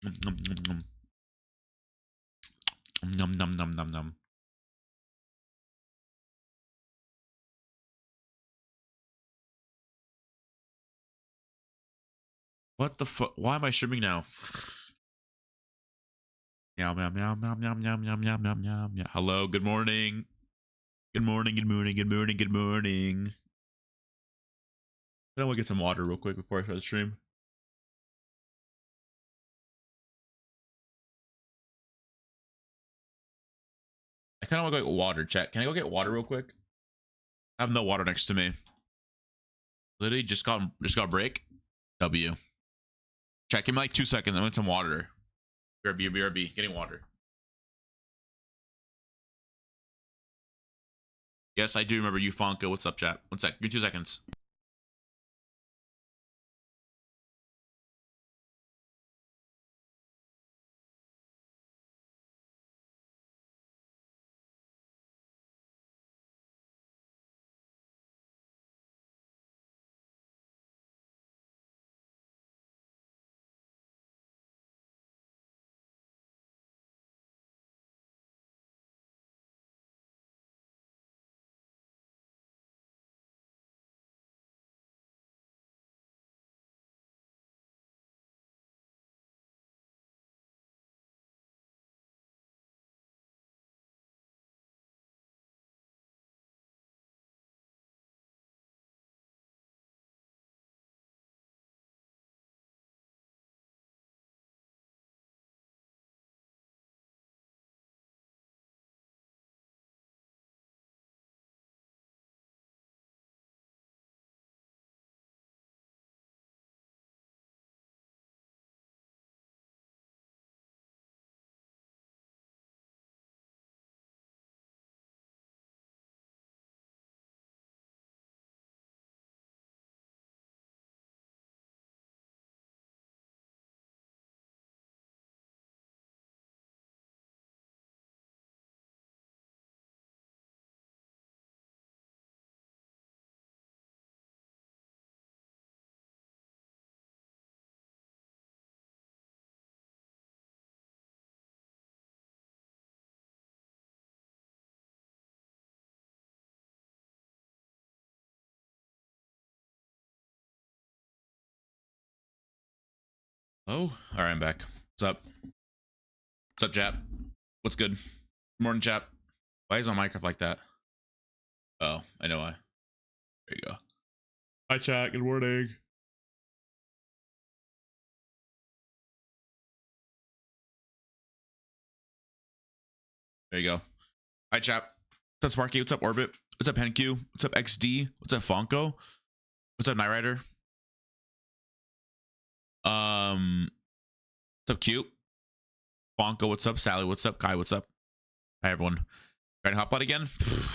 Nom, nom, nom. Nom, nom, nom, nom, nom. What the fuck? Why am I streaming now? Meow, meow, meow, meow, meow, meow, meow, meow, meow, meow, meow. Hello, good morning. Good morning, good morning, good morning, good morning. I want to get some water real quick before I start the stream. I kind of want to go get water, chat. Can I go get water real quick? I have no water next to me. Literally just got break. W. Chat, give me like 2 seconds. I want some water. BRB, getting water. Yes, I do remember you, Fonko. What's up, chat? 1 sec. Give me 2 seconds. Oh, all right, I'm back. What's up? What's up, chap? What's good? Morning, chap. Why is my Minecraft like that? Oh, I know why. There you go. Hi, chat. Good morning. There you go. Hi, chap. What's up, Sparky? What's up, Orbit? What's up, HenQ? What's up, XD? What's up, Fonko? What's up, Night Rider? What's up, Cute? Fonko, what's up? Sally, what's up? Kai, what's up? Hi, everyone. Ready to hop on again?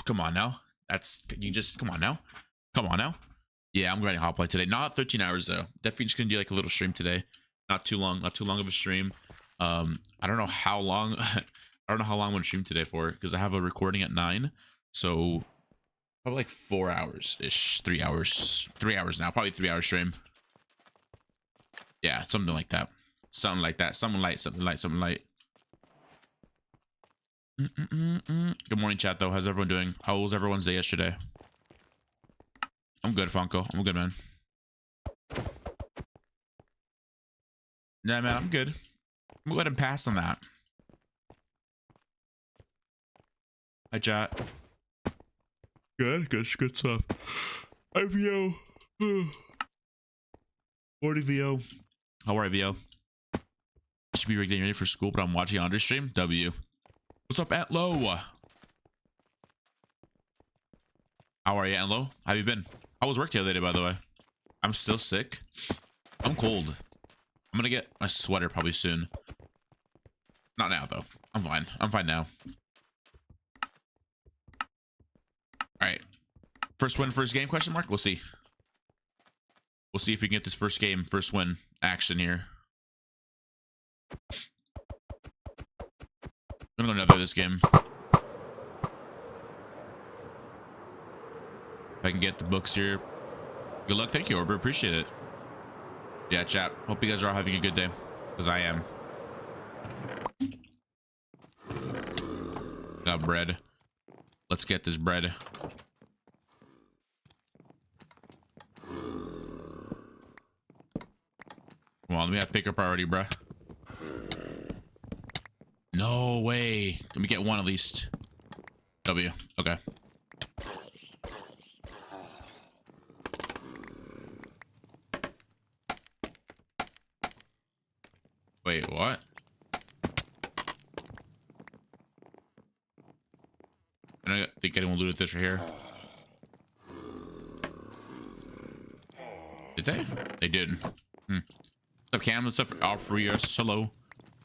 Come on now. That's, you just, come on now. Come on now. Yeah, I'm ready to hop on today. Not 13 hours, though. Definitely just gonna do like a little stream today. Not too long of a stream. I don't know how long. I don't know how long I'm gonna stream today for, because I have a recording at 9. So probably like 4 hours ish. 3 hours. 3 hours now. Probably 3 hour stream. Yeah, something like that. Something like that. Something light. Good morning, chat, though. How's everyone doing? How was everyone's day yesterday? I'm good, Funko. I'm good, man. Yeah, man, I'm good. I'm gonna let him pass on that. Hi, chat. Good stuff. Hi, VO. Morning, VO. How are you, VO? Should be getting ready for school, but I'm watching Qndres stream. W. What's up, Antlo? How are you, Antlo? How have you been? How was work the other day, by the way? I'm still sick. I'm cold. I'm gonna get my sweater probably soon. Not now, though. I'm fine. I'm fine now. All right. First win, first game, question mark? We'll see. We'll see if we can get this first game, first win action here. I'm gonna go nether this game. If I can get the books here. Good luck. Thank you, Orber. Appreciate it. Yeah, chat. Hope you guys are all having a good day. Because I am. Got bread. Let's get this bread. Come on, let me have picker priority, bruh. No way. Let me get one at least. W. Okay. Wait, what? I don't think anyone looted this right here. Did they? They did. What's up, Cam? What's up, Alfreus? Hello.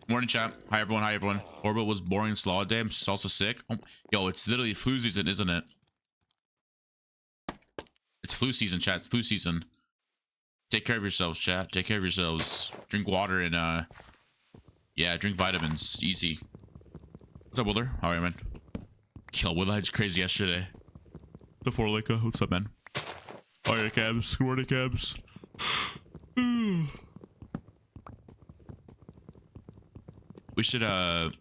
Morning, chat. Hi, everyone. Hi, everyone. Orbit was boring and slow all day. I'm just also sick. Oh, yo, it's literally flu season, isn't it? It's flu season, chat. It's flu season. Take care of yourselves, chat. Take care of yourselves. Drink water and, yeah, drink vitamins. Easy. What's up, Willer? How are you, man? Yo, Willer was crazy yesterday. The four Leica. What's up, man? All right, cabs. Good morning, cabs. We should, I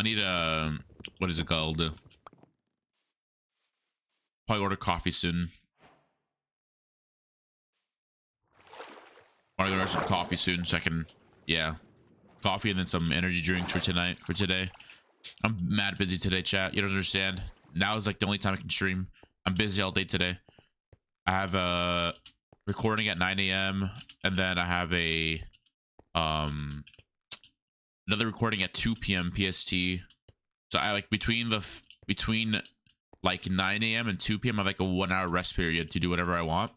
need, what is it called? Probably order coffee soon. Probably order some coffee soon so I can, yeah. Coffee and then some energy drinks for tonight, for today. I'm mad busy today, chat. You don't understand. Now is like the only time I can stream. I'm busy all day today. I have a recording at 9 a.m. and then I have a, another recording at 2 p.m. PST. So I like between like 9 a.m. and 2 p.m. I have like a 1 hour rest period to do whatever I want.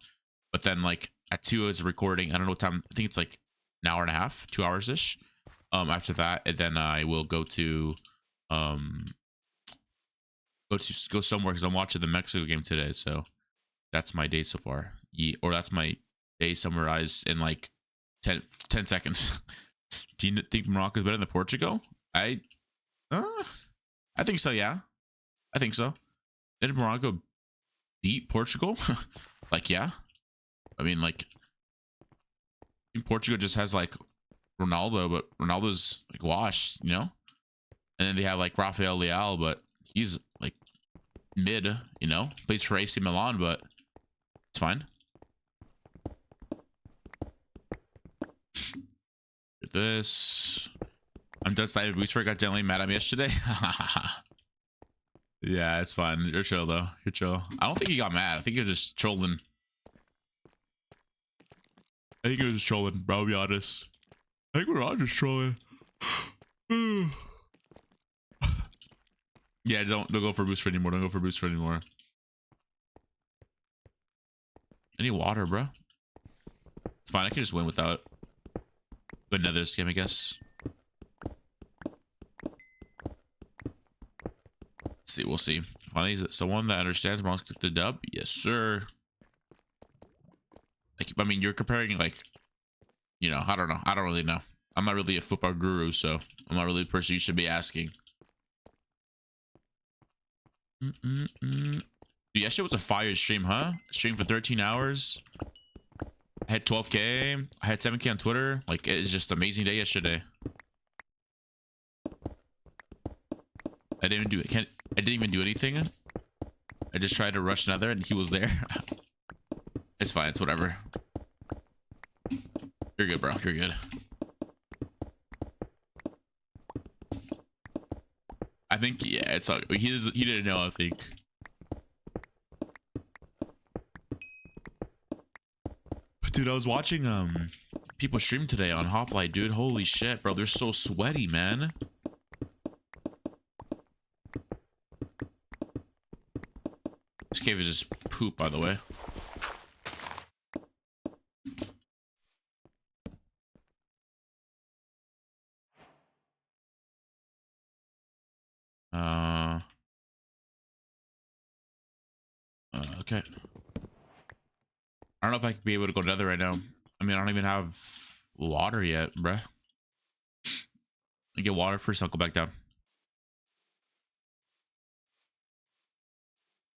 But then like at 2 is a recording. I don't know what time. I think it's like an hour and a half, 2 hours ish. After that, and then I will go to go somewhere because I'm watching the Mexico game today. So that's my day so far. Yeah, or that's my day summarized in like 10 seconds. Do you think Morocco is better than Portugal? I think so. Yeah, I think so. Did Morocco beat Portugal? Like, yeah. I mean, like, I think Portugal just has like Ronaldo, but Ronaldo's like washed, you know. And then they have like Rafael Leal, but he's like mid, you know. Plays for AC Milan, but it's fine. Get this. I'm done sniping boots for. Got gently mad at me yesterday. Yeah, it's fine. You're chill though. You're chill. I don't think he got mad. I think he was just trolling. I think he was just trolling, bro. I'll be honest. I think we're all just trolling. Yeah, don't go for boost for anymore. Don't go for boost for anymore. Any water, bro? It's fine. I can just win without. Good another game, I guess. Let's see. We'll see. Finally, is it someone that understands Bronx get the dub? Yes, sir. Like, I mean, you're comparing like, you know, I don't know. I don't really know. I'm not really a football guru, so I'm not really the person you should be asking. Dude, yesterday was a fire stream, huh? Stream for 13 hours. I had 12K. I had 7K on Twitter. Like, it's just an amazing day yesterday. I didn't even do anything. I just tried to rush another and he was there. It's fine. It's whatever. You're good, bro. You're good. I think, yeah, it's all, he didn't know, I think. Dude, I was watching people stream today on Hoplite, dude. Holy shit, bro. They're so sweaty, man. This cave is just poop, by the way. Okay. I don't know if I could be able to go nether right now. I mean, I don't even have water yet, bruh. I get water first, I'll go back down.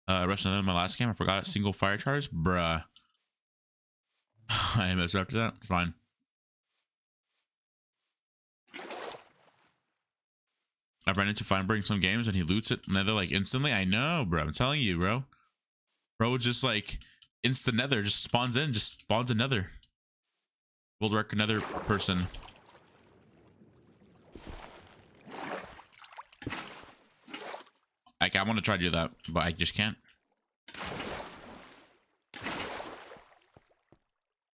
Rushed another in my last game. I forgot single fire charge, bruh. I messed up after that. Fine. I've run into Feinberg some games and he loots it nether like instantly. I know, bro. I'm telling you, bro. Bro just like instant nether, just spawns in, just spawns another. World record another person. Like I want to try to do that, but I just can't.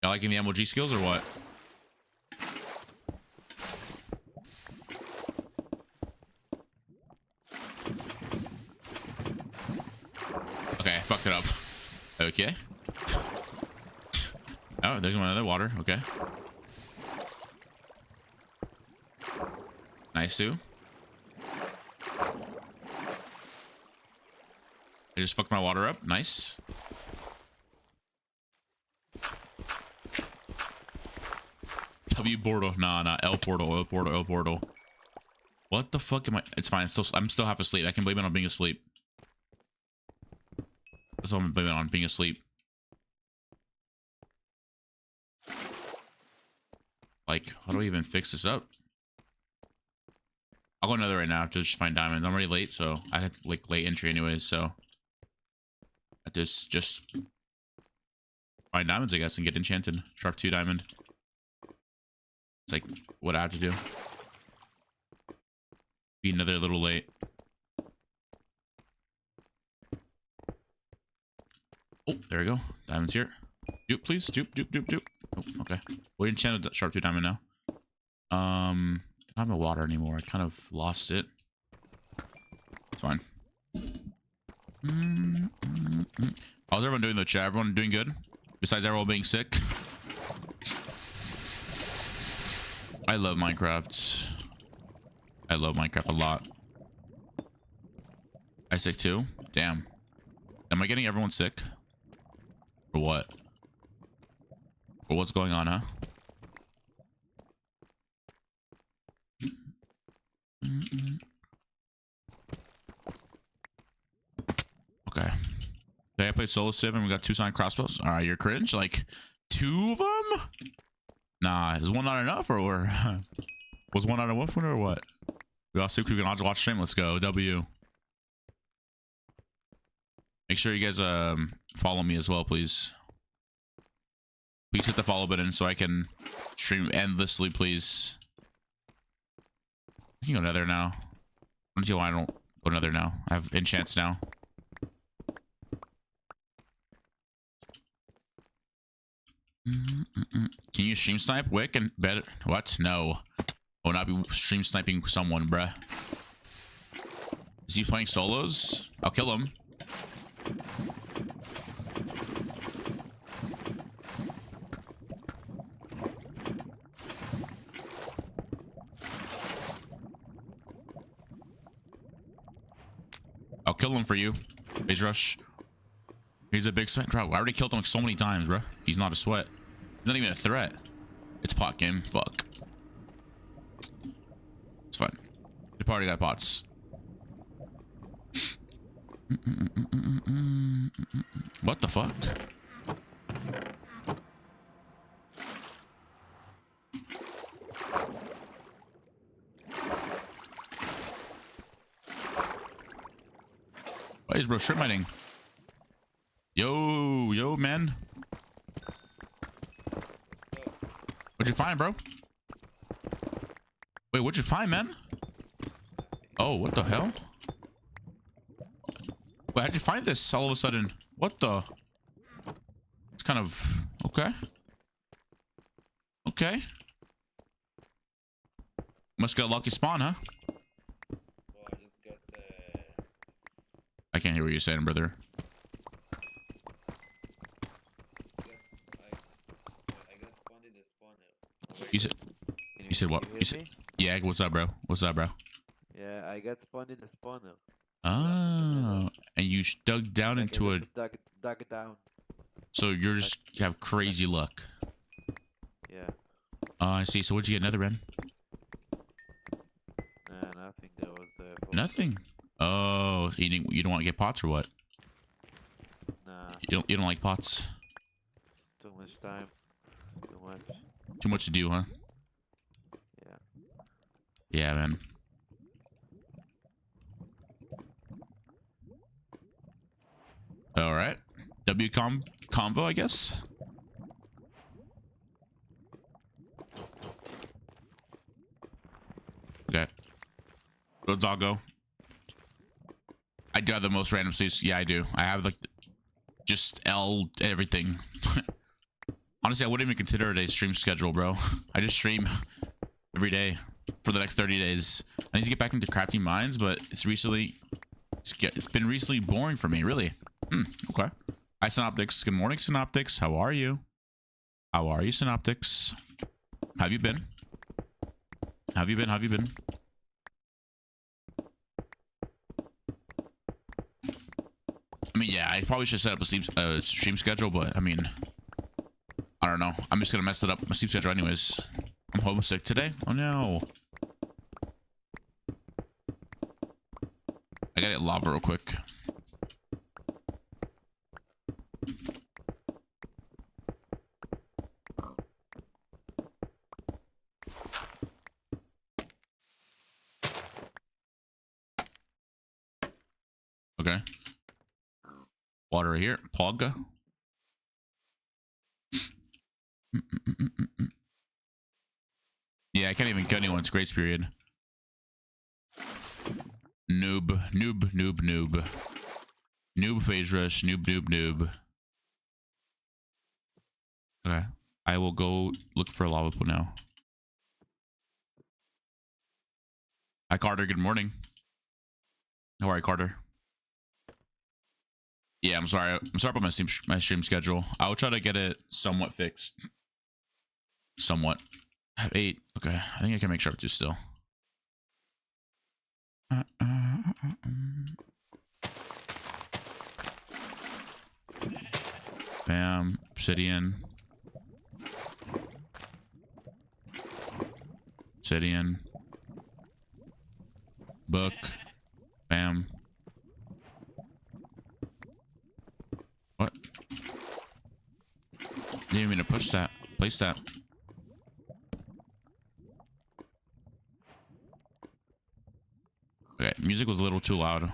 Y'all liking the MOG skills or what? Okay, I fucked it up. Okay. Oh, there's another water. Okay. Nice, Sue. I just fucked my water up. Nice. W portal. Nah. L portal. L portal. L portal. What the fuck am I? It's fine. I'm still half asleep. I can blame it on being asleep. That's all I'm blaming it on, being asleep. Like, how do I even fix this up? I'll go another right now to just find diamonds. I'm already late, so I had like late entry anyways, so I just find diamonds, I guess, and get enchanted. Sharp 2 diamond. It's like what I have to do. Be another little late. Oh, there we go. Diamonds here. Dupe, please. Dupe. Oh, okay. We enchanted that sharp 2 diamond now. I don't have no water anymore. I kind of lost it. It's fine. How's everyone doing though, chat? Everyone doing good? Besides everyone being sick? I love Minecraft. I love Minecraft a lot. I sick too? Damn. Am I getting everyone sick? For what? For what's going on, huh? Okay. Today I played solo civ and we got 2 signed crossbows. Alright, you're cringe? Like 2 of them? Nah, is one not enough or was one not enough or what? We all see if we can all just watch stream. Let's go. W. Make sure you guys follow me as well, please. Please hit the follow button so I can stream endlessly, please. I can go nether now. I don't know why I don't go nether now. I have enchants now. Can you stream snipe Wick and bet? What? No. I will not be stream sniping someone, bruh. Is he playing solos? I'll kill him. I'll kill him for you. Phase rush. He's a big sweat. Crowd. I already killed him so many times, bro. He's not a sweat. He's not even a threat. It's pot game. Fuck. It's fine. The party got pots. What the fuck? Why is bro strip mining? Yo, man. What'd you find, bro? Wait, what'd you find, man? Oh, what the hell? Wait, how'd you find this all of a sudden? What the? It's kind of... Okay. Okay. Must get a lucky spawn, huh? Well, I just got the... I can't hear what you're saying, brother. I got spawned in the spawner. You said what? You said... Yeah, what's up, bro? What's up, bro? Yeah, I got spawned in the spawner. Oh, and you dug down into a... Dug it down. So you're just... You have crazy luck. Yeah. I see. So what'd you get another Ren? Nothing. There was... Nothing. Oh, you don't want to get pots or what? Nah. You don't like pots? Too much time. Too much. Too much to do, huh? Yeah. Yeah, man. All right. Convo, I guess. Okay. Go doggo. I do have the most random sleeps. Yeah, I do. I have like just L everything. Honestly, I wouldn't even consider it a stream schedule, bro. I just stream every day for the next 30 days. I need to get back into crafting mines, but it's been recently boring for me, really. Okay. Hi, Synoptics. Good morning, Synoptics. How are you? How are you, Synoptics? How have you been? How have you been? How have you been? I mean, yeah, I probably should set up a stream schedule, but I mean, I don't know. I'm just gonna mess it up, my sleep schedule anyways. I'm homesick today. Oh no. I gotta get lava real quick. Okay. Water right here. Pog. Yeah, I can't even kill anyone's grace period. Noob. Noob, noob, noob. Noob phase rush. Noob, noob, noob. Okay. I will go look for a lava pool now. Hi, Carter. Good morning. How are you, Carter? Yeah, I'm sorry. I'm sorry about my stream schedule. I'll try to get it somewhat fixed. Somewhat. I have 8. Okay. I think I can make sharp 2 still. Bam. Obsidian. Obsidian. Book. Bam. What? Didn't even mean to push that. Place that. Okay, music was a little too loud. We're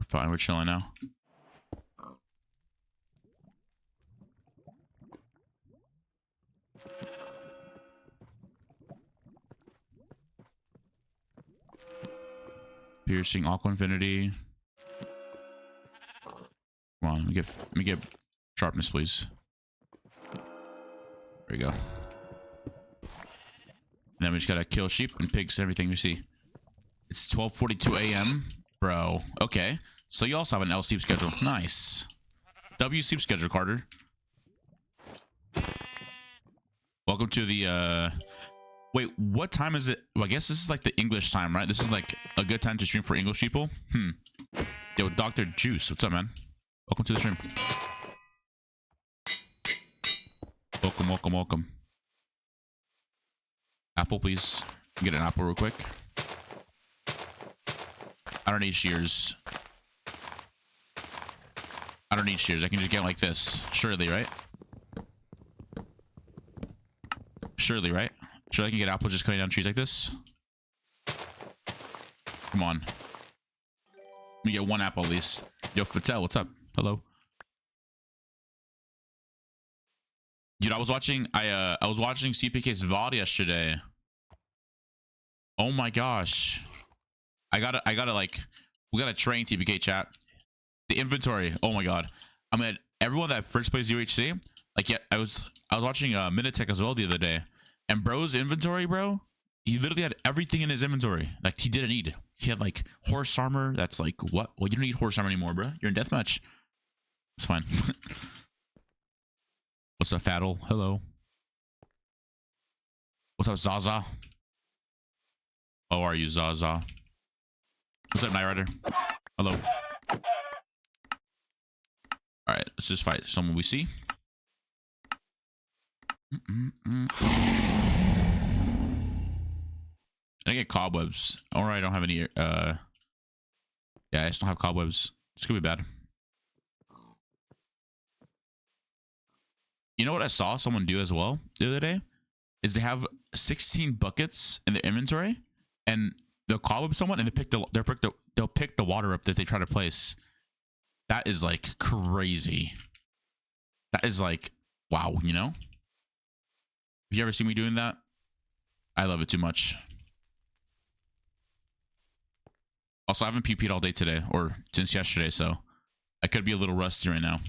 fine, we're chilling now. Piercing Aqua Infinity. Come on, let me get sharpness, please. There we go. And then we just gotta kill sheep and pigs and everything we see. It's 12:42 a.m. Bro. Okay. So you also have an L sleep schedule. Nice. W sleep schedule, Carter. Welcome to the wait, what time is it? Well, I guess this is like the English time, right? This is like a good time to stream for English people. Yo, Dr. Juice, what's up, man? Welcome to the stream. Welcome, welcome, welcome. Apple, please. Get an apple real quick. I don't need shears. I don't need shears. I can just get like this. Surely, right? Surely, right? Surely I can get apples just cutting down trees like this? Come on. Let me get 1 apple at least. Yo, Fattel, what's up? Hello. Dude, I was watching CPK's VOD yesterday. Oh my gosh. I gotta like, we gotta train TPK chat. The inventory. Oh my god. I mean, everyone that first plays UHC, like, yeah, I was watching Minitech as well the other day, and bro's inventory, bro, he literally had everything in his inventory. Like, he didn't need. He had like horse armor. That's like, what? Well, you don't need horse armor anymore, bro. You're in deathmatch. It's fine. What's up, Faddle? Hello. What's up, Zaza? How are you, Zaza? What's up, Night Rider? Hello. Alright, let's just fight someone we see. I get cobwebs. Alright, I don't have any yeah, I just don't have cobwebs. It's gonna be bad. You know what I saw someone do as well the other day? Is they have 16 buckets in their inventory, and they'll cobweb someone and they'll pick the water up that they try to place. That is like crazy. That is like, wow, you know? Have you ever seen me doing that? I love it too much. Also, I haven't PP'd all day today, or since yesterday, so I could be a little rusty right now.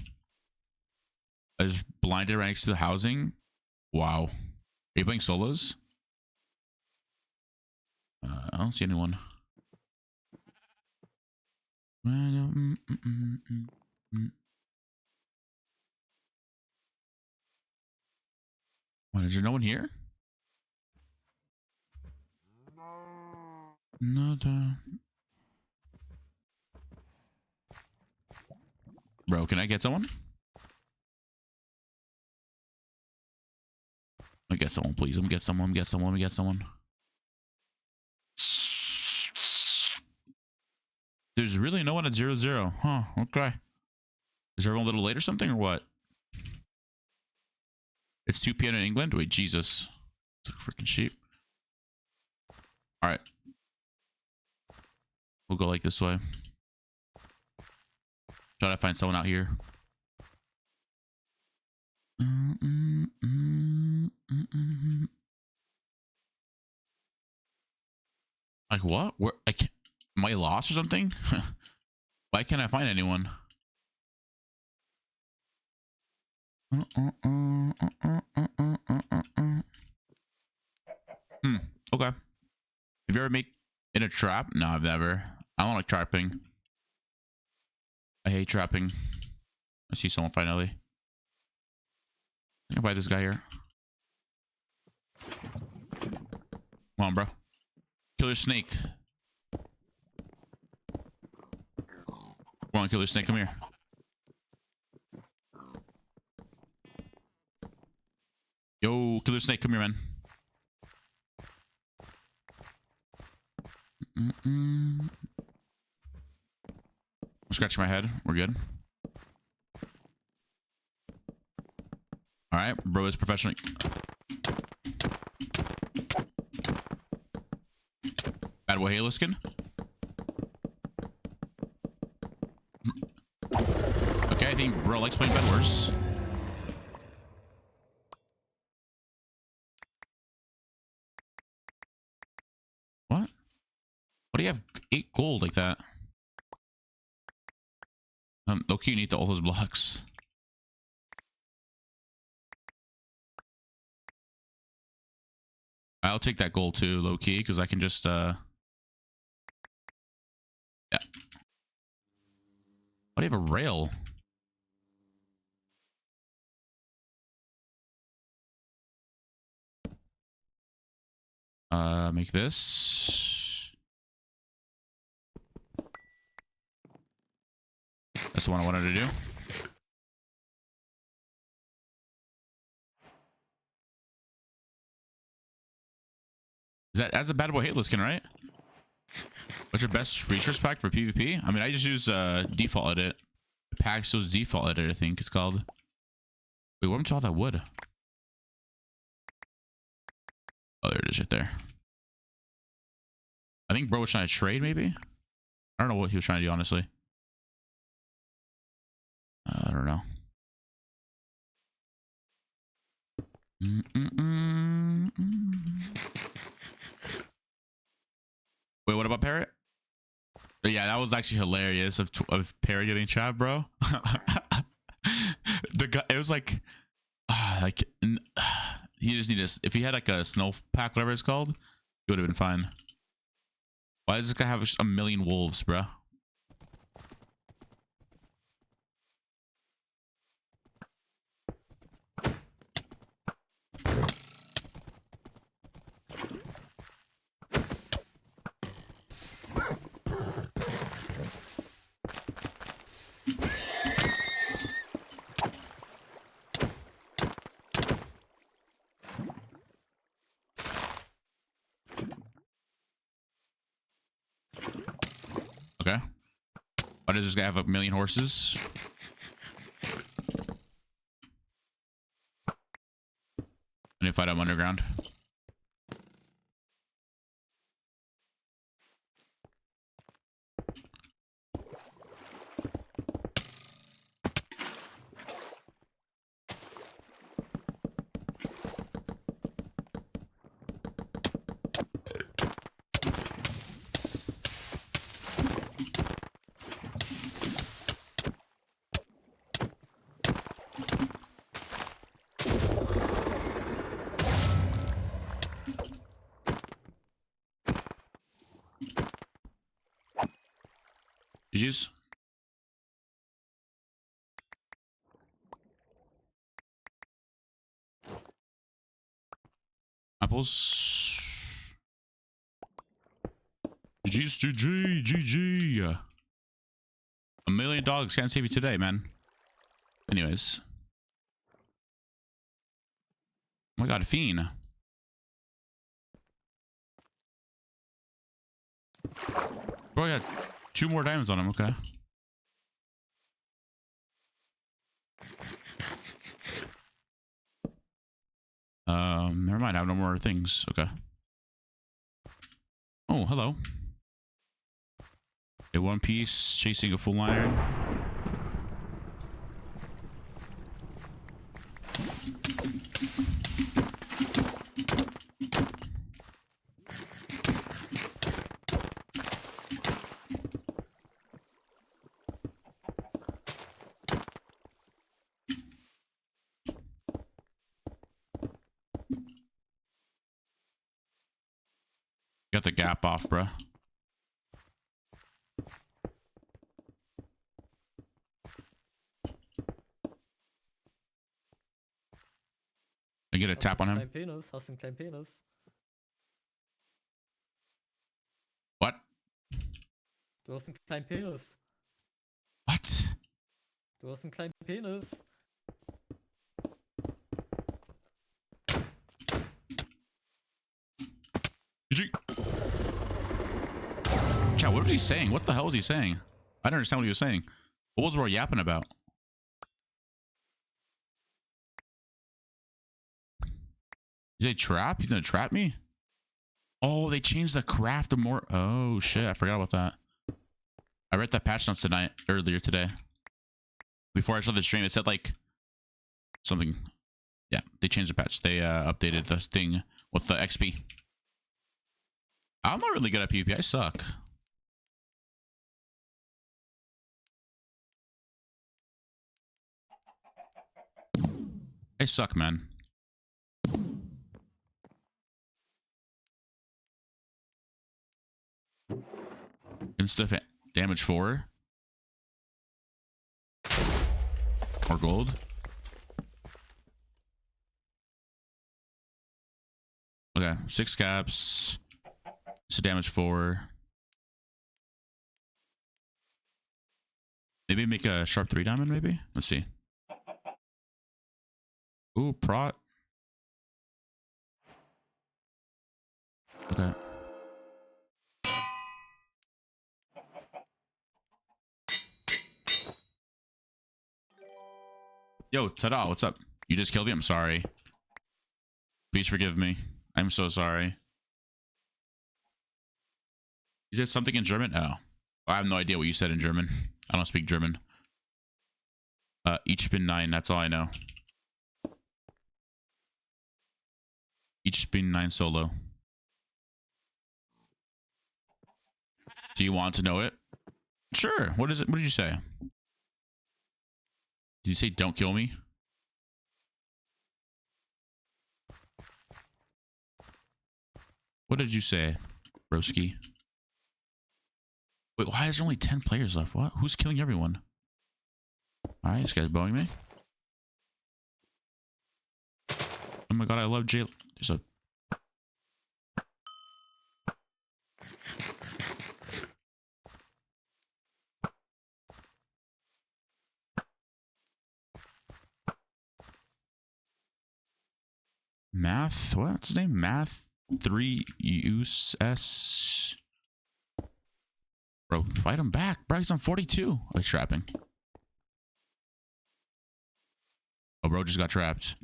I just blinded right next to the housing. Wow. Are you playing solos? I don't see anyone. What, is there no one here? No. Bro, can I get someone? Let me get someone, please. Let me get someone. Let me get someone. Let me get someone. There's really no one at 0-0. Huh, okay. Is everyone a little late or something, or what? It's 2 p.m. in England? Wait, Jesus. It's a freaking sheep. Alright. We'll go like this way. Try to find someone out here. Like what? Where? Am I lost or something? Why can't I find anyone? Okay. Have you ever made in a trap? No, I've never. I don't like trapping. I hate trapping. I see someone finally. I can fight this guy here. Come on, bro. Killer snake. Come on, killer snake. Come here. Yo, killer snake. Come here, man. I'm scratching my head. We're good. All right, bro is professional. Bad boy Halo skin. Okay, I think bro likes playing Bed Wars. What? What do you have 8 gold like that? Okay, you need all those blocks. I'll take that gold too, low key, because I can just yeah. Why do you have a rail? Make this. That's the one I wanted to do. That's a bad boy Halo skin, right? What's your best resource pack for PvP? I mean, I just use default edit. Paxos default edit, I think it's called. Wait, where to all that wood? Oh, there it is right there. I think bro was trying to trade, maybe? I don't know what he was trying to do, honestly. I don't know. Wait, what about Parrot? Yeah, that was actually hilarious of Parrot getting trapped, bro. The guy, it was like he just needed if he had like a snow pack, whatever it's called, he would have been fine. Why does this guy have a million wolves, bro? Okay. Why does this guy have a million horses? I need to fight him underground. GG's. Apples. GG's, GG. $1 million can't save you today, man. Anyways. Oh my god, a fiend. Bro, I got 2 more diamonds on him. Okay. Never mind. I have no more things. Okay. Oh, hello. A one piece chasing a full iron. Got the gap off, bruh. I get a tap on him. Penis. Hast einen kleinen Penis. What? Du hast einen kleinen Penis. What? Du hast einen kleinen Penis. GG. Chat, what was he saying? What the hell was he saying? I don't understand what he was saying. What was we yapping about? Did they trap? He's gonna trap me? Oh, they changed the craft of more. Oh shit, I forgot about that. I read that patch notes earlier today. Before I saw the stream, it said like something. Yeah, they changed the patch. They updated the thing with the XP. I'm not really good at PvP. I suck. I suck, man. Insta damage 4. More gold. Okay, 6 caps. So damage 4. Maybe make a sharp 3 diamond, maybe? Let's see. Ooh, prot. Okay. Yo, Tada, what's up? You just killed me? I'm sorry. Please forgive me. I'm so sorry. You said something in German? Oh. I have no idea what you said in German. I don't speak German. Ich bin 9, that's all I know. Ich bin 9 solo. Do you want to know it? Sure. What is it? What did you say? Did you say don't kill me? What did you say, broski? Wait, why is there only 10 players left? What? Who's killing everyone? Alright, this guy's bowing me. Oh my god, I love jail. There's a... Math? What's his name? Math 3 US. Bro, fight him back. Bro, he's on 42. Oh, he's trapping. Oh, bro just got trapped.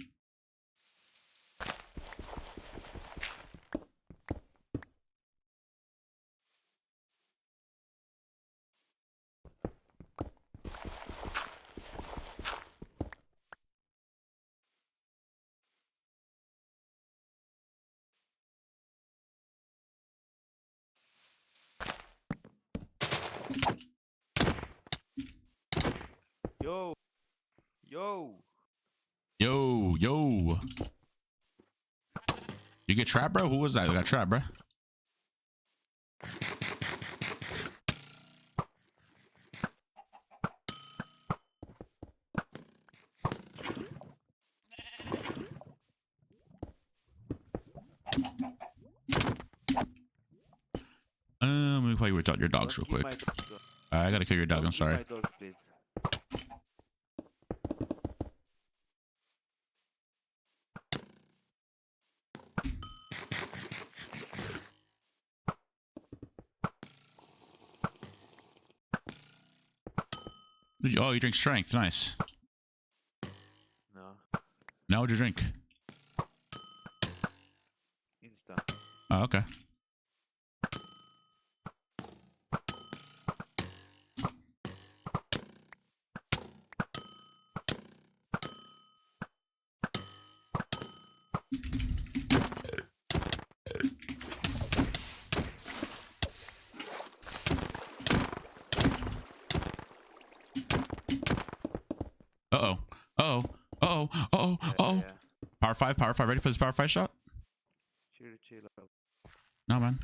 Yo. Yo. Yo, yo. You get trapped, bro? Who was that? You got trapped, bro? Let me play with your dogs real Don't kill quick. my dogs, though. I gotta kill your dog. Don't I'm kill sorry. my dogs, please. Oh, you drink strength. Nice. No. Now what'd you drink? Insta. Oh, okay. Uh-oh. Uh-oh. Uh-oh. Uh-oh. Yeah, Uh-oh. yeah. Power 5. Power 5. Ready for this power 5 shot? Chill, chill out. No, man.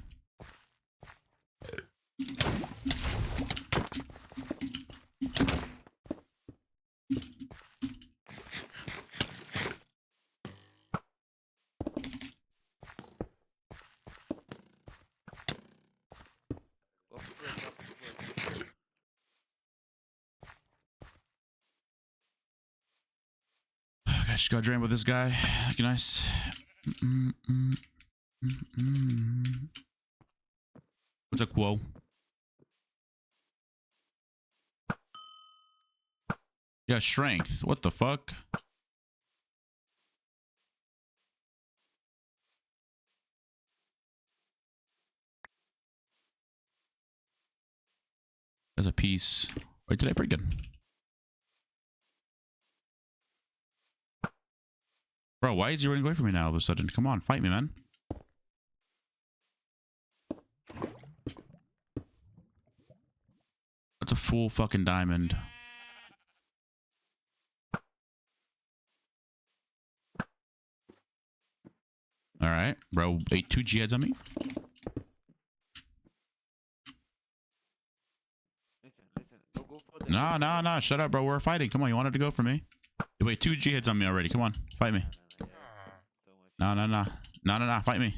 Go first, up first. I just gotta drain with this guy. Looking nice. What's up, Quo? Yeah, strength. What the fuck? There's a piece. Wait, did I break it? Bro, why is he running away from me now all of a sudden? Come on, fight me, man. That's a full fucking diamond. Alright, bro. 2 G heads on me. Listen. Go for the... No, no, no. Shut up, bro. We're fighting. Come on, you wanted to go for me. Wait, 2 G heads on me already. Come on, fight me. No, yeah. So much. No, no, no. No, no, no. Fight me.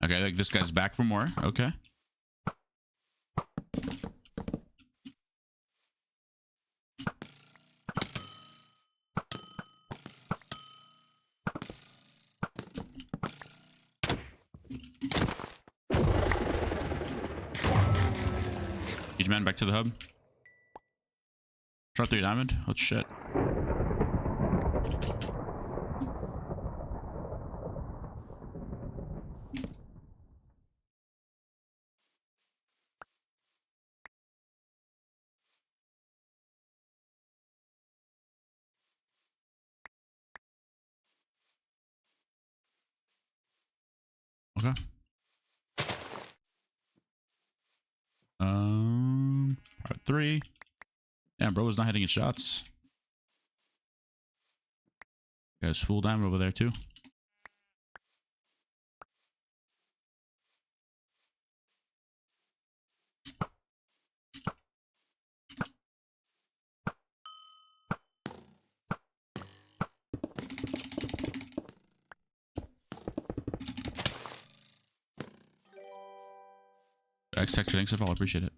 Okay, like this guy's back for more. Okay. Huge man back to the hub. Shot 3 diamond. Oh shit. Okay. Part 3. Damn, bro was not hitting his shots. There's full diamond over there too. X texture, thanks for all. I appreciate it.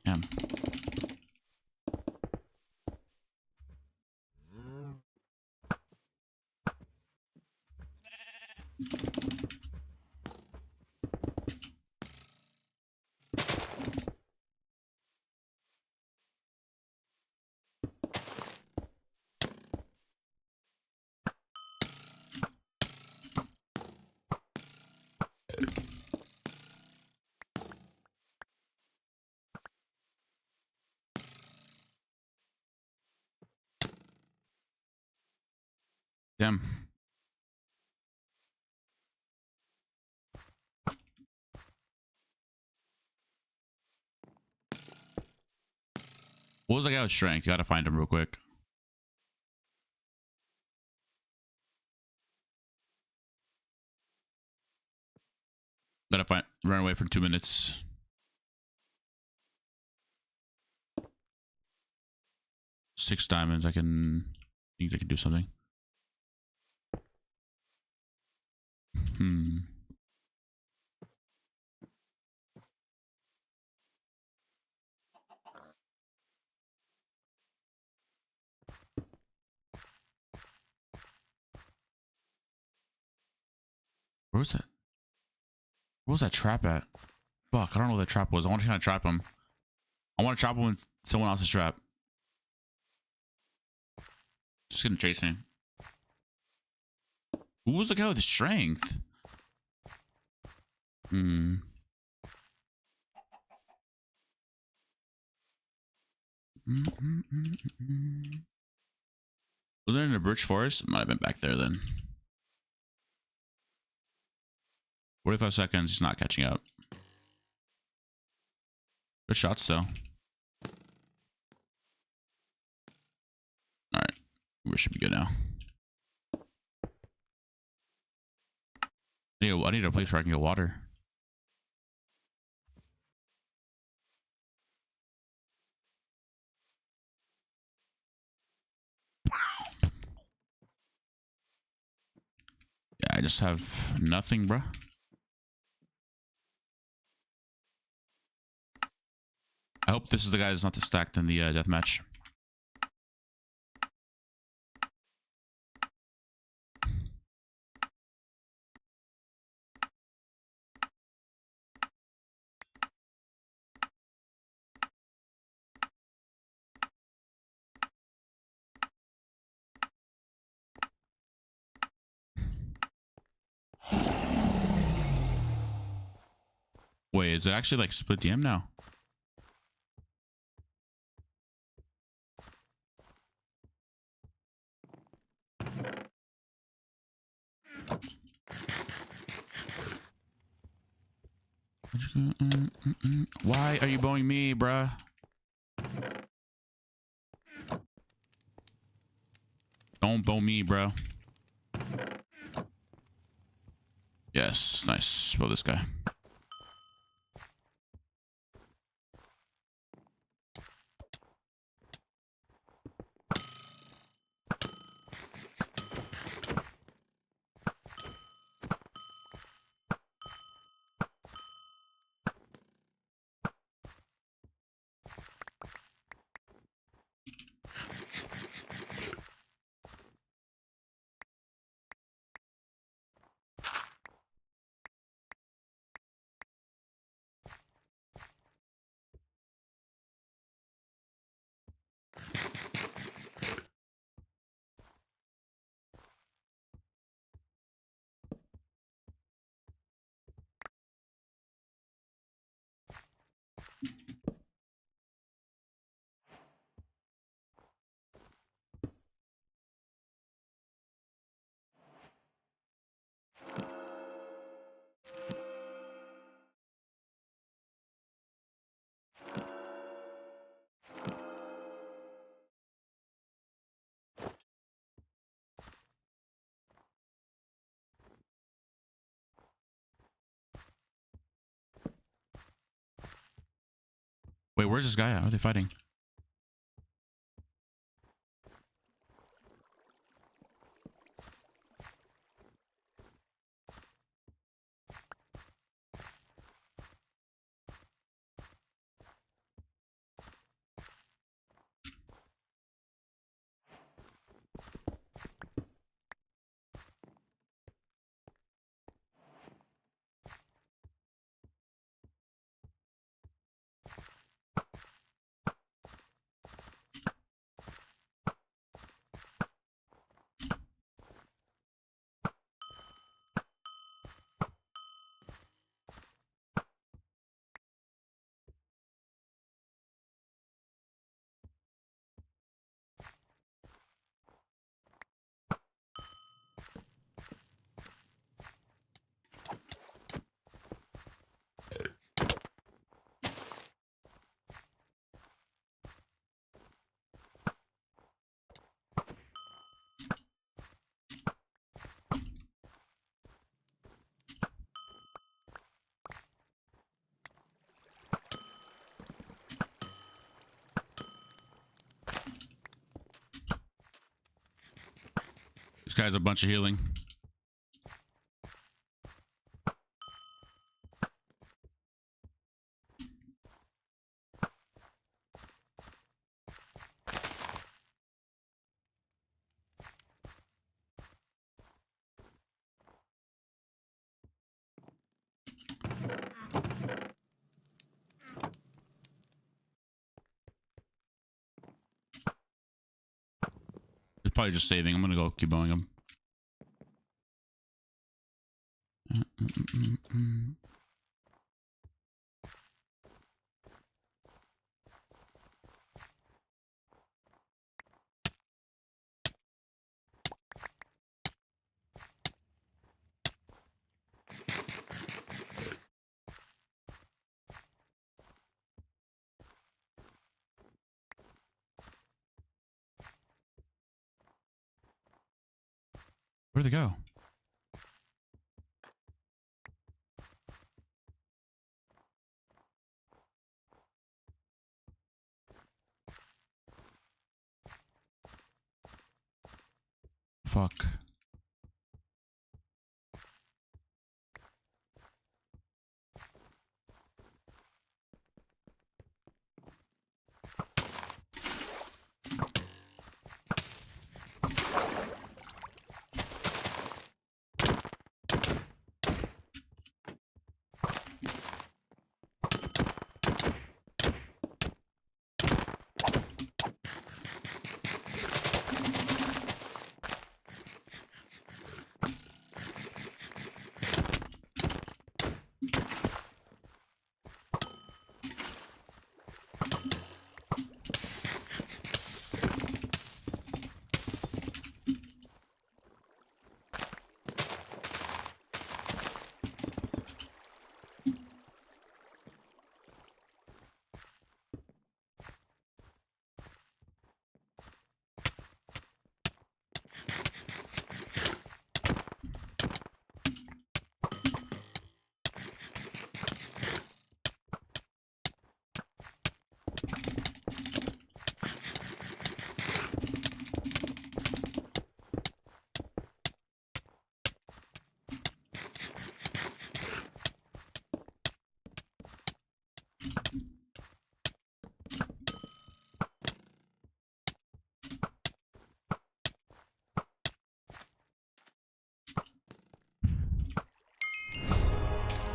Damn. Damn. What was the guy with strength? You gotta find him real quick. Gotta find. Run away for 2 minutes. Six diamonds. I think I can do something. Where was that? Where was that trap at? Fuck, I don't know what that trap was. I want to kind of trap him. I want to trap him in someone else's trap. Just gonna chase him. Who was the guy with the strength? Was it in the birch forest? Might have been back there then. 45 seconds. He's not catching up. Good shots though. All right, we should be good now. I need a place where I can get water. Yeah, I just have nothing, bruh. I hope this is the guy that's not stacked in the deathmatch. Wait, is it actually like split DM now? Why are you bowing me, bruh? Don't bow me, bro. Yes, nice. Bow this guy. Wait, where's this guy at? Are they fighting? This guy's a bunch of healing. He's probably just saving. I'm gonna go keep bowing him. Where'd they go? Fuck.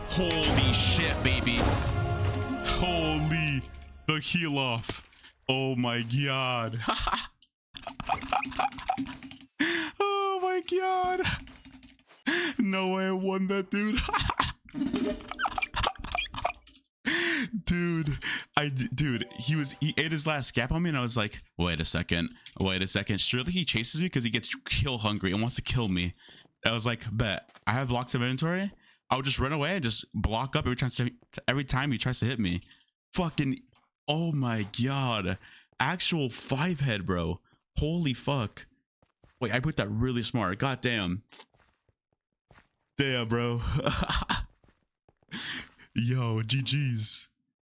Holy shit, baby. Holy, the heal off. Oh my god. Oh my god. No way I won that, dude. Dude, he ate his last scap on me and I was like, wait a second. Surely he chases me because he gets kill hungry and wants to kill me. I was like, bet. I have blocks of inventory. I'll just run away and just block up every time he tries to hit me. Fucking, oh my god. Actual 5-head, bro. Holy fuck. Wait, I put that really smart. God damn. Damn, bro. Yo, GG's.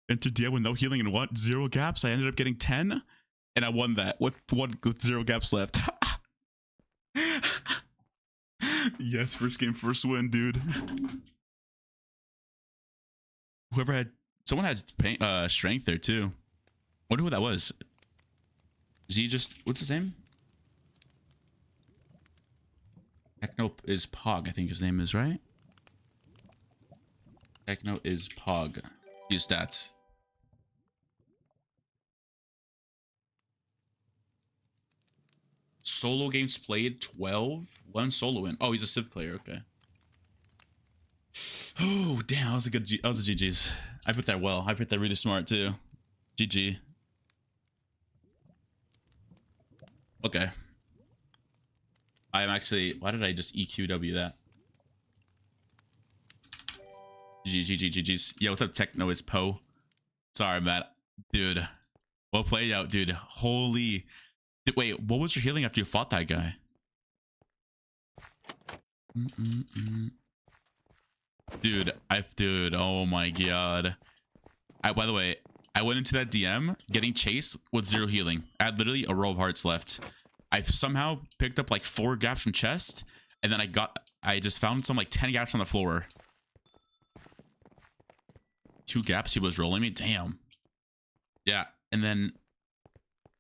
Entered DM with no healing and 0 gaps. I ended up getting 10 and I won that with 0 gaps left. Yes, first game, first win, dude. Someone had strength there too. Wonder who that was. Is he just, what's his name? Techno is Pog, I think his name is, right? Techno is Pog. Use stats. Solo games played 12. 1 solo win. Oh, he's a Civ player. Okay. Oh damn, that was a good. That was a GG's. I put that well. I put that really smart too. GG. Okay. I am actually. Why did I just EQW that? GG's. Yo, what's up, Techno is Poe? Sorry, Matt. Dude. Well played out, dude. Holy. Wait, what was your healing after you fought that guy? Dude, oh my god. By the way, I went into that DM getting chased with 0 healing. I had literally a row of hearts left. I somehow picked up like 4 gaps from chest, and then I just found some like 10 gaps on the floor. 2 gaps he was rolling me. Damn. Yeah, and then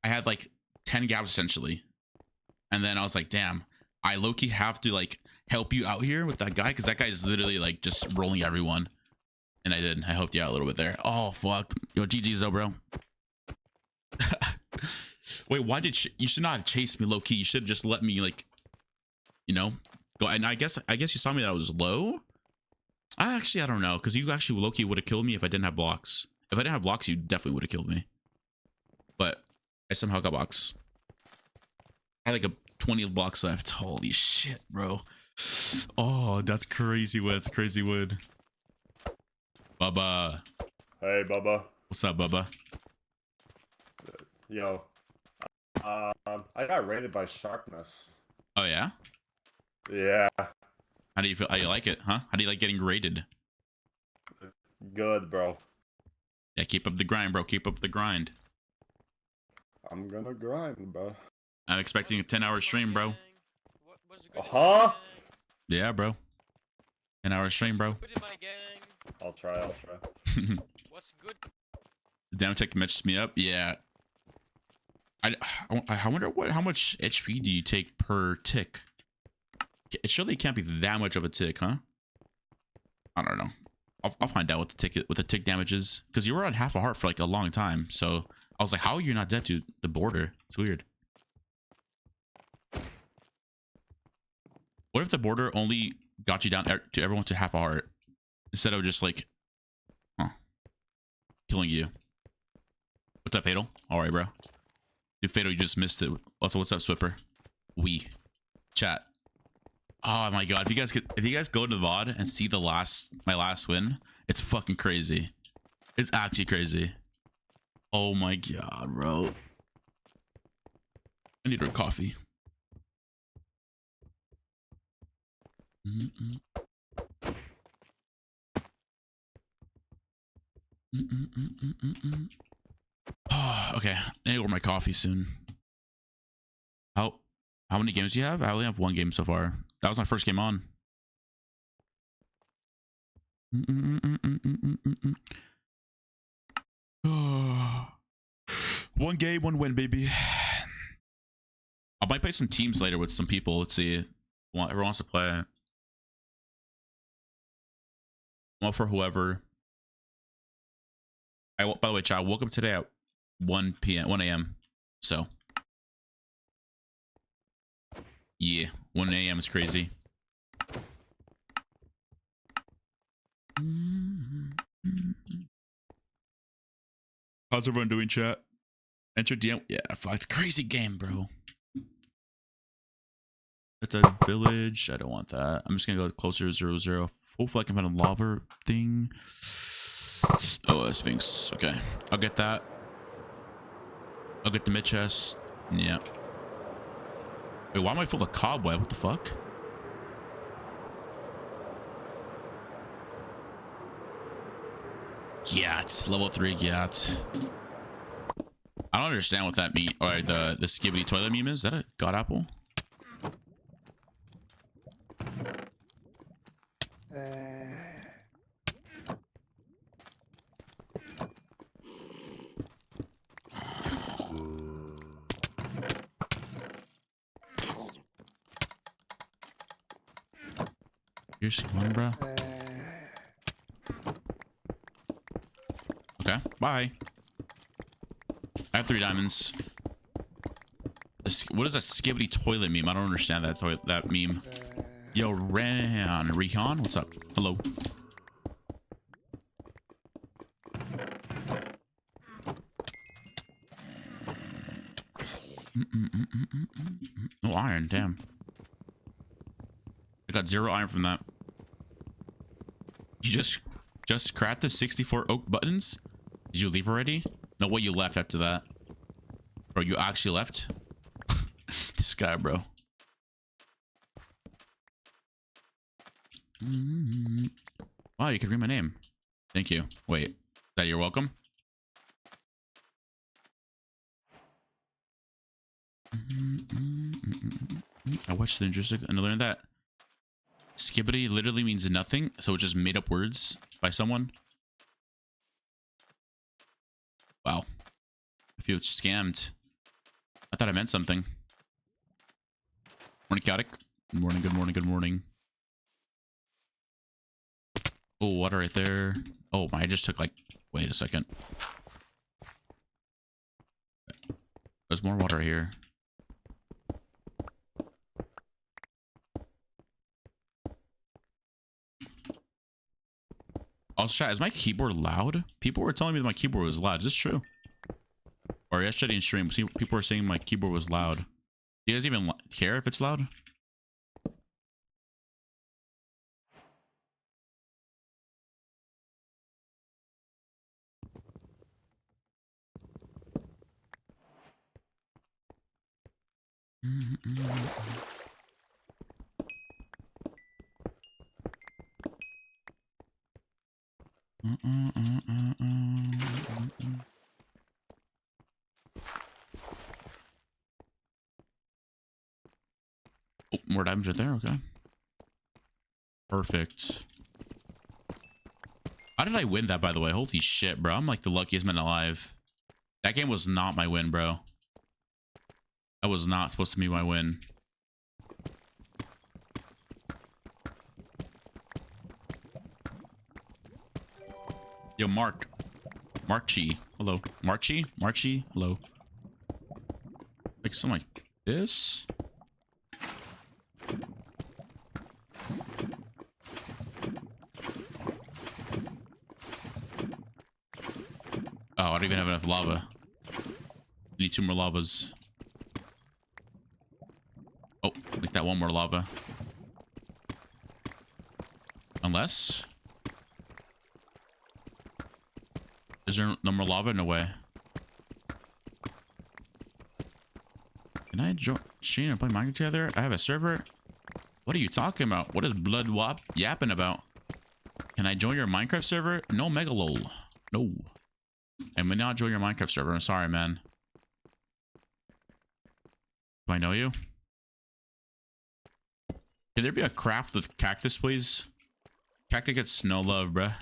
I had like 10 gaps essentially. And then I was like, damn, I low-key have to like help you out here with that guy, because that guy is literally like just rolling everyone. And I did. I helped you out a little bit there. Oh, fuck. Yo, GG's though, bro. Wait, why did you should not have chased me low-key. You should have just let me, like, you know, go. And I guess you saw me that I was low. I don't know, because you actually low-key would have killed me if I didn't have blocks. If I didn't have blocks, you definitely would have killed me. But I somehow got blocks. I had like a 20 blocks left. Holy shit, bro. Oh, that's crazy wood. Crazy wood. Bubba. Hey, Bubba. What's up, Bubba? Yo. I got raided by Sharpness. Oh, yeah? Yeah. How do you feel? How do you like it, huh? How do you like getting raided? Good, bro. Yeah, keep up the grind, bro. Keep up the grind. I'm gonna grind, bro. I'm expecting a 10-hour stream, bro. Uh-huh. Yeah, bro. 10-hour stream, bro. I'll try. What's good? The damage tech matches me up. Yeah. I wonder how much HP do you take per tick? It surely can't be that much of a tick, huh? I don't know. I'll find out what the tick damage is, because you were on half a heart for like a long time. So I was like, how are you not dead to the border? It's weird. What if the border only got you down to everyone to half a heart instead of just like, killing you? What's up, Fatal? All right, bro. Dude, Fatal, you just missed it. Also, what's up, Swipper? Chat. Oh my god, if you guys go to the VOD and see my last win, it's fucking crazy. It's actually crazy. Oh my god, bro. I need a coffee. Oh, okay. I need to order my coffee soon. How many games do you have? I only have 1 game so far. That was my first game on. One game, 1 win, baby. I might play some teams later with some people. Let's see. Whoever wants to play. Well, for whoever. By the way, chat, I woke up today at 1 a.m. So. Yeah, 1 a.m. is crazy. How's everyone doing, chat? Enter DM. Yeah, fuck, it's a crazy game, bro. It's a village. I don't want that. I'm just gonna go closer to 0-0. Hopefully I can find a lava thing. Oh, a Sphinx. Okay, I'll get that. I'll get the mid chest. Yeah. Wait, why am I full of cobweb? What the fuck? Yeah, it's level 3 Gyat. I don't understand what that means. Or the skibbity toilet meme is. Is that a god apple? Here's one, bro. Okay, bye. I have 3 diamonds. What is a skibbity toilet meme? I don't understand that meme. Yo, Rehan, what's up? Hello. No iron, damn. I got 0 iron from that. You just cracked the 64 oak buttons? Did you leave already? No way, you left after that. Bro, you actually left? This guy, bro. Wow, you can read my name. Thank you. Wait, is that you're welcome? I watched the interesting and I learned that skibbity literally means nothing, so it's just made up words by someone. Wow. I feel scammed. I thought I meant something. Morning, chaotic. Good morning, good morning, good morning. Oh, water right there. Oh, I just took like... Wait a second. There's more water here. Also, chat, is my keyboard loud? People were telling me that my keyboard was loud. Is this true? Or yesterday in stream, people were saying my keyboard was loud. Do you guys even care if it's loud? Oh, more diamonds right there. Okay. Perfect. How did I win that, by the way? Holy shit, bro. I'm like the luckiest man alive. That game was not my win, bro. That was not supposed to be my win. Yo, Marchie. Hello. Marchie? Hello. Like something like this? Oh, I don't even have enough lava. Need 2 more lavas. Oh, like that one more lava. Unless... Is there no more lava? No way. Can I join Shane and play Minecraft together? I have a server. What are you talking about? What is Blood Wop yapping about? Can I join your Minecraft server? No, Megalol. No. I may not join your Minecraft server. I'm sorry, man. Do I know you? Can there be a craft with cactus, please? Cactus gets no love, bruh.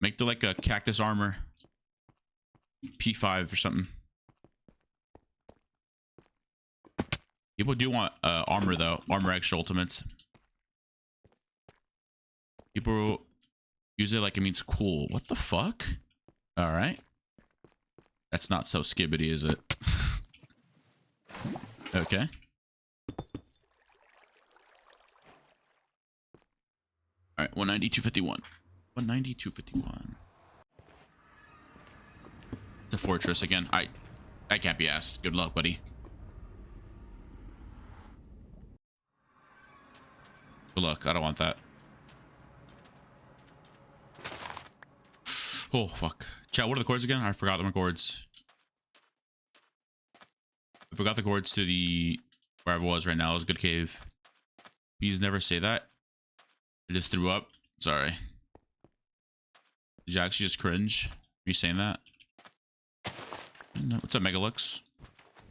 Make the like a cactus armor. P5 or something. People do want armor though. Armor extra ultimates. People use it like it means cool. What the fuck? Alright. That's not so skibbity, is it? Okay. Alright, 192.51. 192.51. It's a fortress again. I can't be asked. Good luck, buddy. Good luck. I don't want that. Oh, fuck. Chat, what are the chords again? I forgot the chords. I forgot the chords to the... Where I was right now. It was a good cave. Please never say that. I just threw up. Sorry. Did you actually just cringe? Are you saying that? What's up, Megalux?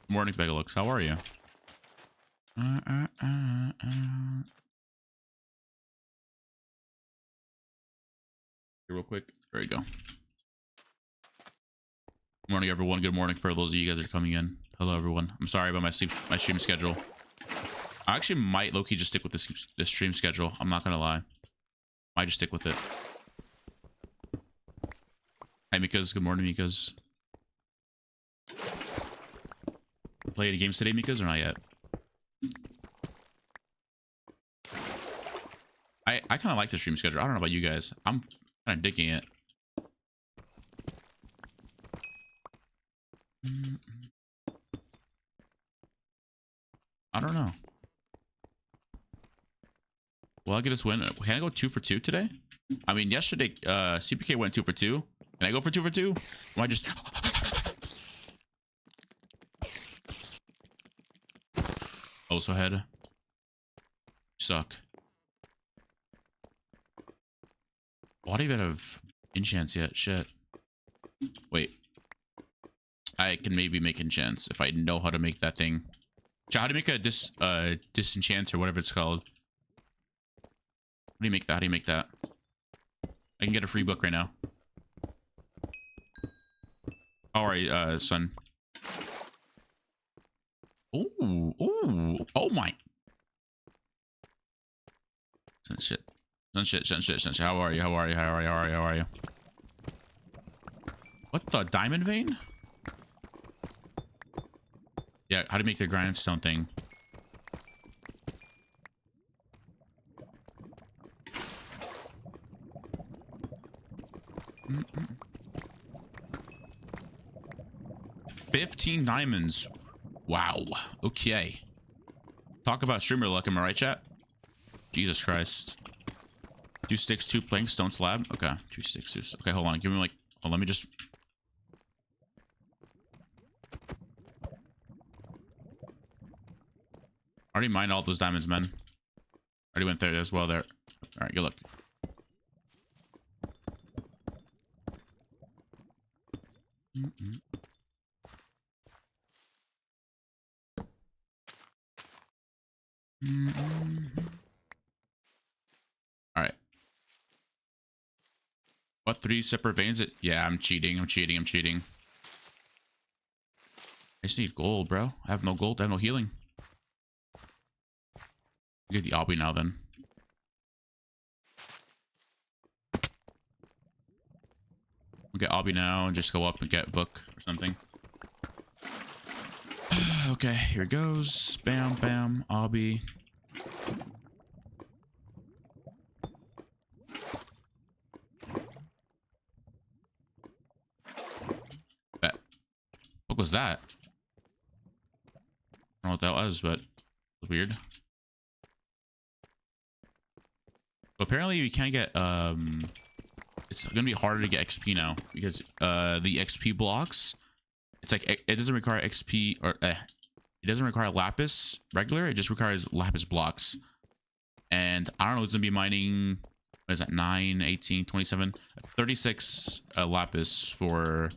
Morning, Megalux. How are you? Real quick. There you go. Morning, everyone. Good morning for those of you guys that are coming in. Hello, everyone. I'm sorry about my stream schedule. I actually might low-key just stick with this stream schedule. I'm not gonna lie. Might just stick with it. Hi, Mikas. Good morning, Mikas. Play any games today, Mikas, or not yet? I kind of like the stream schedule. I don't know about you guys. I'm kind of digging it. I don't know. Will I get this win? Can I go 2 for 2 today? I mean, yesterday, CPK went 2 for 2. Can I go for 2 for 2? Am I just... Also head. Suck. Why do you even have enchants yet? Shit. Wait. I can maybe make enchants if I know how to make that thing. How do you make a disenchant or whatever it's called? How do you make that? How do you make that? I can get a free book right now. All right, son. Ooh, ooh, oh my. Son shit. Son shit, son shit, son shit. How are you? How are you? How are you? How are you? How are you? What the diamond vein? Yeah, how to make the grindstone thing. Mm-mm. 15 diamonds. Wow. Okay. Talk about streamer luck, am I right, chat? Jesus Christ. 2 sticks, 2 planks, stone slab. Okay, 2 sticks, 2. Okay, hold on. Give me like. Oh, let me just. I already mined all those diamonds, man. Already went there as well there. All right, good luck. Mm-mm. All right. What, 3 separate veins? Yeah, I'm cheating. I'm cheating. I'm cheating. I just need gold, bro. I have no gold. I have no healing. Get the obby now, then. We'll get obby now and just go up and get book or something. Okay, here it goes. Bam, bam, obby. Bet. What was that? I don't know what that was, but it was weird. But apparently you can't get it's gonna be harder to get XP now because the XP blocks, it's like it doesn't require XP or it doesn't require lapis regular, it just requires lapis blocks. And I don't know, it's gonna be mining, what is that, 9, 18, 27, 36 lapis for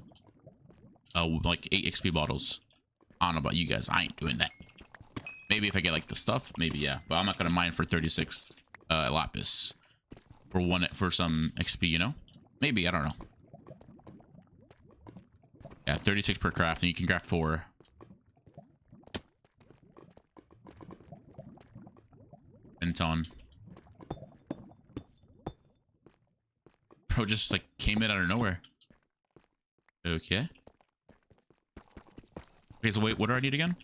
like 8 XP bottles. I don't know about you guys, I ain't doing that. Maybe if I get like the stuff, maybe, yeah, but I'm not gonna mine for 36 lapis for some XP, you know? Maybe, I don't know. Yeah, 36 per craft, and you can craft 4. Benton. Bro just like came in out of nowhere. Okay. Okay, so wait, what do I need again?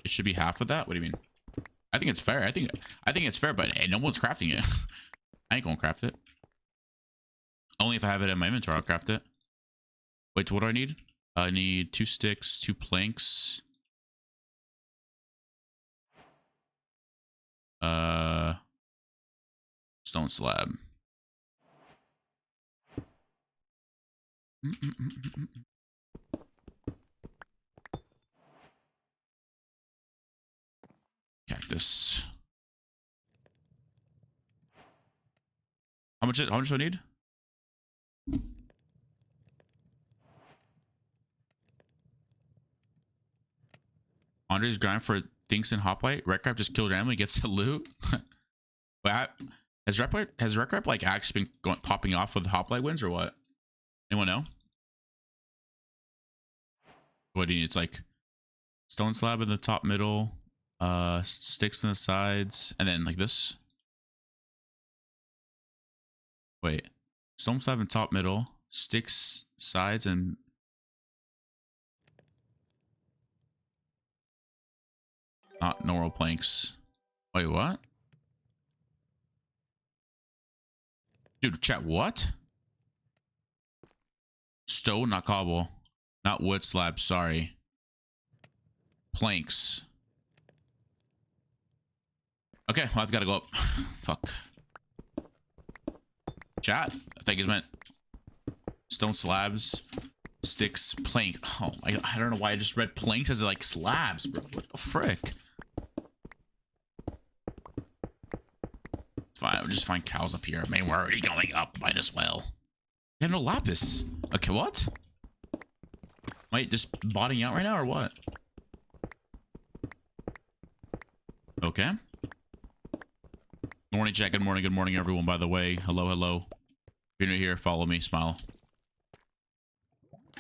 It should be half of that. What do you mean? I think it's fair. I think it's fair, but hey, no one's crafting it. I ain't gonna craft it. Only if I have it in my inventory, I'll craft it. Wait, what do I need? I need 2 sticks, 2 planks. Stone slab. Cactus. How much do I need? Qndres grind for things in hoplite. Redcrab just killed randomly, gets the loot. But has Redcrab like actually been popping off with hoplite wins or what? Anyone know? What do you need? It's like stone slab in the top middle, sticks in the sides, and then like this. Wait, stone slab in top middle, sticks sides, and not normal planks. Wait, what? Dude, chat, what? Stone, not cobble. Not wood slab, sorry. Planks. Okay, well, I've got to go up. Fuck. Chat, I think it's meant stone slabs, sticks, planks. Oh, I don't know why I just read planks as like slabs, bro. What the frick? we'll just find cows up here. I mean, we're already going up. Might as well. You have no lapis. Okay, what? Might just botting out right now or what? Okay. Good morning, Jack. Good morning, everyone. By the way, hello, hello. If you're new here, follow me. Smile.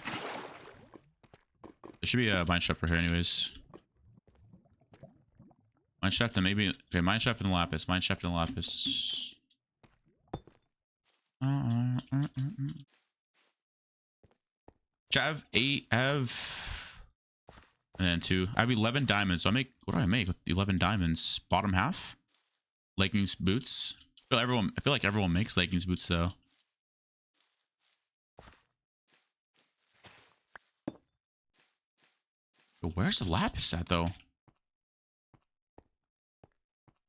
There should be a mine shaft for here, anyways. Mine shaft and maybe okay. Mine shaft and lapis. Mine shaft and lapis. Have 8. Have and then 2. I have 11 diamonds. So I make what do I make with 11 diamonds? Bottom half. Leggings boots. I feel like everyone makes leggings boots though. But where's the lapis at though?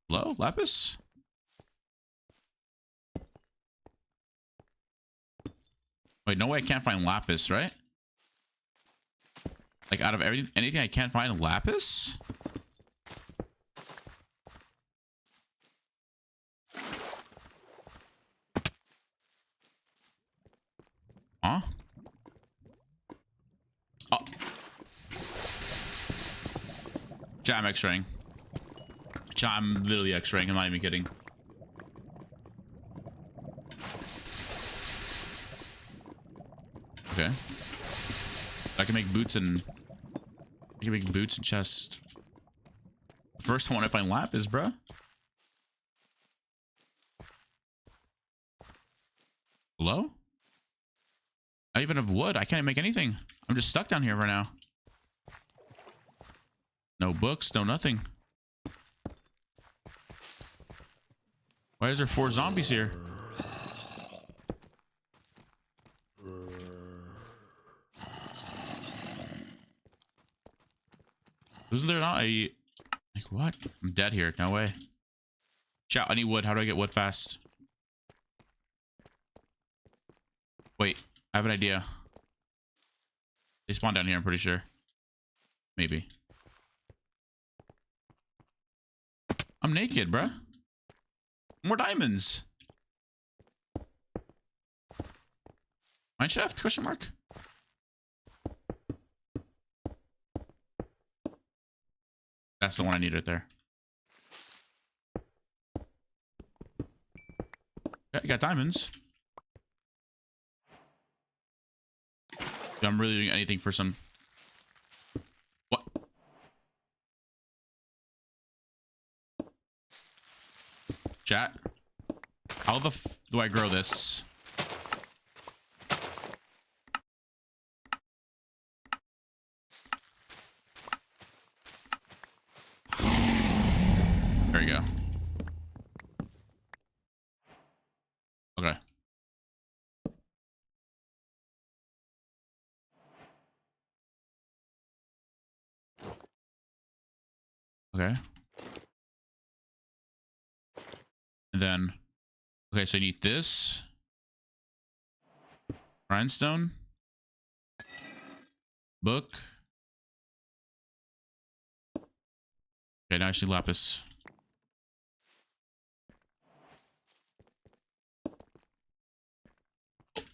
Hello, lapis? Wait, no way I can't find lapis, right? Like out of anything I can't find lapis? Huh? Oh. Jam X-raying. I'm literally X-raying. I'm not even kidding. Okay. I can make boots and chests. First one I find lapis, bruh. Hello? I even have wood. I can't make anything. I'm just stuck down here right now. No books, no nothing. Why is there 4 zombies here? Who's there not? Like what? I'm dead here. No way. Chat, I need wood. How do I get wood fast? Wait, I have an idea. They spawn down here, I'm pretty sure. Maybe. I'm naked, bruh. More diamonds. Mine shaft? Question mark. That's the one I need right there. Yeah, I got diamonds. I'm really doing anything for some. What? Chat. How the f do I grow this? There we go. Okay. Okay. And then, okay, so you need this. Rhinestone. Book. Okay, now I see lapis.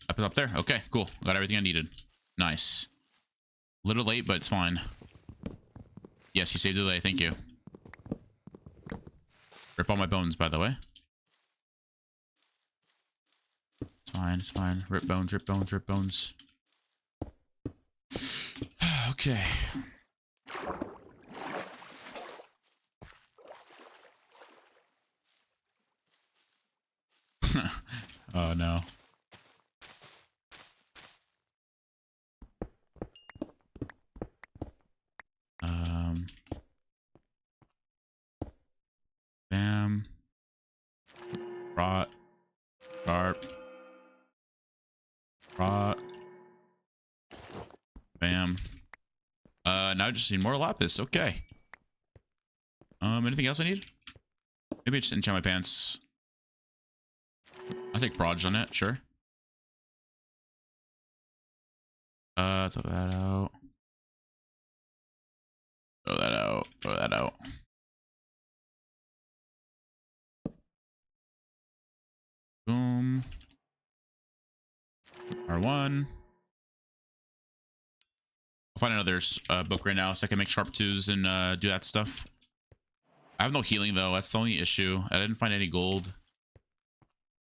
Lapis up there? Okay, cool. Got everything I needed. Nice. A little late, but it's fine. Yes, you saved the delay. Thank you. Rip all my bones, by the way. It's fine, it's fine. Rip bones, rip bones, rip bones. Okay. Oh no. Bam. Rot. Sharp. Rot. Bam. Now I just need more lapis. Okay. Anything else I need? Maybe I just enchant my pants. I'll take Proj on it, sure. Throw that out. Throw that out. Throw that out. R1. I'll find another book right now so I can make sharp twos and do that stuff. I have no healing though. That's the only issue. I didn't find any gold.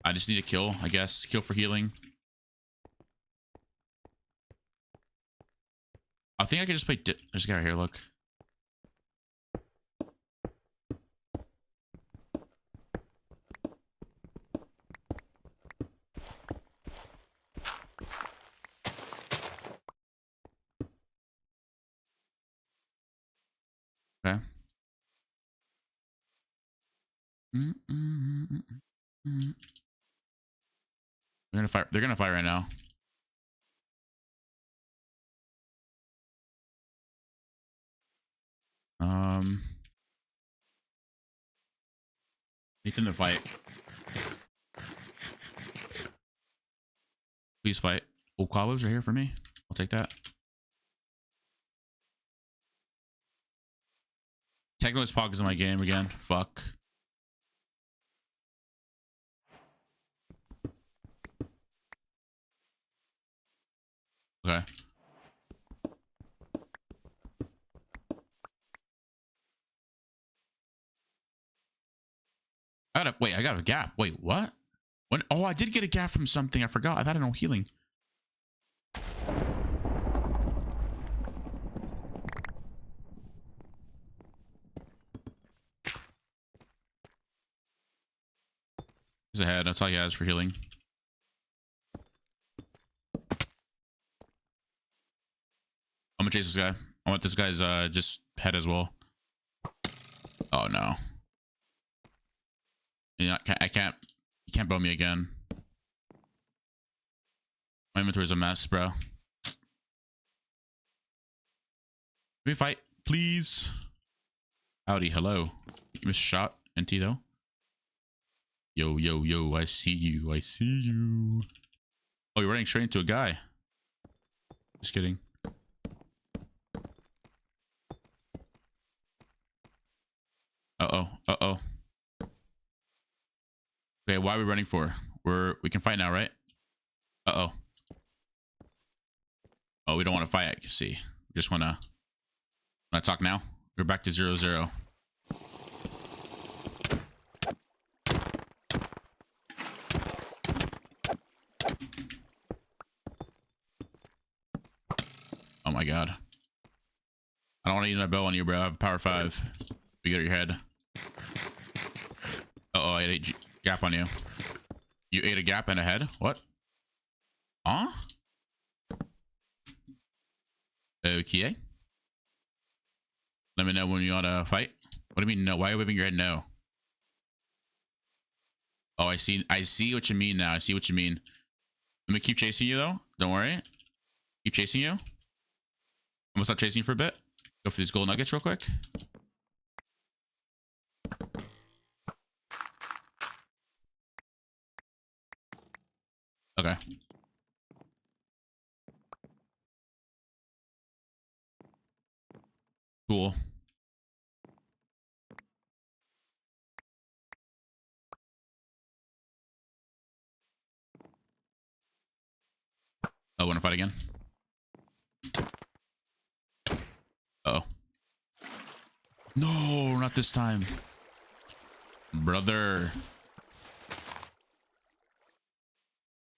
I just need to kill, I guess. Kill for healing. I think I could just play. There's a guy right here. Look. Okay. They're gonna fight. They're gonna fight right now. Need them to fight. Please fight. Oh, cobwebs are here for me. I'll take that. Techno is pogs in my game again. Fuck. Okay. I got a gap. Wait, what? When? Oh, I did get a gap from something. I forgot. I thought I had no healing. He's ahead. That's all he has for healing. I'm gonna chase this guy. I want this guy's just head as well. Oh no. Yeah, I can't. You can't bow me again. My inventory's a mess, bro. Can we fight, please? Howdy, hello. You missed a shot, NT though. Yo, yo, yo! I see you. I see you. Oh, you're running straight into a guy. Just kidding. Uh-oh. Uh-oh. Okay, why are we running for? We can fight now, right? Uh-oh. Oh, we don't want to fight, I can see. We just wanna talk now. We're back to 0-0. Oh my god. I don't want to use my bow on you, bro. I have power 5. You get your head. Uh-oh, I ate a gap on you. You ate a gap and a head? What? Huh? Okay. Let me know when you want to fight. What do you mean no? Why are you waving your head no? Oh, I see what you mean now. I see what you mean. Let me keep chasing you though. Don't worry. Keep chasing you. I'm gonna stop chasing you for a bit. Go for these gold nuggets real quick. Okay. Cool. Oh, want to fight again? Uh oh. No, not this time. Brother.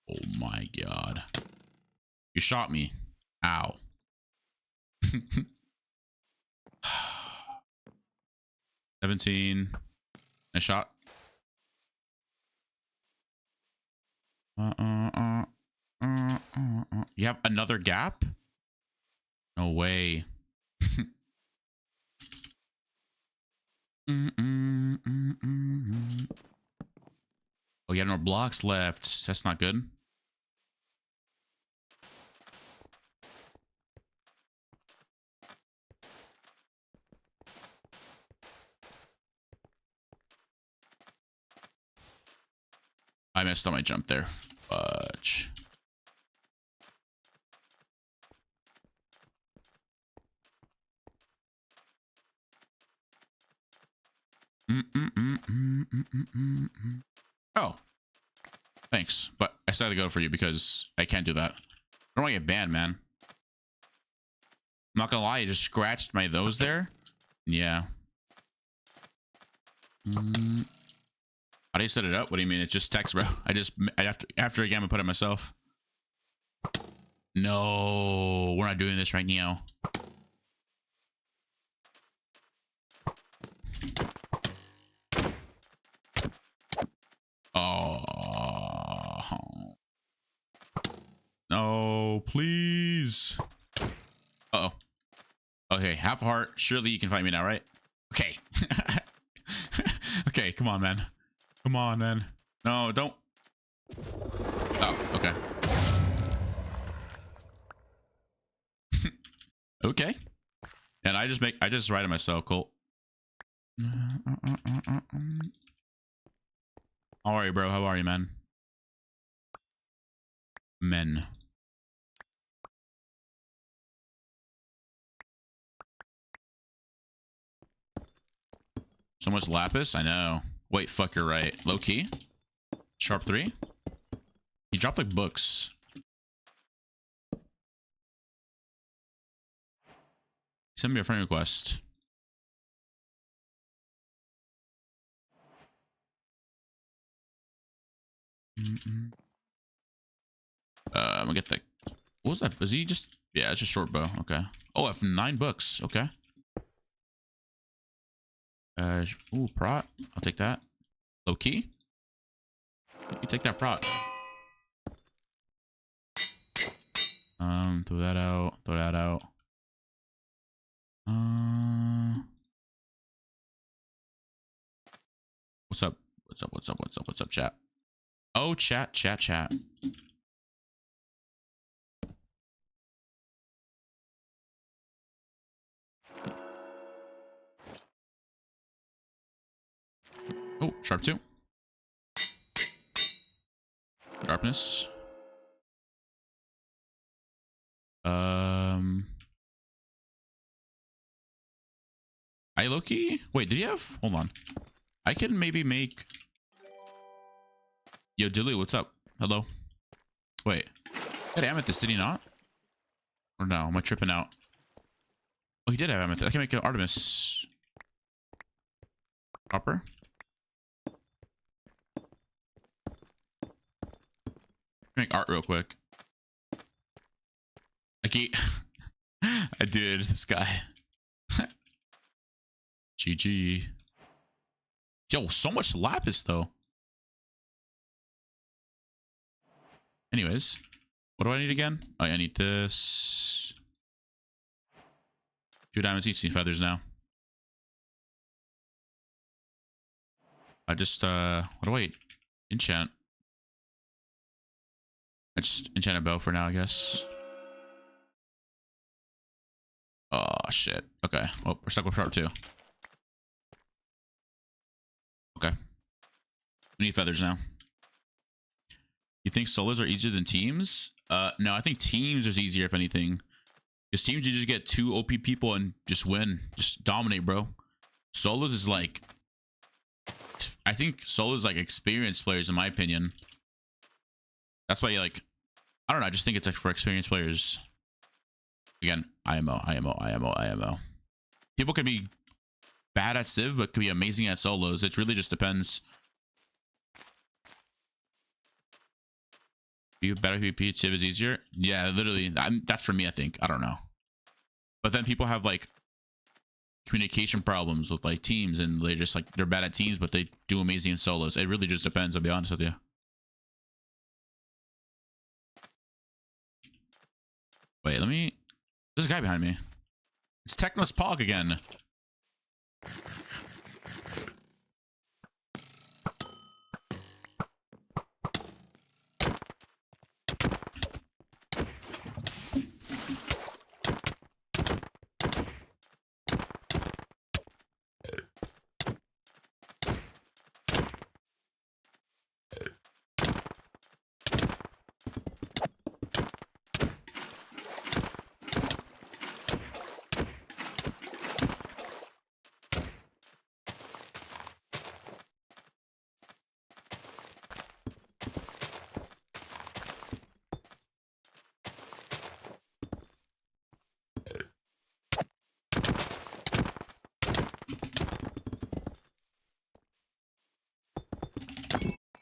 Oh my god. You shot me. Ow. $17. Nice shot. You have another gap? No way. Oh, you have no blocks left. That's not good. I messed up my jump there. Fudge. Oh. Thanks, but I still had to go for you because I can't do that. I don't want to get banned, man. I'm not gonna lie, you just scratched my those there. Yeah. How do you set it up? What do you mean? It's just text, bro. After a game, I put it myself. No, we're not doing this right now. Oh. No, please. Uh-oh. Okay, half a heart. Surely you can find me now, right? Okay. Okay, come on, man. Come on, man. No, don't. Oh, okay. Okay. And I just write it myself, Colt. How are you, bro? How are you, man? Men. So much lapis? I know. Wait, fuck, you're right. Low key? Sharp 3? He dropped like books. Send me a friend request. I'm gonna get the. What was that? Is he just? Yeah, it's just short bow. Okay. Oh, I have 9 books. Okay. Ooh, prot. I'll take that. Low key. You take that prot. Throw that out. Throw that out. What's up? What's up? What's up? What's up? What's up, chat? Oh, chat. Oh, sharp 2. Sharpness. I low-key? Wait, did he have? Hold on. I can maybe make. Yo, Dilly, what's up? Hello. Wait. Had amethyst, did he not? Or no? Am I tripping out? Oh, he did have amethyst. I can make an Artemis. Copper. Make art real quick. I did. This guy. GG. Yo, so much lapis though. Anyways, what do I need again? Oh, I need this. 2 diamonds each, need feathers now. I just what do I enchant? I just enchant a bow for now, I guess. Oh shit. Okay. Well, we're stuck with sharp 2. Okay. We need feathers now. You think solos are easier than teams? No, I think teams is easier if anything. Because teams you just get 2 OP people and just win. Just dominate, bro. Solos is like, I think solos is like experienced players in my opinion. That's why you like, I don't know, I just think it's like for experienced players. Again, IMO. People can be bad at Civ, but can be amazing at solos. It really just depends. You better PvP, Civ is easier. Yeah, literally. That's for me, I think. I don't know. But then people have like communication problems with like teams, and they're just like, they're bad at teams, but they do amazing in solos. It really just depends, I'll be honest with you. Wait, let me. There's a guy behind me. It's Technos Pog again.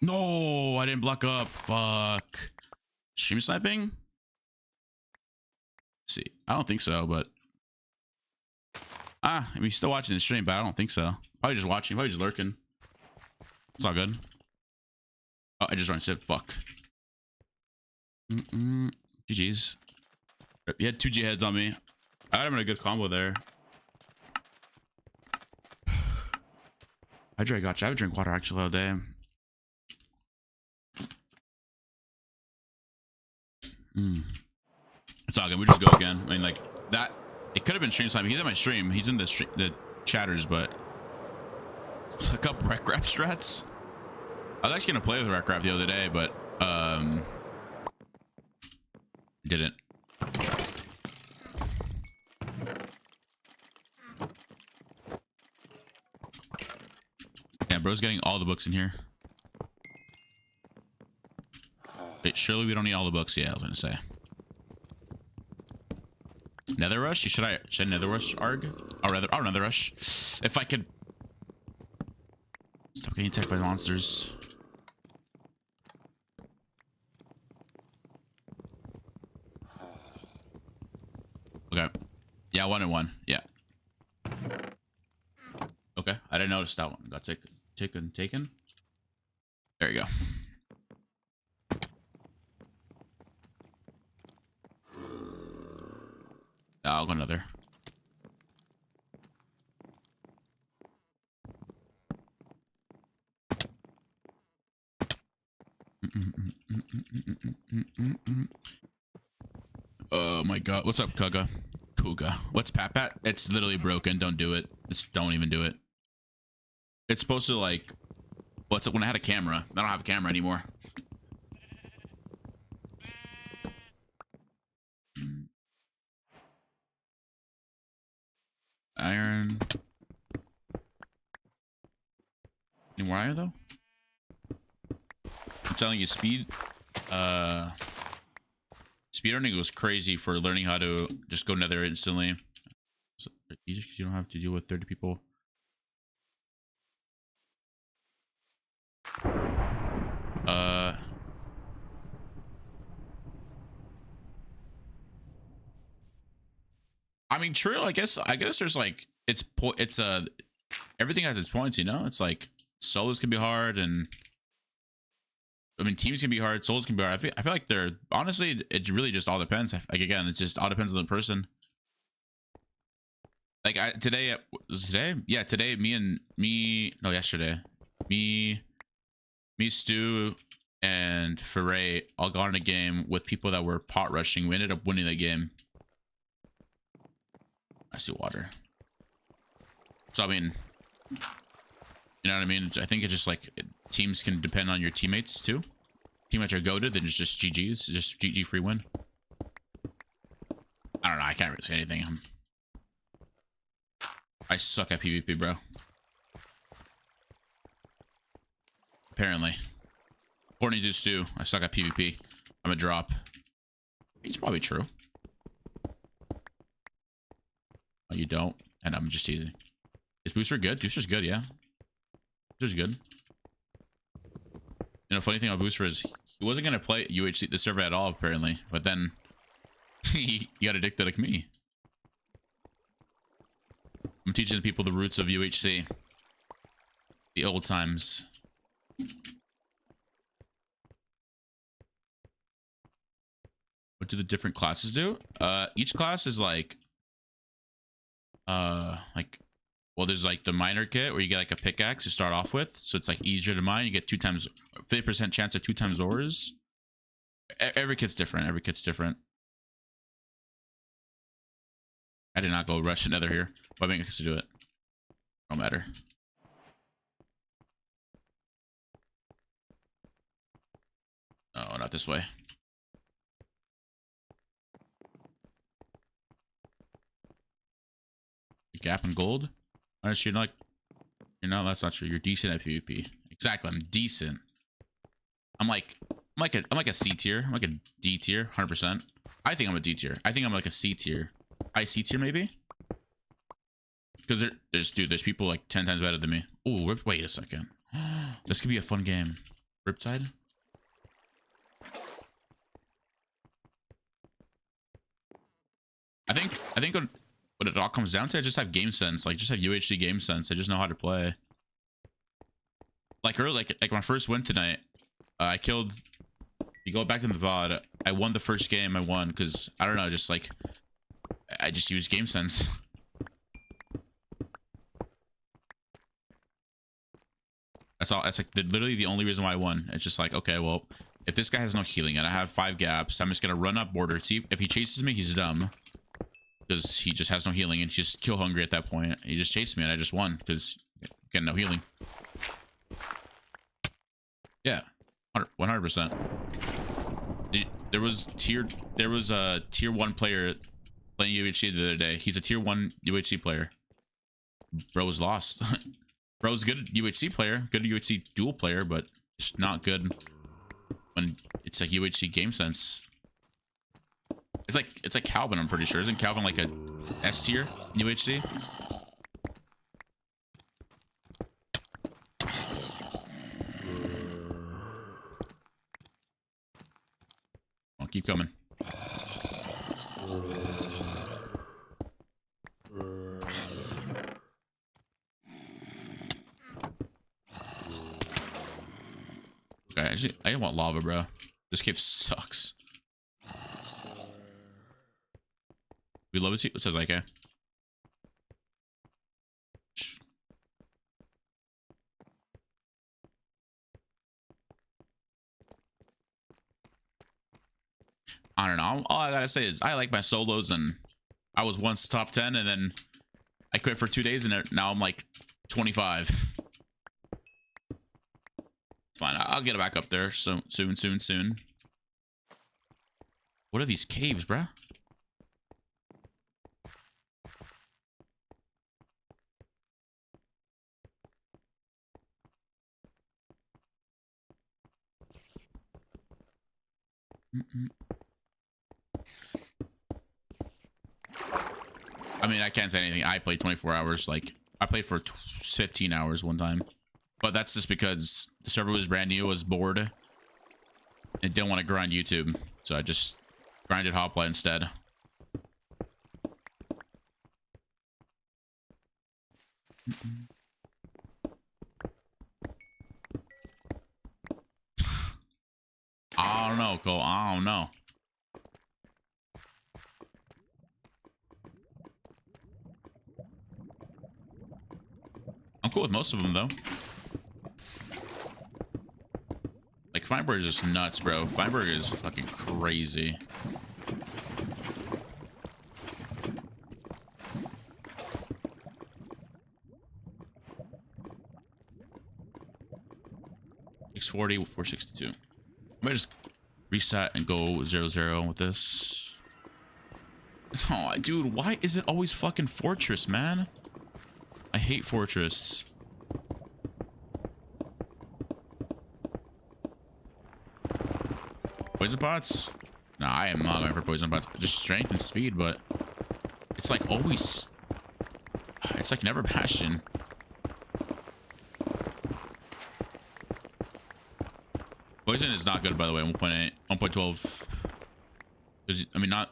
No, I didn't block up. Fuck. Stream sniping? Let's see. I don't think so, but I mean, he's still watching the stream, but I don't think so. Probably just watching, probably just lurking. It's all good. Oh, I just run Civ. Fuck. GG's. He had 2 G heads on me. I had him in a good combo there. I got you. I would drink water actually all day. It's all good. We just go again. I mean, like that. It could have been stream time. He's in my stream. He's in the chatters, but look up rec rap strats. I was actually gonna play with rec rap the other day, but didn't. Yeah, bro's getting all the books in here. Wait, surely we don't need all the books. Yeah, I was gonna say. Nether rush? Should I nether rush arg? Or rather, oh, nether rush. If I could stop getting attacked by monsters. Okay. Yeah, 1 and 1. Yeah. Okay. I didn't notice that one. Got taken. There you go. I'll go another. Oh my god. What's up, Kuga? What's Pat? It's literally broken. Don't do it. Don't even do it. It's supposed to like... What's up when I had a camera? I don't have a camera anymore. Iron. Any more iron though? I'm telling you, speedrunning was crazy for learning how to just go nether instantly. So, easy because you don't have to deal with 30 people. I mean, true. I guess there's like everything has its points, you know. It's like solos can be hard, and I mean teams can be hard, solos can be hard. I feel like they're honestly, it really just all depends. Like again, it just all depends on the person. Like today, yesterday, me, Stu, and Foray all got in a game with people that were pot rushing. We ended up winning the game. I see water. So I mean, you know what I mean? I think it's just like teams can depend on your teammates too. Teammates are goated, then it's just GG's, just GG free win. I don't know. I can't really say anything. I suck at PvP, bro. Apparently, according to Stu, I suck at PvP. I'm a drop. It's probably true. Oh, you don't? And I'm just teasing. Is Booster good? Booster's good, yeah. Booster's good. You know, funny thing about Booster is he wasn't going to play UHC, the server at all, apparently. But then he got addicted like me. I'm teaching the people the roots of UHC. The old times. What do the different classes do? Each class is like... well, there's like the miner kit where you get like a pickaxe to start off with, so it's like easier to mine. You get 50% chance of 2 times ores. Every kit's different. I did not go rush another here, but I think I can do it. Don't matter. Oh, not this way. Gap and gold. You're like, that's not true. You're decent at PvP. Exactly. I'm decent. I'm like a C tier. I'm like a D tier, 100%. I think I'm a D tier. I think I'm like a C tier. C tier maybe. Because there's people like 10 times better than me. Oh, wait a second. This could be a fun game. Riptide. I think what it all comes down to, I just have game sense. Like, just have UHC game sense. I just know how to play. Like early, like my first win tonight, I killed. You go back to the VOD. I won the first game. I won because I don't know, just like I just used game sense. That's all. That's like literally the only reason why I won. It's just like, okay, well, if this guy has no healing and I have 5 gaps, I'm just gonna run up border. See if he chases me, he's dumb because he just has no healing and he's just kill hungry at that point. He just chased me and I just won because getting no healing. Yeah, 100%. There was a tier 1 player playing UHC the other day. He's a tier 1 UHC player. Bro was lost. Bro's good UHC player, good UHC dual player, but just not good when it's like UHC game sense. It's like Calvin, I'm pretty sure. Isn't Calvin like a S tier in UHC? I'll keep coming. Okay, I want lava, bro. This cave sucks. We love it. It says like, I don't know. All I gotta say is I like my solos, and I was once top 10, and then I quit for 2 days, and now I'm like 25. It's fine. I'll get it back up there so soon. What are these caves, bruh? I mean, I can't say anything. I played 24 hours. Like, I played for 15 hours one time. But that's just because the server was brand new, was bored, and didn't want to grind YouTube. So I just grinded Hoplite instead. I don't know, Cole. I don't know. I'm cool with most of them, though. Like, Feinberg is just nuts, bro. Feinberg is fucking crazy. $640, 462. I might just reset and go 0-0 with this. Oh, dude, why is it always fucking Fortress, man? I hate Fortress. Poison pots? No, I am not going for poison pots. Just strength and speed, but it's like always. It's like never Bastion. Poison is not good, by the way. 1.8, 1.12. Because I mean, not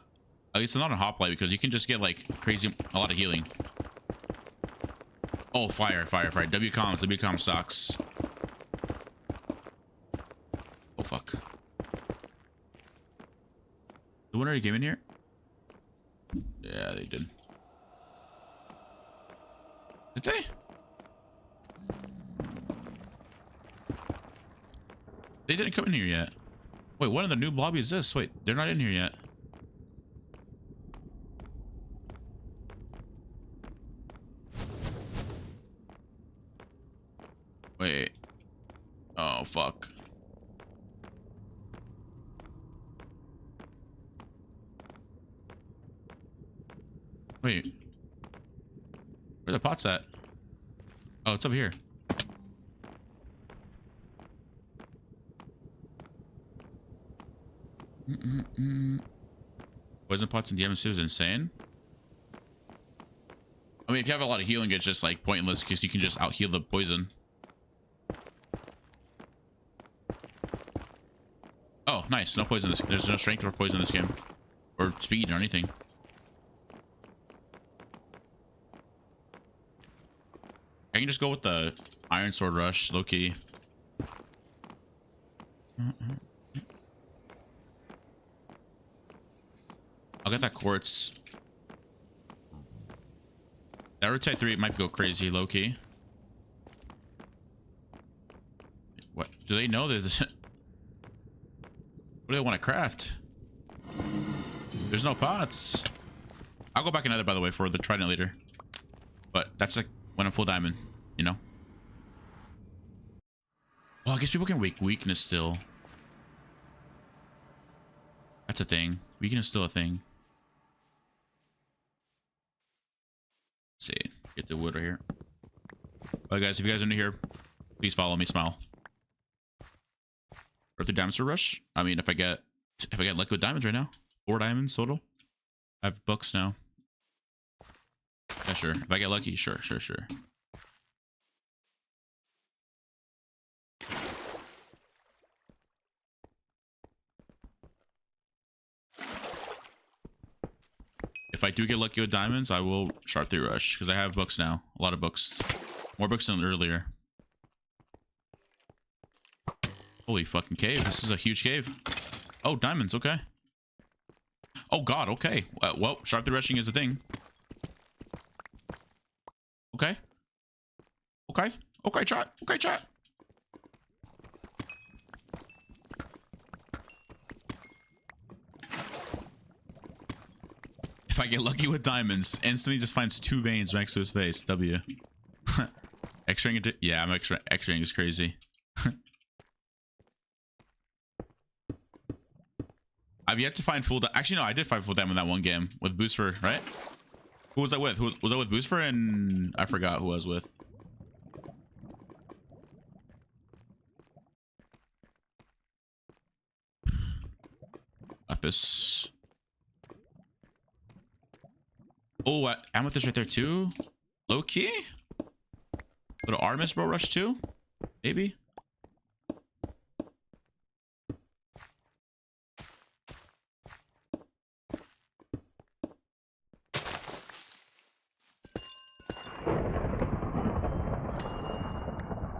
at least not on Hoplite, because you can just get like crazy a lot of healing. Oh, fire. WCOM sucks. Oh, fuck. The winner came in here? Yeah, they did. Did they? They didn't come in here yet. Wait, what in the new lobby is this? Wait, they're not in here yet. Wait. Oh, fuck. Wait. Where the pots at? Oh, it's over here. Poison pots and DMC is insane. I mean, if you have a lot of healing, it's just like pointless because you can just out heal the poison. nice. No poison. There's no strength or poison in this game, or speed or anything. I can just go with the Iron Sword Rush, low key. I'll get that quartz. That rotate 3 might go crazy, low key. What do they know that this? What do they want to craft? There's no pots. I'll go back another, by the way, for the trident later. But that's like when I'm full diamond, you know. Well, I guess people can wake weakness still. That's a thing. Weakness is still a thing. Let's see. Get the wood right here. Alright, guys, if you guys are new here, please follow me. Smile. Or the diamonds to rush. I mean, if I get lucky with diamonds right now, 4 diamonds total. I have books now. Yeah, sure. If I get lucky, sure. If I do get lucky with diamonds, I will sharp 3 rush because I have books now. A lot of books. More books than earlier. Holy fucking cave. This is a huge cave. Oh, diamonds. Okay. Oh, God. Okay. Well, sharp 3 rushing is a thing. Okay. Okay, chat. Okay, chat. If I get lucky with diamonds, instantly just finds 2 veins next to his face. W. X-raying it. Yeah, I'm X-raying is crazy. I've yet to find full. Actually, no, I did find full diamond in that one game with Booster, right? Who was I with? Was I with Booster? And I forgot who I was with. Lapis. Oh, Amethyst right there too. Low key. Little Artemis bro rush too. Maybe.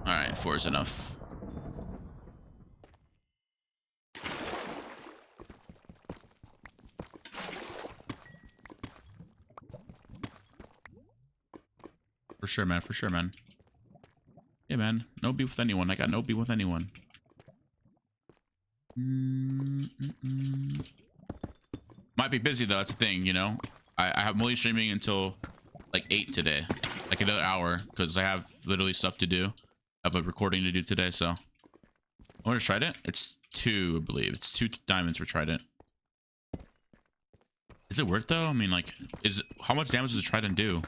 All right, 4 is enough. For sure, man. For sure, man. Yeah, man. No beef with anyone. I got no beef with anyone. Might be busy, though. That's the thing, you know? I'm only streaming until, like, 8 today. Like, another hour. Because I have literally stuff to do. I have a recording to do today, so. I want to trident. It's 2, I believe. It's 2 diamonds for trident. Is it worth, though? I mean, like, how much damage does a trident do?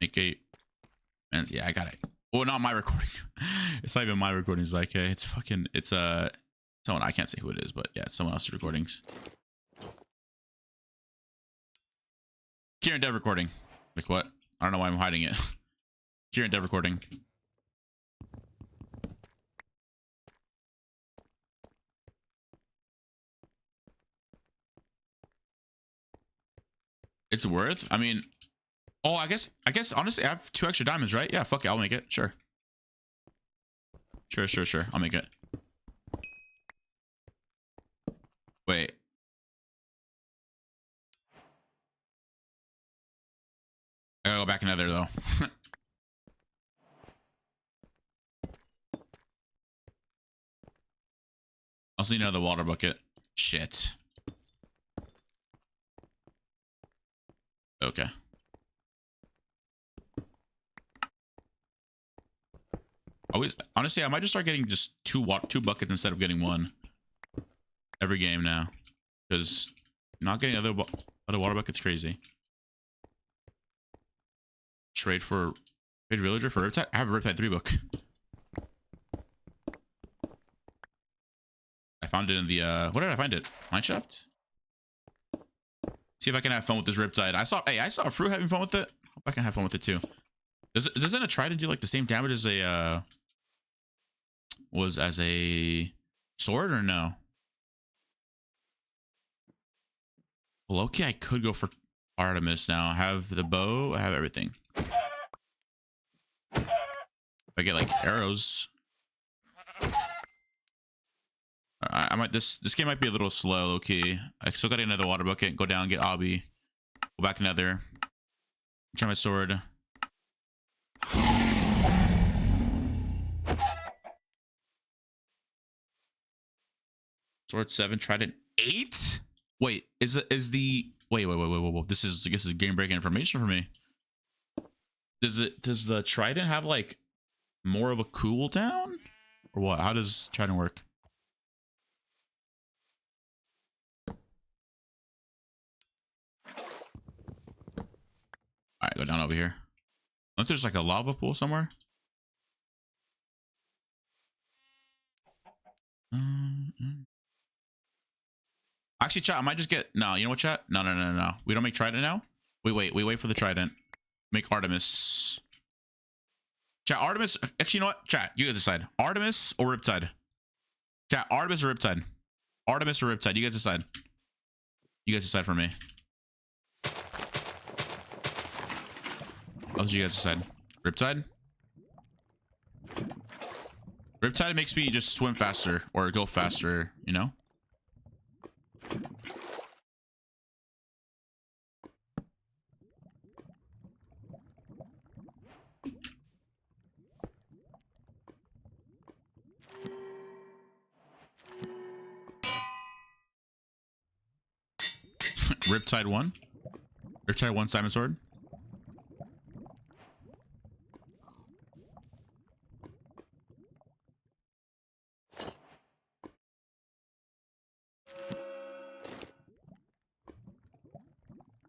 Make a, and yeah, I got it. Well, not my recording. It's not even my recordings. Like, it's fucking, it's someone, I can't say who it is, but yeah, it's someone else's recordings. Kieran Dev recording. Like what? I don't know why I'm hiding it. Kieran Dev recording. It's worth. I mean. Oh, I guess honestly I have 2 extra diamonds, right? Yeah, fuck it, I'll make it. Sure. Sure. I'll make it. Wait. I gotta go back another though. Also need another water bucket. Shit. Okay. Honestly, I might just start getting just 2 buckets instead of getting 1 every game now, because not getting other water buckets crazy. Trade villager for Riptide. I have a Riptide 3 book. I found it in the what did I find it? Mineshaft. See if I can have fun with this Riptide. I saw a fruit having fun with it. Hope I can have fun with it too. Doesn't a trident do like the same damage as a as a sword or no? Well, okay, I could go for Artemis now. I have the bow. I have everything. If I get like arrows, I might. This game might be a little slow. Okay, I still got another water bucket. Go down, get Obby. Go back another. Try my sword. Sword 7, trident 8. Wait, is the wait. This is game breaking information for me. Does the trident have like more of a cooldown or what? How does trident work? All right, go down over here. I think there's like a lava pool somewhere. Actually, chat, I might just get... No, you know what, chat? No. We don't make trident now? We wait for the trident. Make Artemis. Chat, Artemis... Actually, you know what? Chat, you guys decide. Artemis or Riptide? Chat, Artemis or Riptide? Artemis or Riptide? You guys decide. You guys decide for me. What did you guys decide? Riptide? Riptide makes me just swim faster or go faster, you know? Riptide 1? Riptide 1 Simon Sword?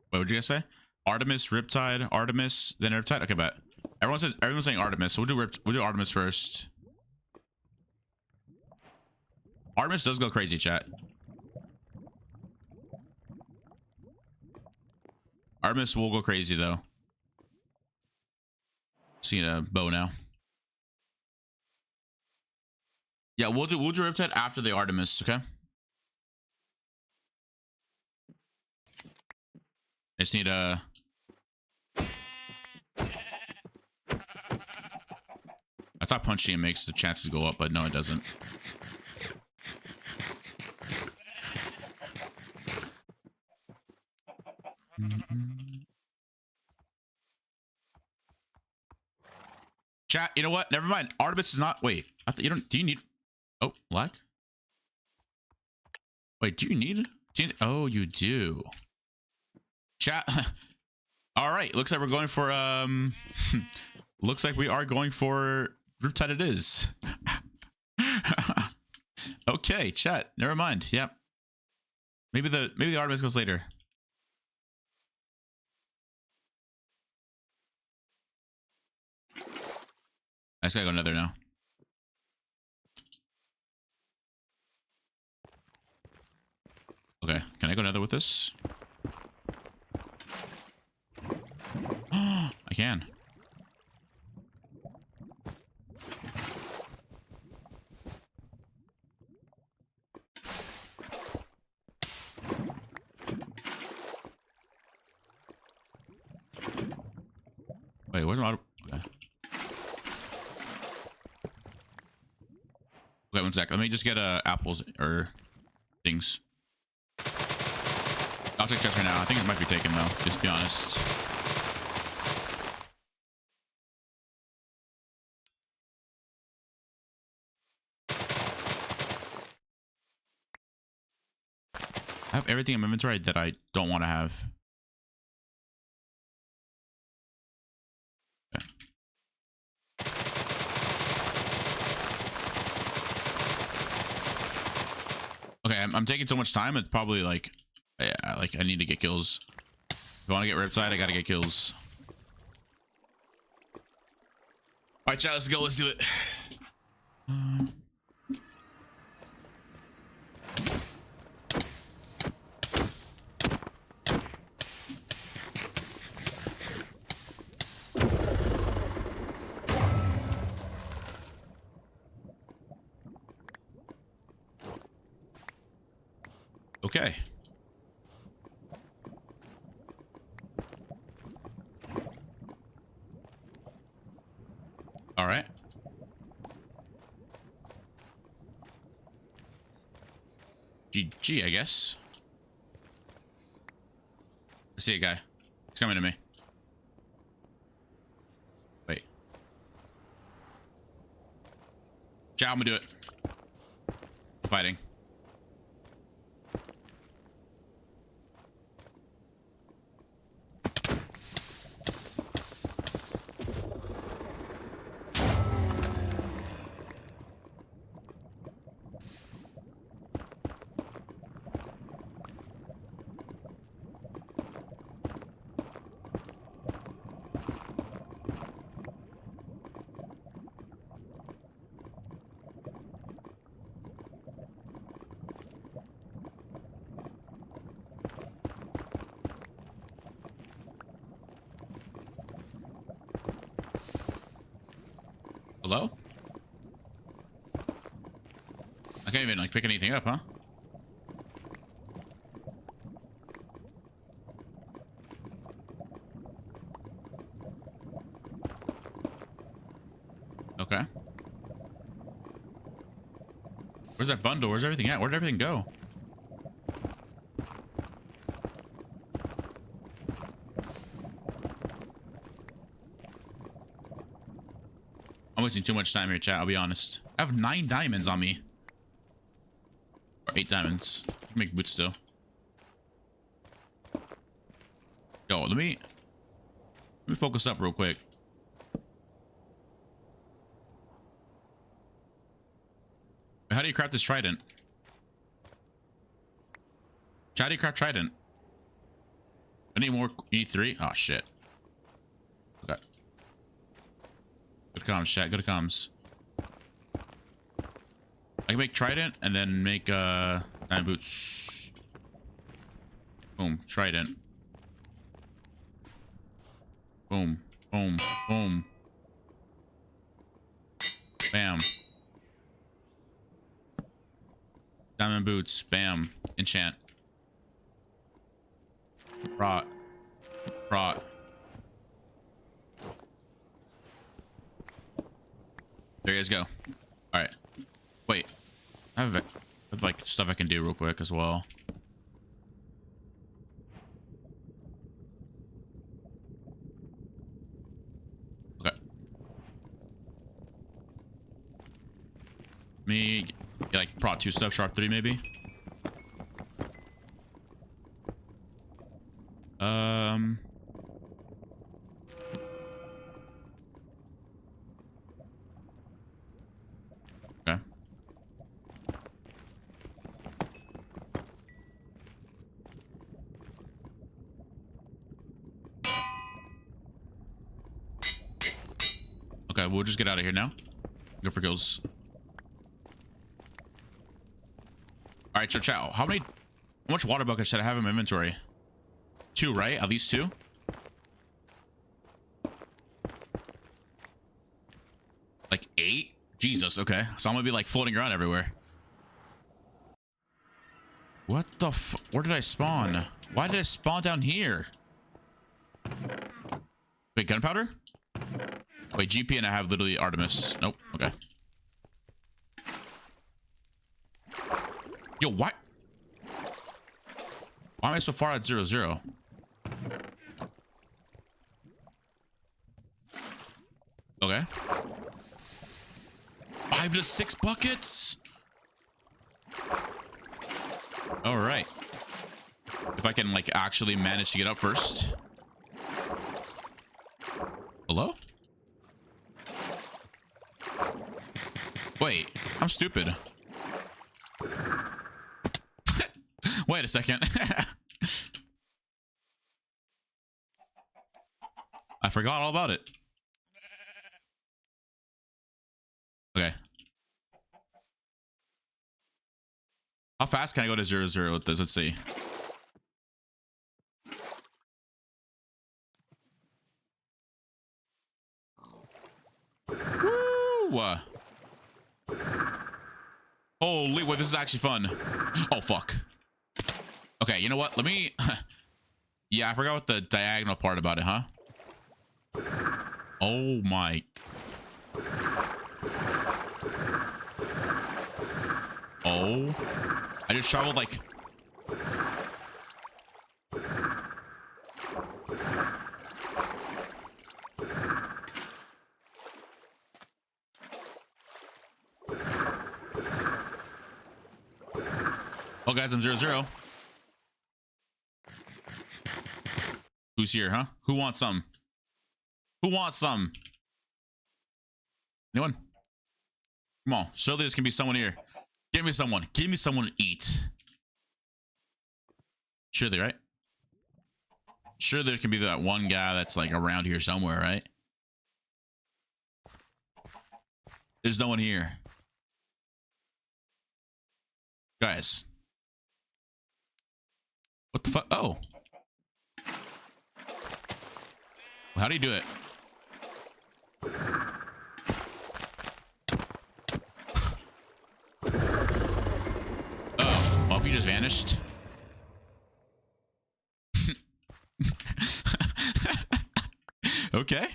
What would you guys say? Artemis, Riptide, Artemis, then Riptide. Okay, bet. Everyone's saying Artemis. So we'll do Artemis first. Artemis does go crazy, chat. Artemis will go crazy though. Seeing a bow now. Yeah, we'll do Riptide after the Artemis, okay? I just need a... I thought punching it makes the chances go up, but no, it doesn't. Chat, you know what? Never mind. Artemis is not... Wait, I thought you don't... Do you need... Oh, lag? Wait, do you need... Oh, you do. Chat. All right, looks like we're going for looks like we are going for Riptide it is. Okay, chat, never mind. Yep, maybe the Artemis goes later. I just gotta go another now. Okay, can I go another with this? I can. Wait, where's my auto? Okay. Okay, 1 sec. Let me just get apples or things. I'll check chest right now. I think it might be taken though, just to be honest. I have everything in my inventory that I don't want to have. Okay, I'm taking so much time. It's probably like, yeah, like I need to get kills. If I want to get Riptide, I gotta get kills. All right, chat, let's go. Let's do it. Okay. All right. GG, I guess. I see a guy. He's coming to me. Wait. Chow, I'm gonna do it. Fighting. Hello? I can't even like pick anything up, huh? Okay. Where's that bundle? Where's everything at? Where did everything go? I'm wasting too much time here, chat. I'll be honest. I have 9 diamonds on me. Or 8 diamonds. I can make boots still. Yo, let me focus up real quick. How do you craft this trident? How do you craft trident? I need more. You need 3? Oh shit. Okay. Good comms, chat. Good comms. I can make trident and then make diamond boots. Boom. Trident. Boom. Boom. Boom. Bam. Diamond boots. Bam. Enchant. Rot. Rot. There you guys go. All right. Wait. I have like stuff I can do real quick as well. Okay. Me get like prot 2 stuff, sharp 3 maybe. Okay. Okay, we'll just get out of here now. Go for kills. All right, so chow. How much water buckets should I have in my inventory? 2, right? At least 2. Like 8? Jesus. Okay, so I'm gonna be like floating around everywhere. What the f? Where did I spawn? Why did I spawn down here? Wait, gunpowder? Wait, GP and I have literally Artemis. Nope. Okay. Yo, what? Why am I so far at 0-0? Okay. 5 to 6 buckets? All right. If I can like actually manage to get up first. Hello? Wait, I'm stupid. Wait a second. I forgot all about it. Okay. How fast can I go to 0-0 with this? Let's see. Woo! Holy, wait, this is actually fun. Oh, fuck. Okay, you know what? Let me. Yeah, I forgot what the diagonal part about it, huh? Oh my. Oh. I just shoveled like. Oh, guys, I'm 0-0. Who's here, huh? Who wants some? Who wants some? Anyone? Come on. Surely there's gonna be someone here. Give me someone. Give me someone to eat. Surely, right? Sure, there can be that one guy that's like around here somewhere, right? There's no one here. Guys. What the fuck? Oh. How do you do it? Oh, well, if you just vanished. Okay.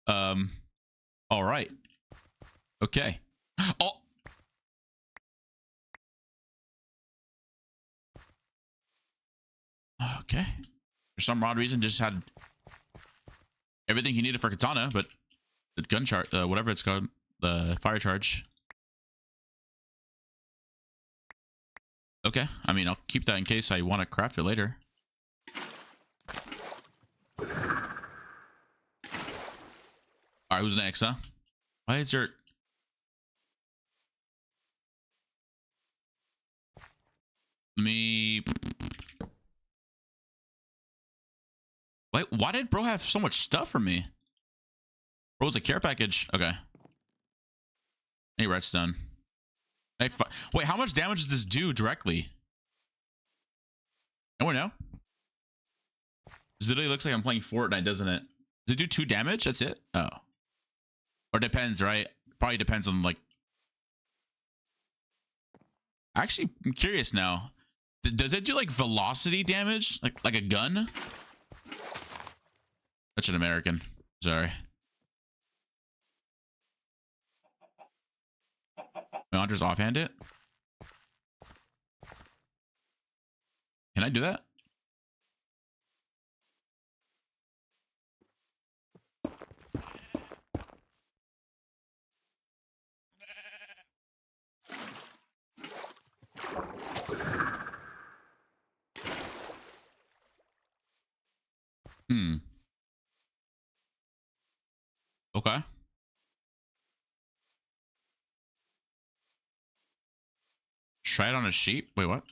All right. Okay. Oh. Okay. For some odd reason, just had everything he needed for katana, but the gun charge, whatever it's called, the fire charge. Okay. I mean, I'll keep that in case I want to craft it later. All right, who's next, huh? Why is there... Me... Why did bro have so much stuff for me? Bro was a care package. Okay. Hey, redstone. Hey, wait, how much damage does this do directly? Anyone know? This literally looks like I'm playing Fortnite, doesn't it? Does it do 2 damage? That's it? Oh. Or depends, right? Probably depends on, like... Actually, I'm curious now. Does it do, like, velocity damage? Like a gun? Such an American. Sorry. My Qndres offhand it? Can I do that? Okay. Try it on a sheep? Wait, what?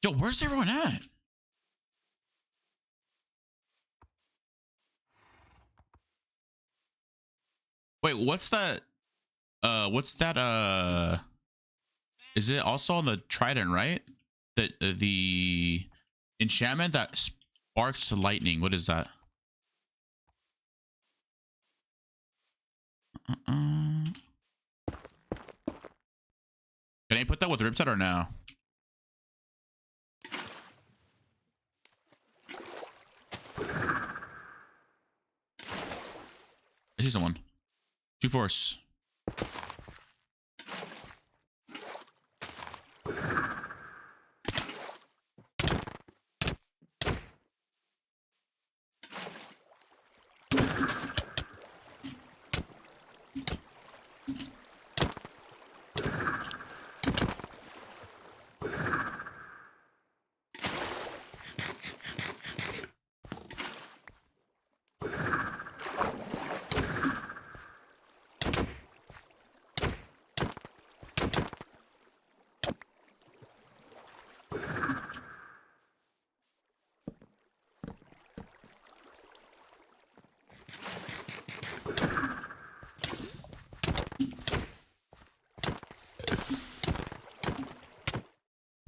Yo, where's everyone at? Wait, what's that? What's that? Is it also on the trident, right? The enchantment that sparks lightning. What is that? Can I put that with Riptide or no? I see someone. 2 force.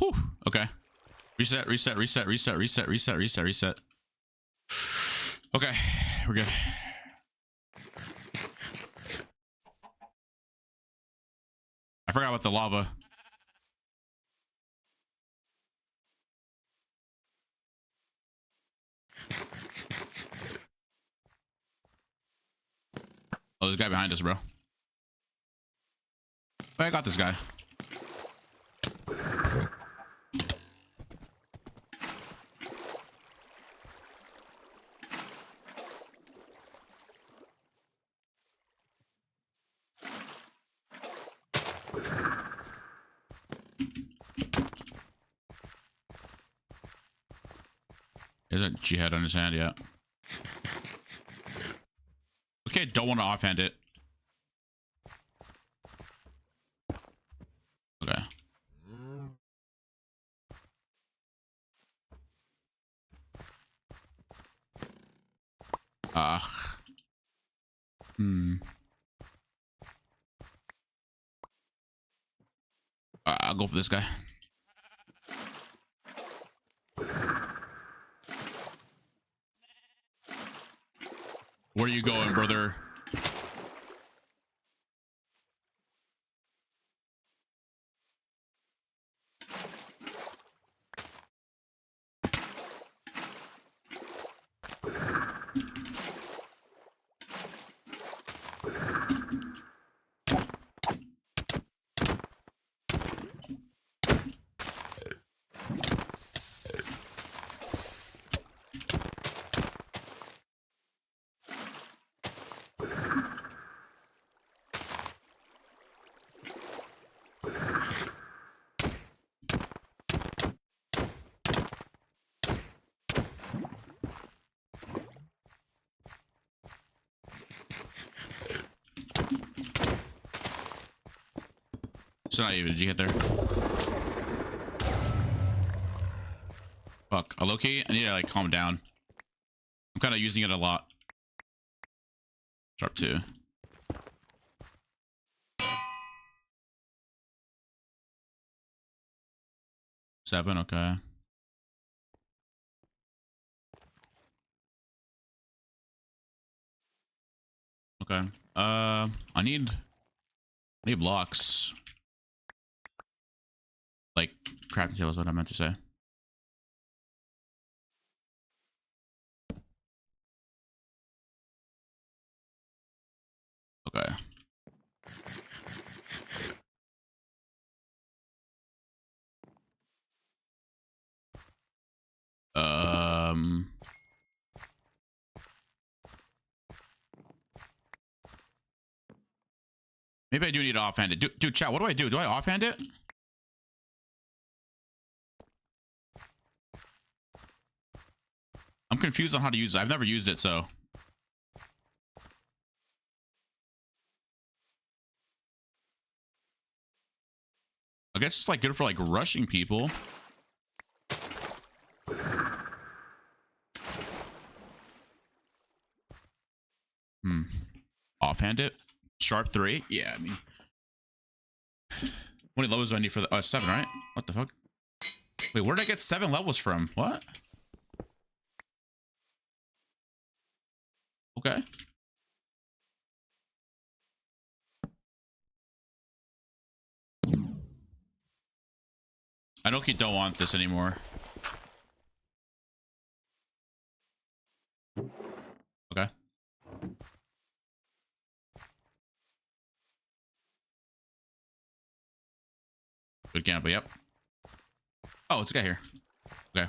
Whew. Okay. Reset, reset, reset, reset, reset, reset, reset, reset. Okay, we're good. I forgot about the lava. there's a guy behind us, bro. Oh, I got this guy. There's a jihad on his hand, yeah. Okay, don't want to offhand it. Okay. I'll go for this guy. Where are you going, brother? It's not even. Did you get there? Fuck. Loki, I need to like calm down. I'm kind of using it a lot. Sharp 2. Seven, okay. Okay. I need blocks. Like crafting table is what I meant to say. Okay. Maybe I do need to offhand it. Dude, chat, what do I do? Do I offhand it? I'm confused on how to use it. I've never used it, so. I guess it's like good for like rushing people. Offhand it. Sharp 3. Yeah, I mean. How many levels do I need for the 7, right? What the fuck? Wait, where did I get 7 levels from? What? Okay. I don't want this anymore. Okay. Good gamble, yep. Oh, it's a guy here. Okay.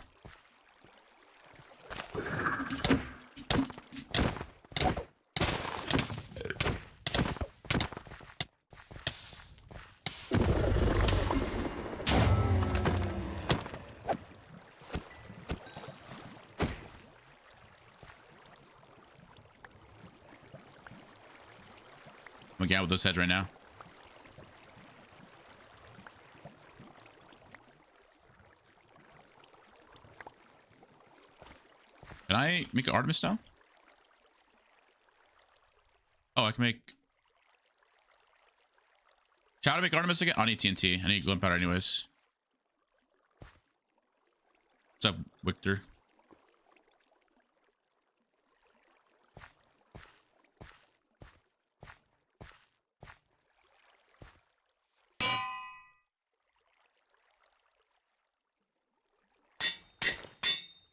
I'm gonna get out with those heads right now. Can I make an Artemis now? Oh, I can make... How to make Artemis again? I need TNT. I need gunpowder anyways. What's up, Victor?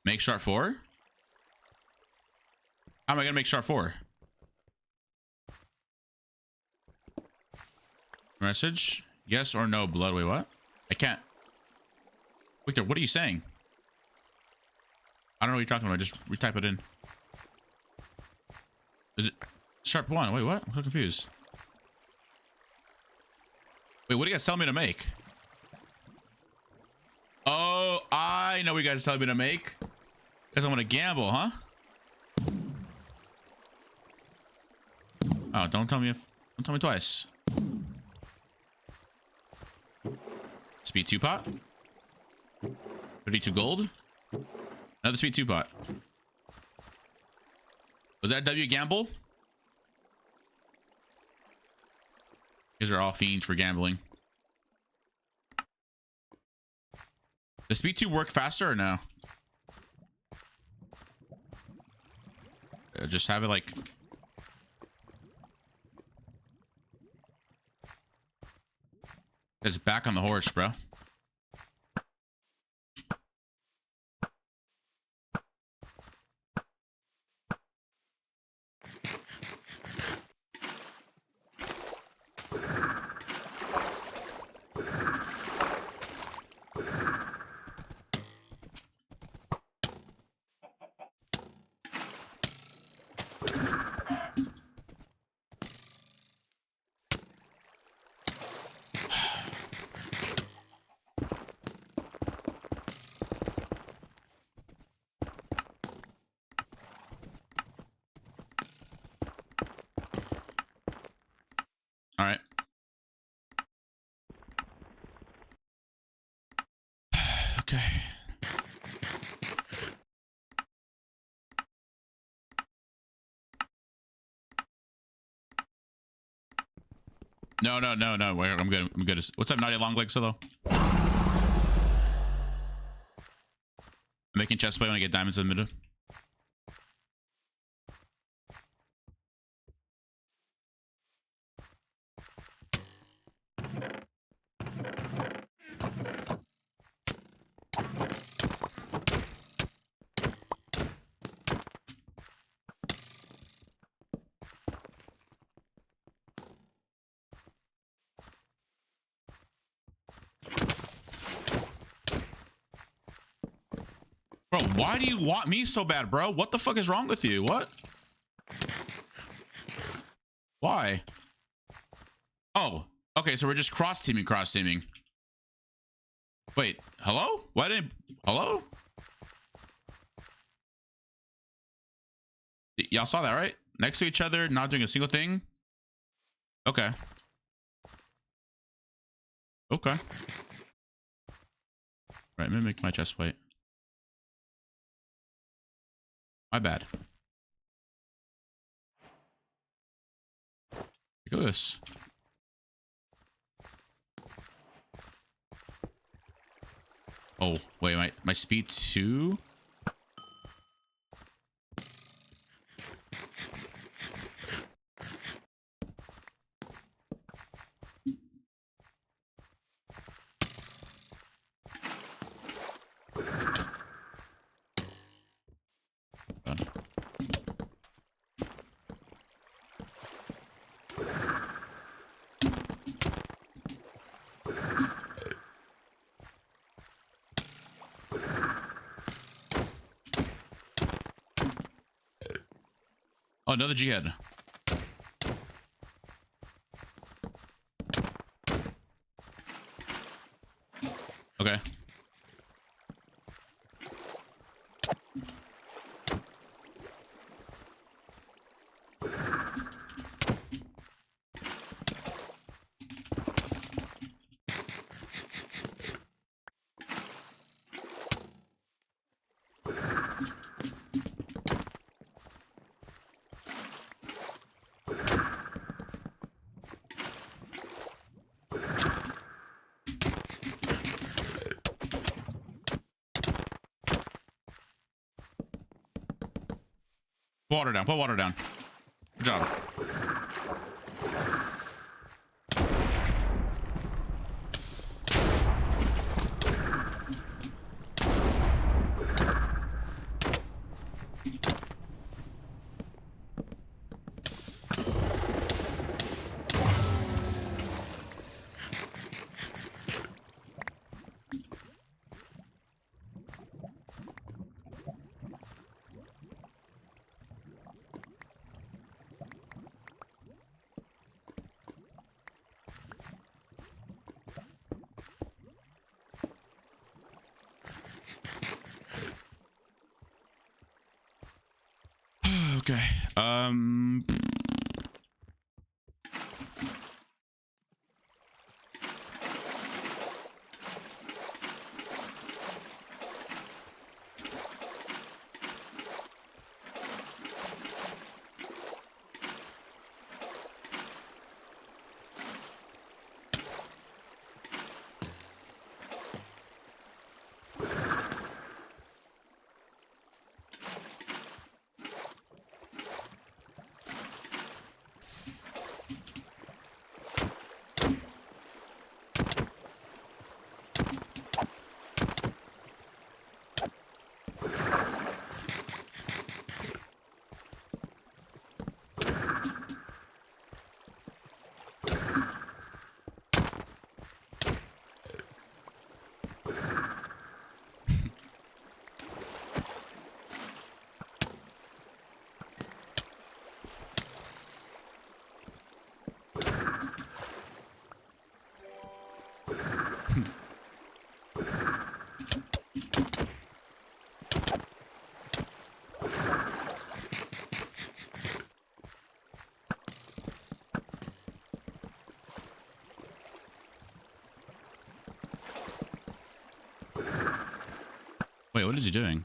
Make sharp 4? How am I gonna make sharp 4? Message. Yes or no, blood. Wait, what? I can't. Victor, what are you saying? I don't know what you're talking about. Just retype it in. Is it sharp one? Wait, what? I'm so confused. Wait, what do you guys tell me to make? Oh, I know what you guys tell me to make. Because I'm gonna gamble, huh? Oh, don't tell me twice. Speed 2 pot. 32 gold. Another speed 2 pot. Was that W gamble? These are all fiends for gambling. Does speed 2 work faster or no? Just have it like... It's back on the horse, bro. All right. Okay. No. Wait, I'm good. I'm good. What's up, Nadia Longlegs? Hello. I'm making chest play when I get diamonds in the middle. Bro, why do you want me so bad, bro? What the fuck is wrong with you? What? Why? Oh, okay, so we're just cross-teaming. Wait, hello? Why didn't... Hello? Y'all saw that, right? Next to each other, not doing a single thing? Okay. Okay. Right, mimic my chest plate. My bad. Look at this. Oh, wait, my speed 2? Done. Oh, another G-head. Okay. Water down. Put water down. Good job. Okay. Wait, what is he doing?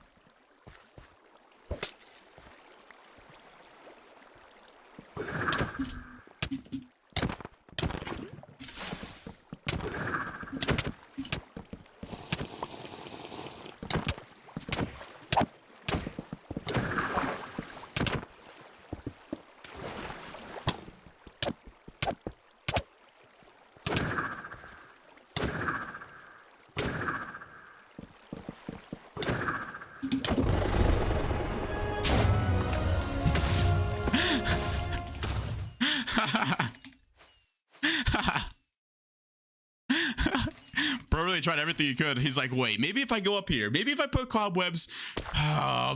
Bro really tried everything he could. He's like, wait, maybe if I go up here, maybe if I put cobwebs,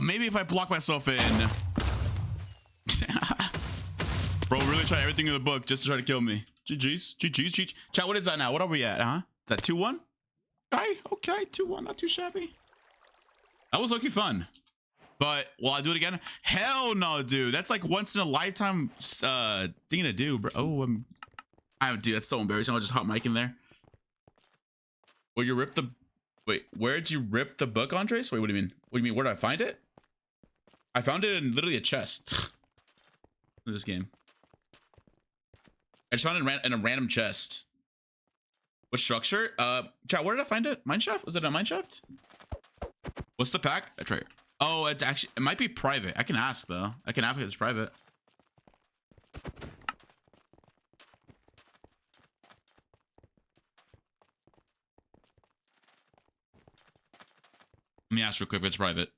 maybe if I block myself in. Bro really tried everything in the book just to try to kill me. GG's. Chat, what is that now? What are we at, huh? Is that 2-1? Okay, 2-1, not too shabby. That was lucky fun. But will I do it again? Hell no, dude. That's like once in a lifetime thing to do, bro. Oh, dude, that's so embarrassing. I'll just hot mic in there. Well, you ripped the... Wait, where'd you rip the book, Qndres? Wait, what do you mean? What do you mean? Where did I find it? I found it in literally a chest. In this game. I just found it in a random chest. What structure? Chat, where did I find it? Mineshaft? Was it a mineshaft? What's the pack? That's right. Oh, it might be private. I can ask though. I can ask if it's private. Let me ask real quick if it's private.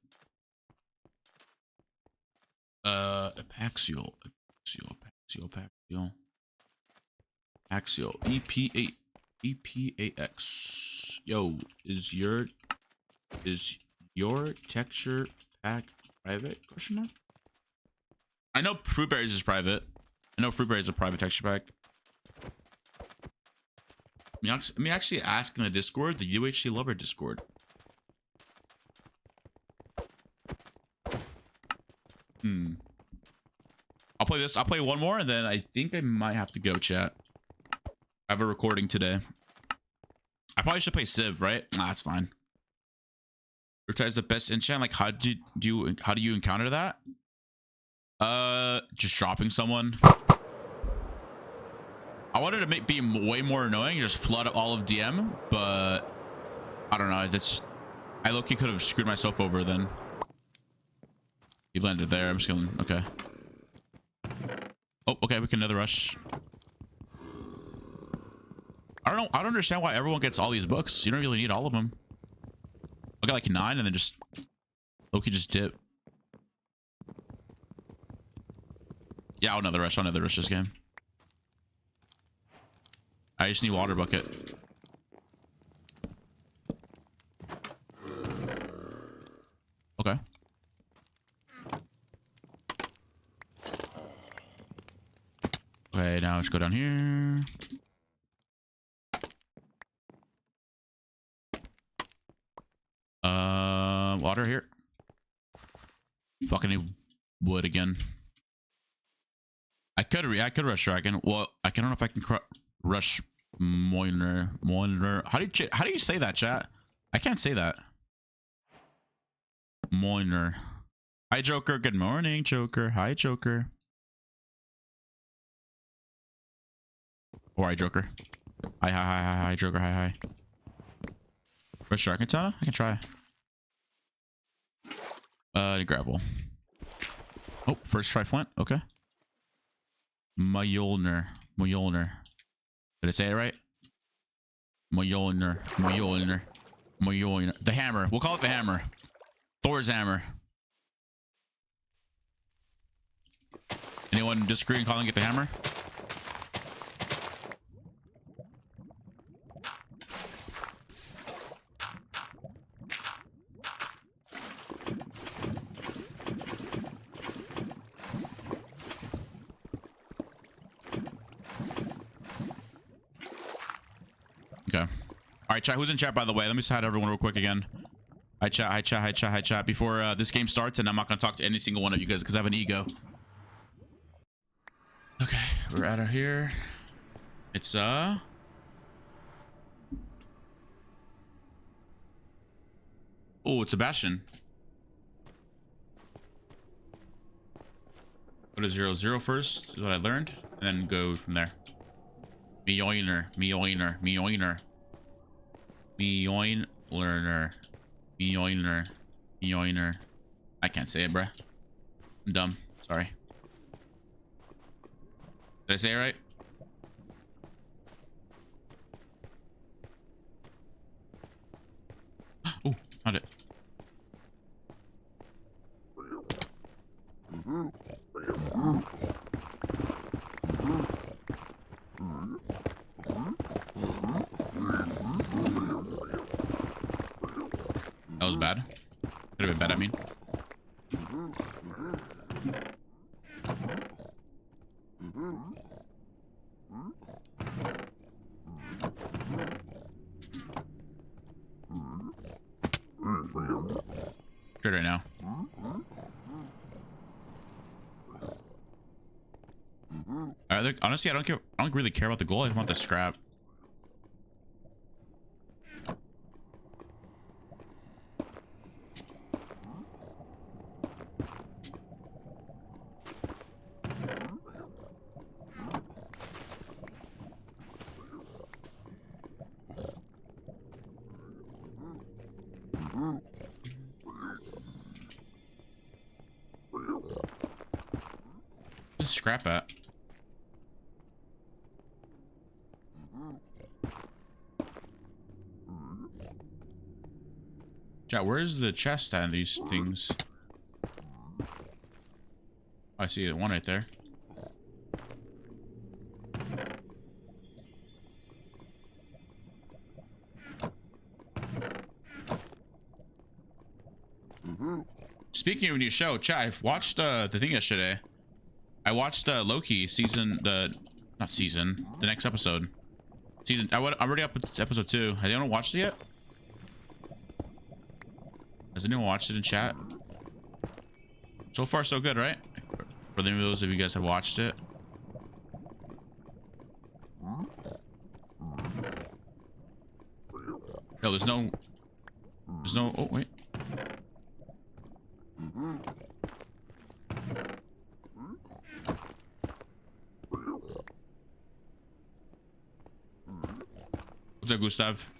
Apaxial. Axial. EP8. EP8X. Yo, is your texture pack private? Question mark. I know Fruitberries is private. I know Fruitberries is a private texture pack. Let me actually ask in the Discord, the UHC Lover Discord. I'll play this. I'll play one more, and then I think I might have to go, chat. I have a recording today. I probably should play Civ, right? Nah, that's fine. Advertise the best enchant. Like, how do you encounter that? Just dropping someone. I wanted to be way more annoying, just flood up all of DM, but I don't know. That's I low-key could have screwed myself over then. He landed there. I'm just gonna okay. Oh, okay. We can another rush. I don't understand why everyone gets all these books. You don't really need all of them. I got like 9 and then just low-key just dip. Yeah, I'll another rush this game. I just need water bucket. Okay. Okay, now let's go down here. Water here. Fucking need wood again. I could rush Dragon. Well, I don't know if I can rush Moiner. How do you say that, chat? I can't say that. Moiner. Hi, Joker. Good morning, Joker. Hi, Joker. Or hi, Joker. Hi, Joker. Hi. Rush Dragon Katana? I can try. Gravel. Oh, first try Flint. Okay. Mjolnir. Did I say it right? Mjolnir. The hammer. We'll call it the hammer. Thor's hammer. Anyone disagree in calling it the hammer? Okay. All right, chat. Who's in chat, by the way? Let me just hide everyone real quick again. Hi, chat. Before this game starts, and I'm not going to talk to any single one of you guys because I have an ego. Okay, we're out of here. It's, Oh, it's Sebastian. Go to 0-0 first, is what I learned. And then go from there. Mjolnir. I can't say it, bruh. I'm dumb. Sorry. Did I say it right? Oh, found it. That was bad. Could have been bad, I mean. Good right now. Honestly, I don't really care about the goal. I want the scrap. Where's the scrap at? Chat, where's the chest at these things? Oh, I see one right there. Speaking of a new show, chat, I've watched the thing yesterday. I watched Loki the next episode. I'm already up with episode 2. Has anyone watched it yet? Has anyone watched it in chat? So far, so good, right? For those of you guys have watched it. No, there's no. Oh wait. What's up, Gustav?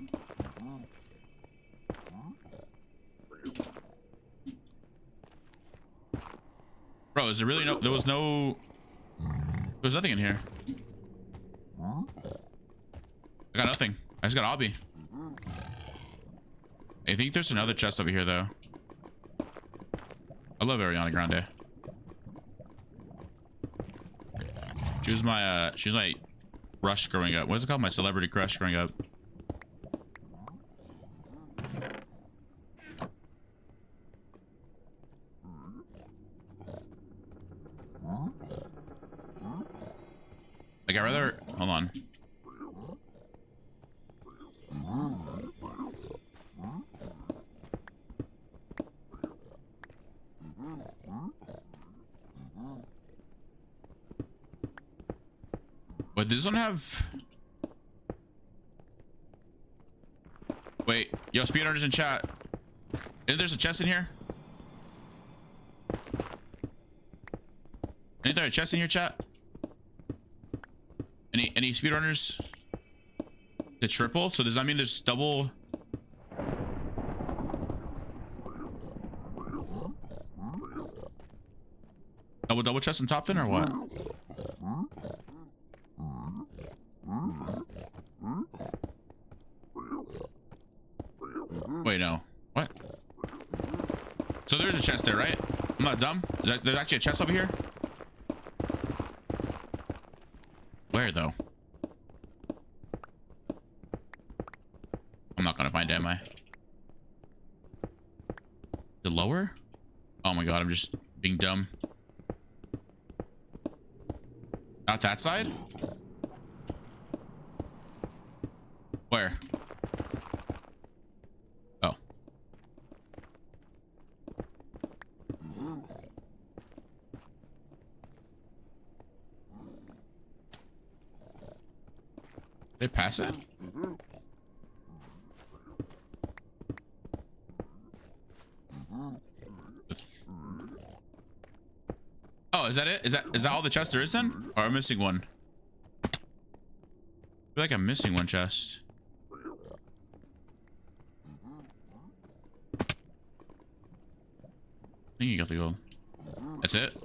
Bro, is there really no? There was nothing in here. I got nothing. I just got Obby. I think there's another chest over here, though. I love Ariana Grande. She was my crush growing up. What is it called? My celebrity crush growing up. Like, I'd rather... Hold on. this one have... Wait, yo, speedrunners in chat. Isn't there's a chest in here? Ain't there a chest in here, chat? Any speedrunners? The triple? So does that mean there's double? Double chest on top then, or what? Wait, no. What? So there's a chest there, right? I'm not dumb. There's actually a chest over here. Where though? I'm not gonna find it, am I? The lower? Oh my god, I'm just being dumb. Not that side? Where? Oh. They pass it? Oh, is that it? Is that all the chests there is then? Or am I missing one? I feel like I'm missing one chest. I think you got the gold. That's it?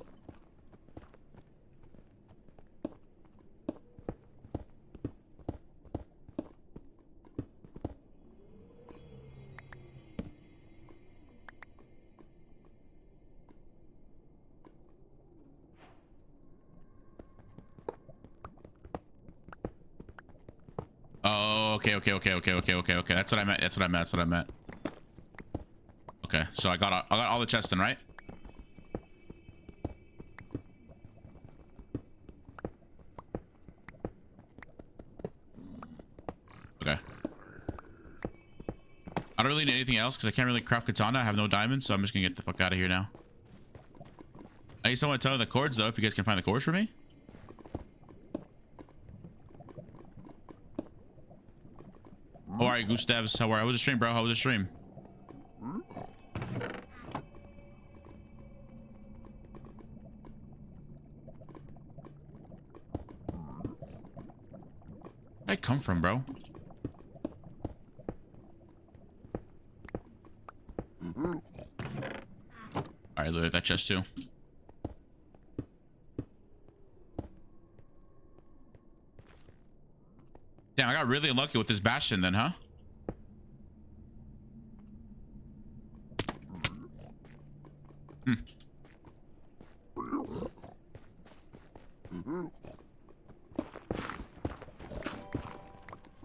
Oh, okay. That's what I meant. Okay, so I got all the chests then, right? Okay. I don't really need anything else because I can't really craft katana. I have no diamonds, so I'm just gonna get the fuck out of here now. I need someone to tell me the chords though, if you guys can find the chords for me. How are you, Gustavs? How was the stream, bro? How was the stream? Where'd I come from, bro? Alright, look at that chest too. Damn, I got really lucky with this bastion then, huh?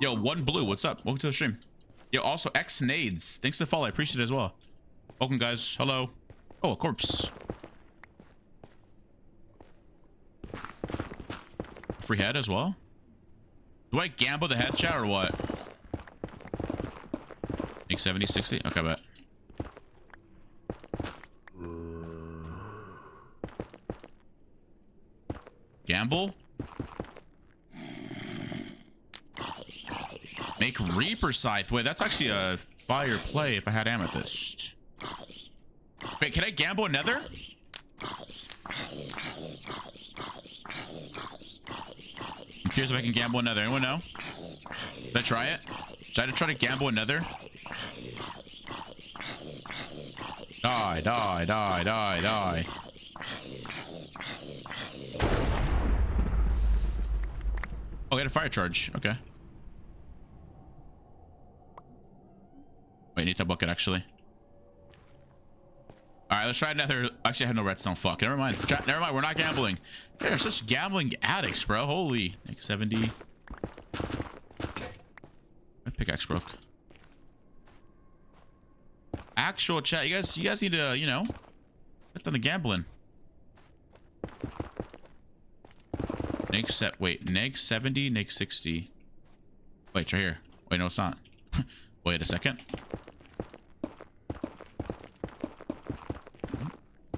Yo, one blue, what's up? Welcome to the stream. Yo, also X Nades, thanks for the follow, I appreciate it as well. Welcome, guys. Hello. Oh, a corpse. Free head as well. Do I gamble the headshot or what? Make 70, 60? Okay, bet. Gamble? Make Reaper Scythe. Wait, that's actually a fire play if I had Amethyst. Wait, can I gamble another? I'm curious if I can gamble another. Anyone know? Should I try it? Should I try to gamble another? Die, die, die, die, die. Oh, get a fire charge. Okay. Wait, need that bucket actually. All right, let's try another. Actually, I have no redstone. Fuck. Never mind. Never mind. We're not gambling. They're such gambling addicts, bro. Holy. Like 70. My pickaxe broke. Actual chat. You guys need to, you know, get on the gambling. Wait, neg 70, neg 60. Wait, it's right here. Wait, no, it's not. Wait a second.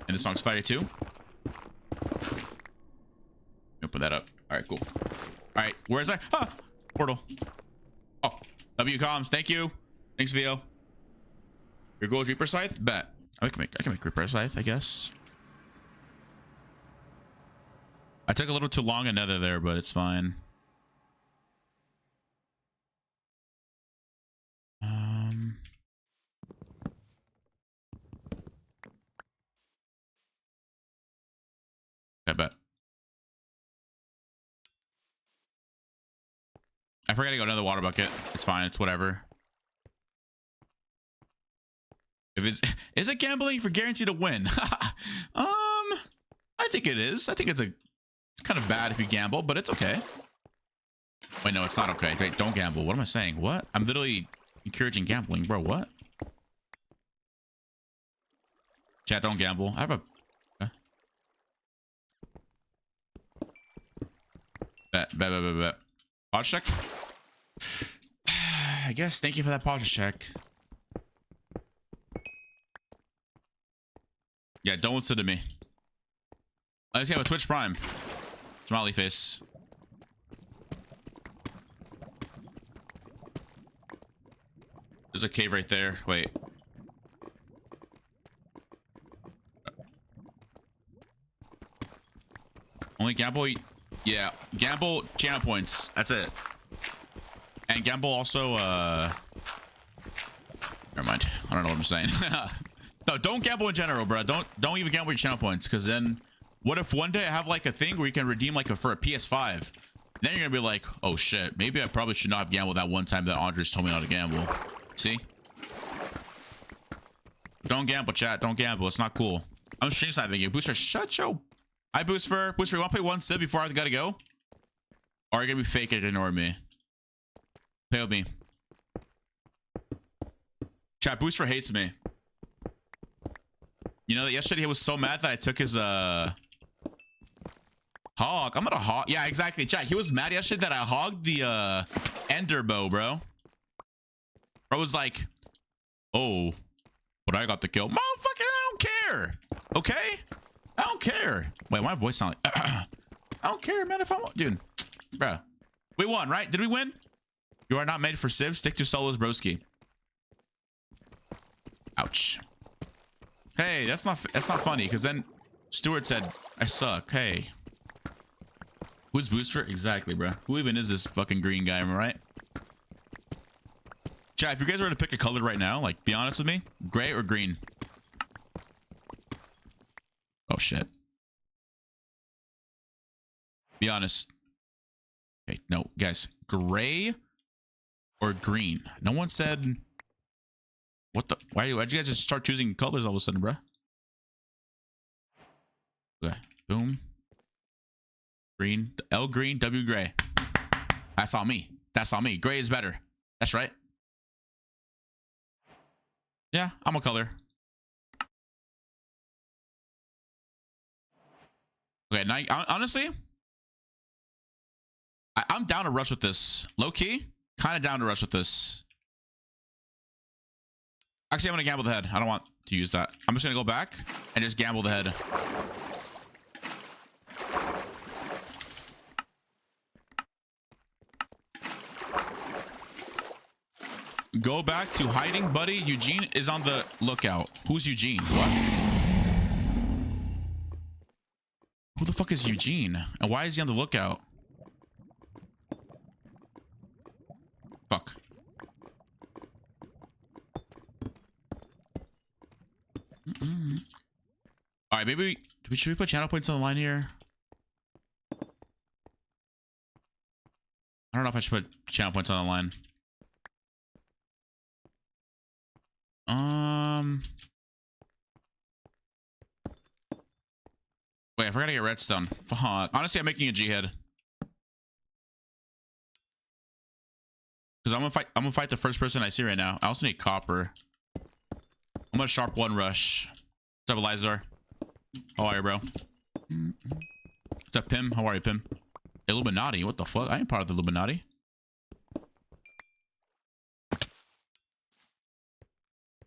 And the song's fire too. Open that up. All right, cool. All right, where is I? Ah, portal. Oh, W comms. Thank you. Thanks, VO. Your goal is Reaper Scythe? Bet. I can make Reaper Scythe, I guess. I took a little too long another there, but it's fine. I bet. I forgot to go another water bucket. It's fine. It's whatever. If it's is it gambling for guarantee to win? I think it is. I think it's kind of bad if you gamble, but it's okay. Wait, no, it's not okay. Wait, don't gamble. What am I saying? What? I'm literally encouraging gambling, bro. What? Chat, don't gamble. I have a bet. Pause check. I guess. Thank you for that pause check. Yeah, don't listen to me. Let's have a Twitch Prime. Smiley face. There's a cave right there. Wait. Only gamble. Yeah, gamble channel points. That's it. And gamble also. Never mind. I don't know what I'm saying. No, don't gamble in general, bro. Don't even gamble your channel points, because then what if one day I have like a thing where you can redeem like for a PS5? Then you're gonna be like, oh shit, maybe I probably should not have gambled that one time that Qndres told me not to gamble. See? Don't gamble, chat. Don't gamble. It's not cool. I'm stream sniping you. Booster, shut your. Hi, Booster. Booster, you want to play one sip before I gotta go? Or are you gonna be fake and ignore me? Play with me. Chat, Booster hates me. You know that yesterday he was so mad that I took his hog. I'm gonna hog. Yeah, exactly. Chat, he was mad yesterday that I hogged the ender bow, bro. Bro was like, oh, but I got the kill. Motherfucker, I don't care. Okay? I don't care. Wait, my voice sound like I don't care, man. If I'm dude, bro. We won, right? Did we win? You are not made for civs. Stick to solos, broski. Ouch. Hey, that's not funny, because then Stuart said I suck. Hey, who's Booster? Exactly, bro. Who even is this fucking green guy? Am I right? Chat, if you guys were to pick a color right now, like, be honest with me, gray or green? Oh shit. Be honest. Okay, no, guys, gray or green? No one said. What the? Why'd you guys just start choosing colors all of a sudden, bro? Okay, boom. Green, L green, W gray. That's on me. That's on me. Gray is better. That's right. Yeah, I'm a color. Okay, now honestly, I'm down to rush with this. Low key, kind of down to rush with this. Actually, I'm gonna gamble the head. I don't want to use that. I'm just gonna go back and just gamble the head. Go back to hiding, buddy. Eugene is on the lookout. Who's Eugene? What? Who the fuck is Eugene? And why is he on the lookout? Fuck. All right, maybe should we put channel points on the line here? I don't know if I should put channel points on the line. Wait, I forgot to get redstone. Fuck. Honestly, I'm making a G head. Because I'm gonna fight the first person I see right now. I also need copper. I'm gonna sharp one rush. What's up, Elizar? How are you, bro? What's up, Pim? How are you, Pim? Illuminati? What the fuck? I ain't part of the Illuminati.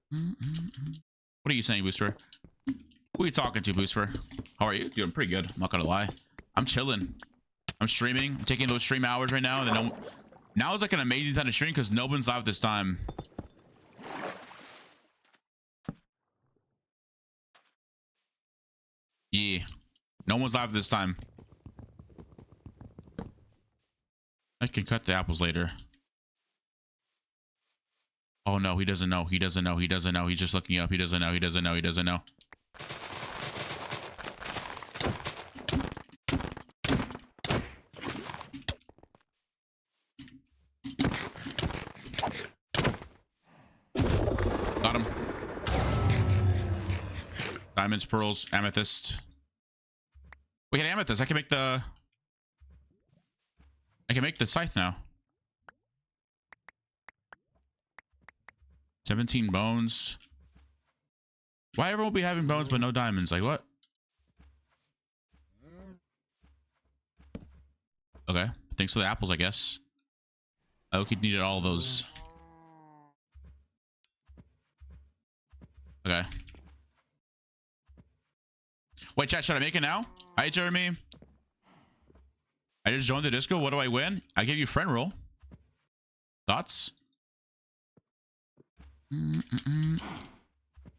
What are you saying, Booster? Who are you talking to, Booster? How are you? Doing pretty good. I'm not gonna lie. I'm chilling. I'm streaming. I'm taking those stream hours right now. And then now is like an amazing time to stream because no one's live this time. Yeah. No one's live this time. I can cut the apples later. Oh no, he doesn't know. He doesn't know. He doesn't know. He's just looking up. He doesn't know. He doesn't know. He doesn't know. Got him. Diamonds, pearls, amethyst. We get amethyst. I can make the scythe now. 17 bones. Why everyone will be having bones but no diamonds? Like what? Okay. Thanks for the apples, I guess. Oki needed all those. Okay. Wait, chat, should I make it now? Hi, Jeremy. I just joined the disco. What do I win? I gave you friend roll. Thoughts?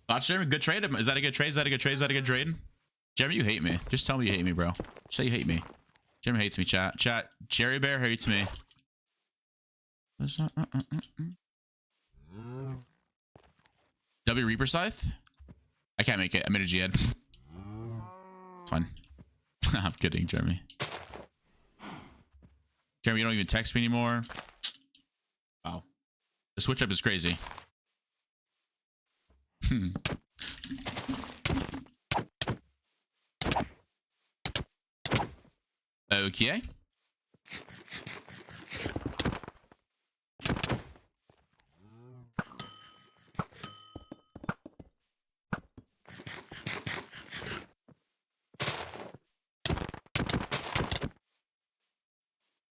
Thoughts, Jeremy? Good trade? Is that a good trade? Is that a good trade? Is that a good trade? Jeremy, you hate me. Just tell me you hate me, bro. Say you hate me. Jeremy hates me, chat. Chat. Jerry Bear hates me. W Reaper Scythe? I can't make it. I made a Jihad. It's fine. I'm kidding, Jeremy. Jeremy, you don't even text me anymore. Wow. The switch up is crazy. Okay.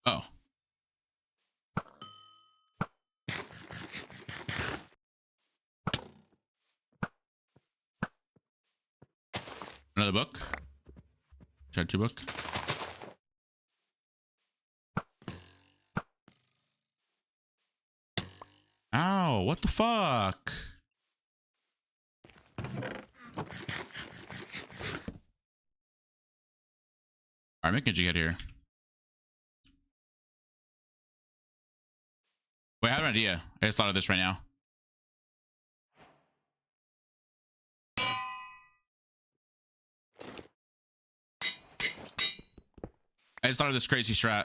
Oh. Another book. Try 2 book. Ow, what the fuck? Alright, make a Jihad here. Wait, I have an idea. I just thought of this right now. I just thought of this crazy strat.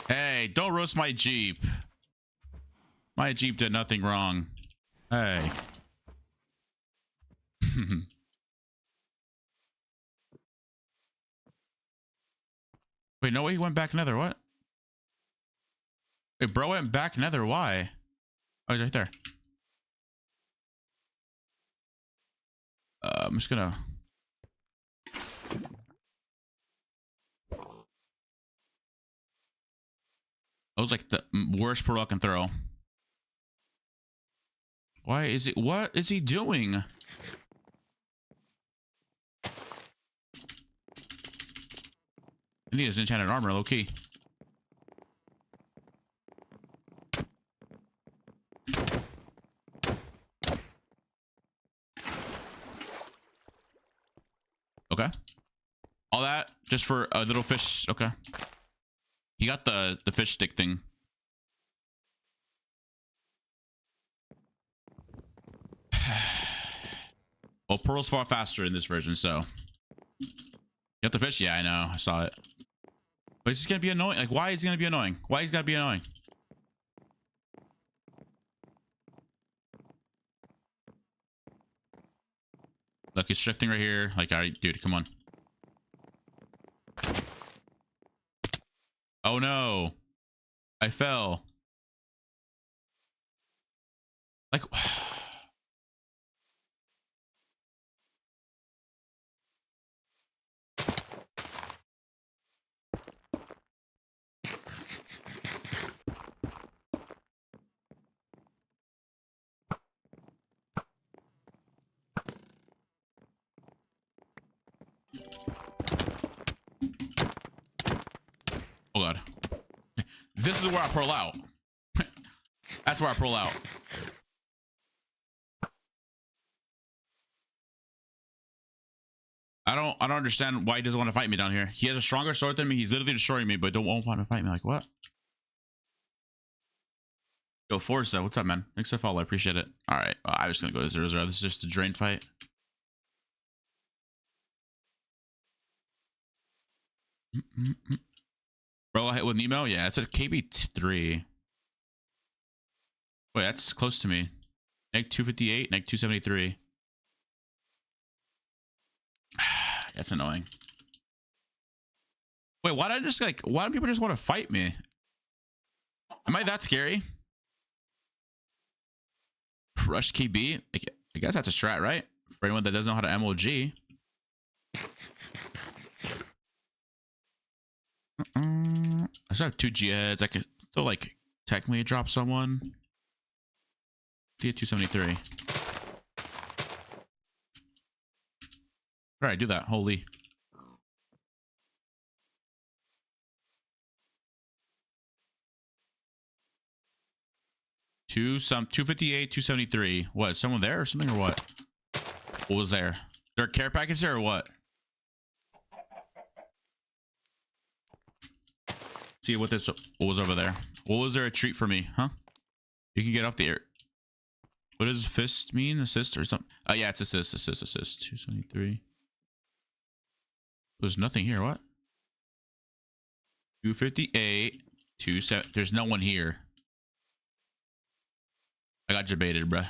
Hey, don't roast my Jeep. My Jeep did nothing wrong. Hey. Wait, no way he went back nether. What? Wait, bro went back nether. Why? Oh, he's right there. I'm just gonna... That was like the worst portal I can throw. Why is it... What is he doing? I need his enchanted armor, low key. Okay. All that just for a little fish. Okay. He got the fish stick thing. Well, pearls fall faster in this version, so. You got the fish? Yeah, I know. I saw it. But it's just gonna be annoying. Like, why is he gonna be annoying? Why is he gotta be annoying? Look, he's shifting right here. Like, all right, dude, come on. Oh no. I fell. Like... Oh god. This is where I pearl out. That's where I pearl out. I don't understand why he doesn't want to fight me down here. He has a stronger sword than me. He's literally destroying me, but won't want to fight me. Like what? Yo, Forza, what's up, man? Thanks for the follow. I appreciate it. All right, I'm just gonna go to 0-0. This is just a drain fight. Bro, I hit with Nemo. Yeah, it's a KB3. Wait, that's close to me. Neg 258, neg 273. That's annoying. Wait, why do people just want to fight me? Am I that scary? Rush KB? I guess that's a strat, right? For anyone that doesn't know how to MOG. I still have 2 G heads. I could still like technically drop someone. D273. All right, do that. Holy. Two 258, 273. What? Someone there or something or what? What was there? Is there a care package there or what? See what was over there. What was there a treat for me, huh? You can get off the air. What does fist mean? Assist or something? Oh yeah, it's assist. 273. There's nothing here. What? 258. 27. There's no one here. I got debated, bruh.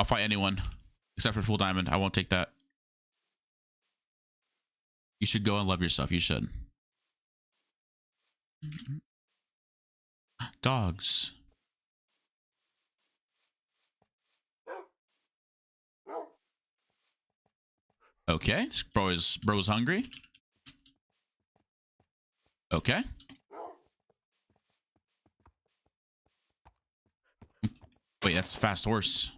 I'll fight anyone except for full diamond. I won't take that. You should go and love yourself. You should. Dogs. Okay, this bro's hungry. Okay. Wait, that's a fast horse.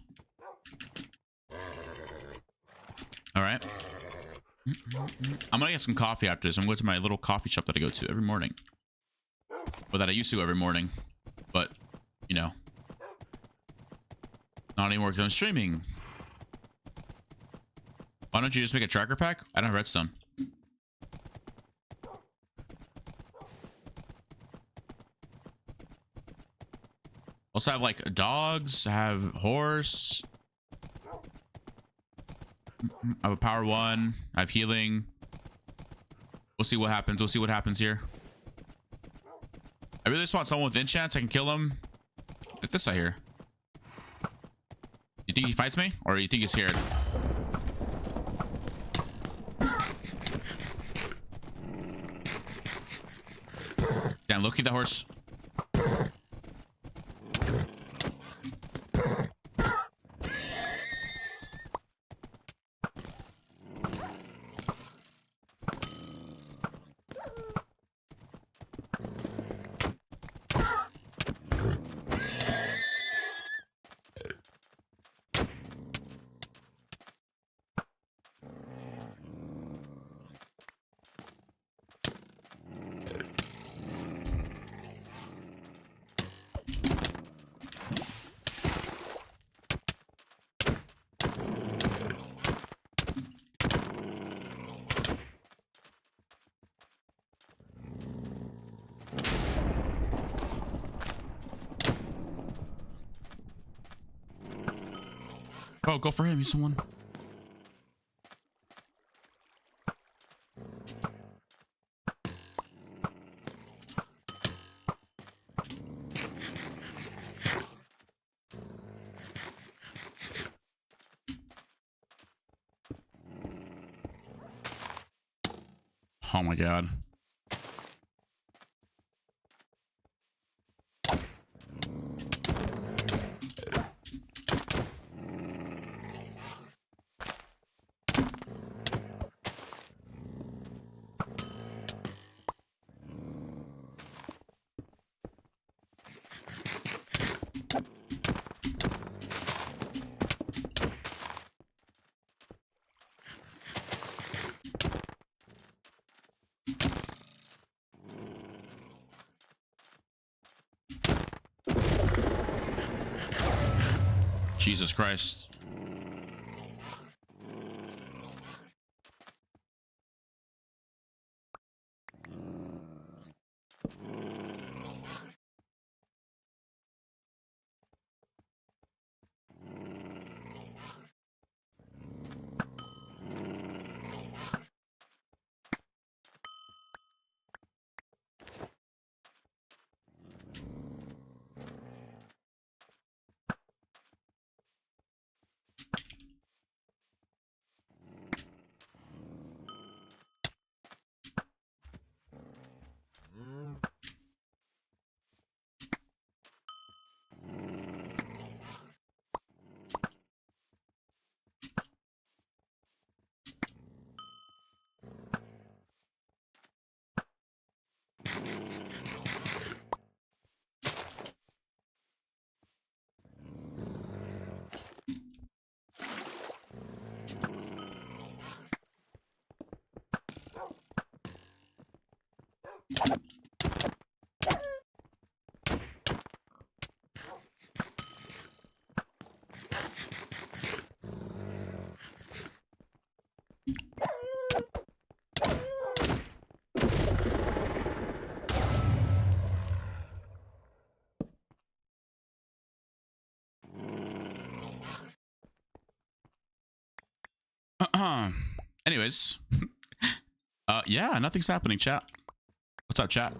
All right. I'm gonna get some coffee after this. I'm going to my little coffee shop that I go to every morning. Or that I used to every morning. But, you know. Not anymore because I'm streaming. Why don't you just make a tracker pack? I don't have redstone. Also have like dogs, I have horse. I have a power 1. I have healing. We'll see what happens. We'll see what happens here. I really just want someone with enchants. I can kill him. Like this, I hear. You think he fights me? Or you think he's scared? Damn, look at the horse. Oh, go for him. He's someone. Oh my god. Jesus Christ. Anyways, yeah, nothing's happening, chat. What's up, chat?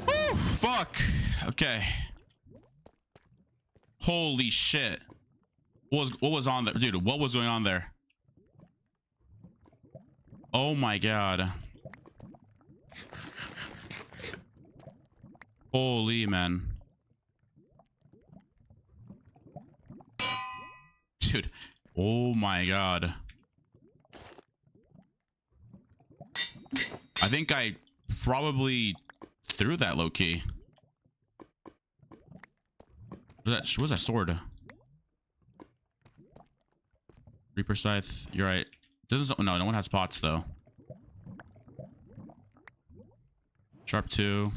Woo, fuck. Okay. Holy shit. What was on there? Dude, what was going on there? Oh my god. Holy man. Dude. Oh my god. I think I probably threw that low key. What was that sword? Reaper Scythe. You're right. Doesn't no one has pots though. Sharp 2.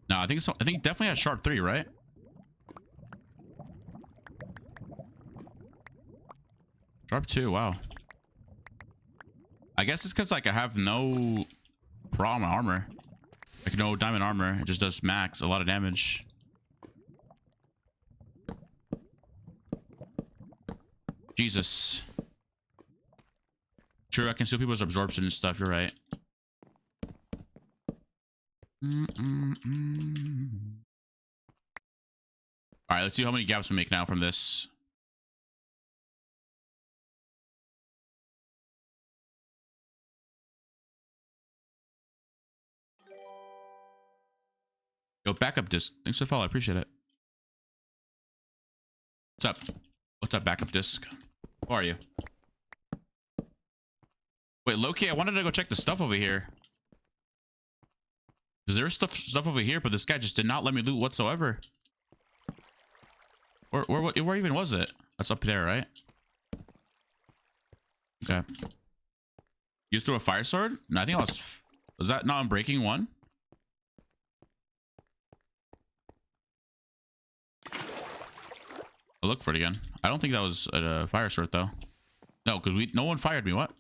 No, I think it definitely has sharp 3, right? Sharp 2, wow. I guess it's because like I have no problem armor. Like no diamond armor. It just does max a lot of damage. Jesus. True, I can see people's absorption and stuff. You're right. All right, let's see how many gaps we make now from this. Yo, backup disc. Thanks for the follow. I appreciate it. What's up? What's up, backup disc? How are you? Wait, Loki, I wanted to go check the stuff over here. Because there's stuff over here, but this guy just did not let me loot whatsoever. Where even was it? That's up there, right? Okay. You threw a fire sword? No, I think I was that not Unbreaking 1? I'll look for it again. I don't think that was a fire sword though. No, because no one fired me. What?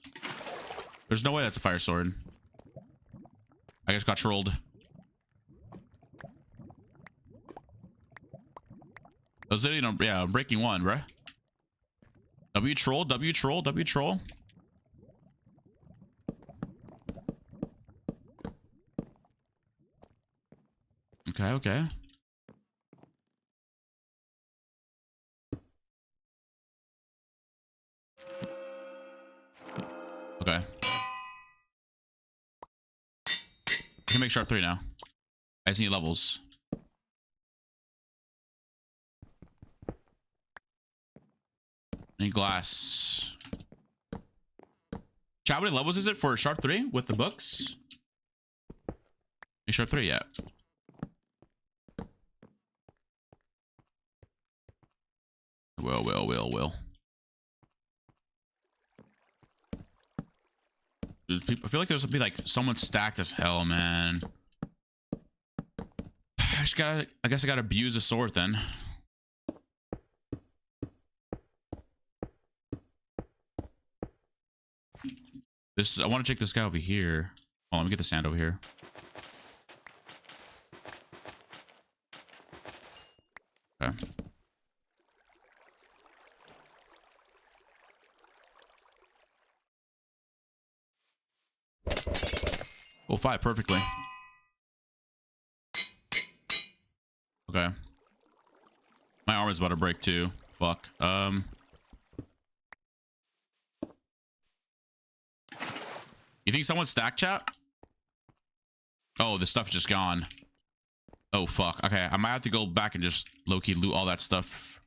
There's no way that's a fire sword. I just got trolled. That was literally yeah, Breaking 1, bruh. W troll, W troll, W troll. Okay, okay. Okay. I can make sharp 3 now. I just need levels. Need glass. Chat, how many levels is it for sharp 3 with the books? Make sharp 3 yet. Well. There's people, I feel like there's gonna be like someone stacked as hell, man. I guess I gotta abuse a sword then. I want to check this guy over here. Oh, let me get the sand over here. Okay. We'll fight perfectly. Okay. My arm is about to break too. Fuck. You think someone stacked, chat? Oh, the stuff's just gone. Oh, fuck. Okay, I might have to go back and just low-key loot all that stuff.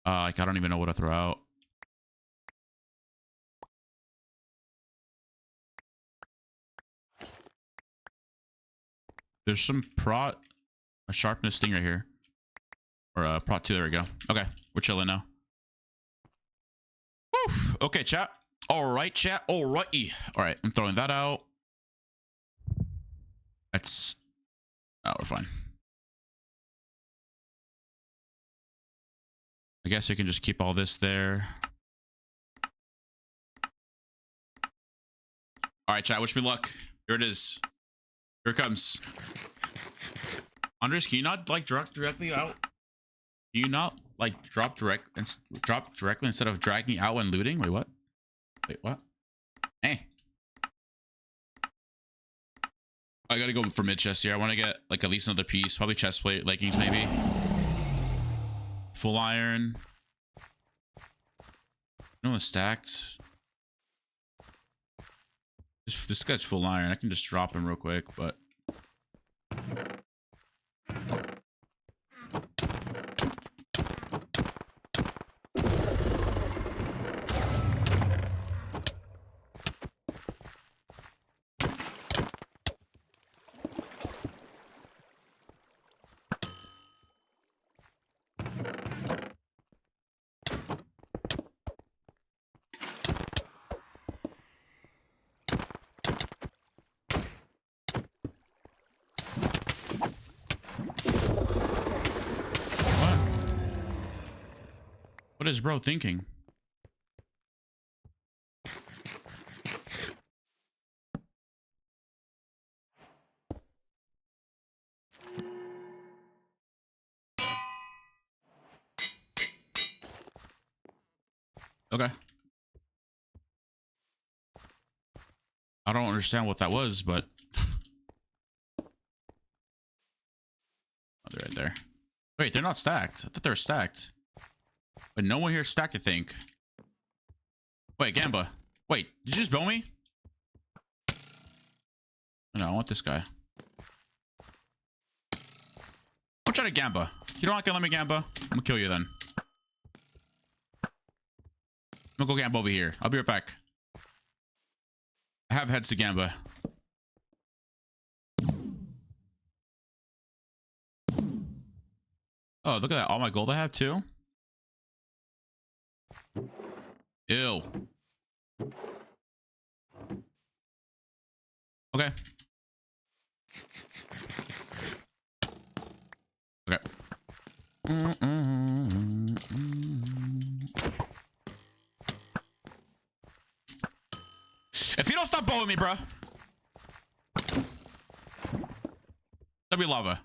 Like, I don't even know what to throw out. There's some a sharpness thing right here. Or prot 2, there we go. Okay, we're chilling now. Woo! Okay, chat. Alright, chat. Alrighty. Alright, I'm throwing that out. That's... Oh, we're fine. I guess you can just keep all this there. Alright, chat. Wish me luck. Here it is. Here it comes. Qndres, can you not like drop directly out? Do you not like drop directly instead of dragging out and looting? Wait, what? Wait, what? Hey. I gotta go for mid chest here. I want to get like at least another piece. Probably chest plate, leggings maybe. Full iron. No one's stacked. This guy's full iron. I can just drop him real quick, but... What is bro thinking? Okay. I don't understand what that was, but oh, they're right there. Wait, they're not stacked. I thought they were stacked. But no one here is stacked, I think. Wait, Gamba. Wait, did you just bow me? No, I want this guy. I'm trying to Gamba. You don't like to let me Gamba? I'm gonna kill you then. I'm gonna go Gamba over here. I'll be right back. I have heads to Gamba. Oh, look at that. All my gold I have too. Ew. Okay. Okay. If you don't stop bowling me, bro. That'd be lava.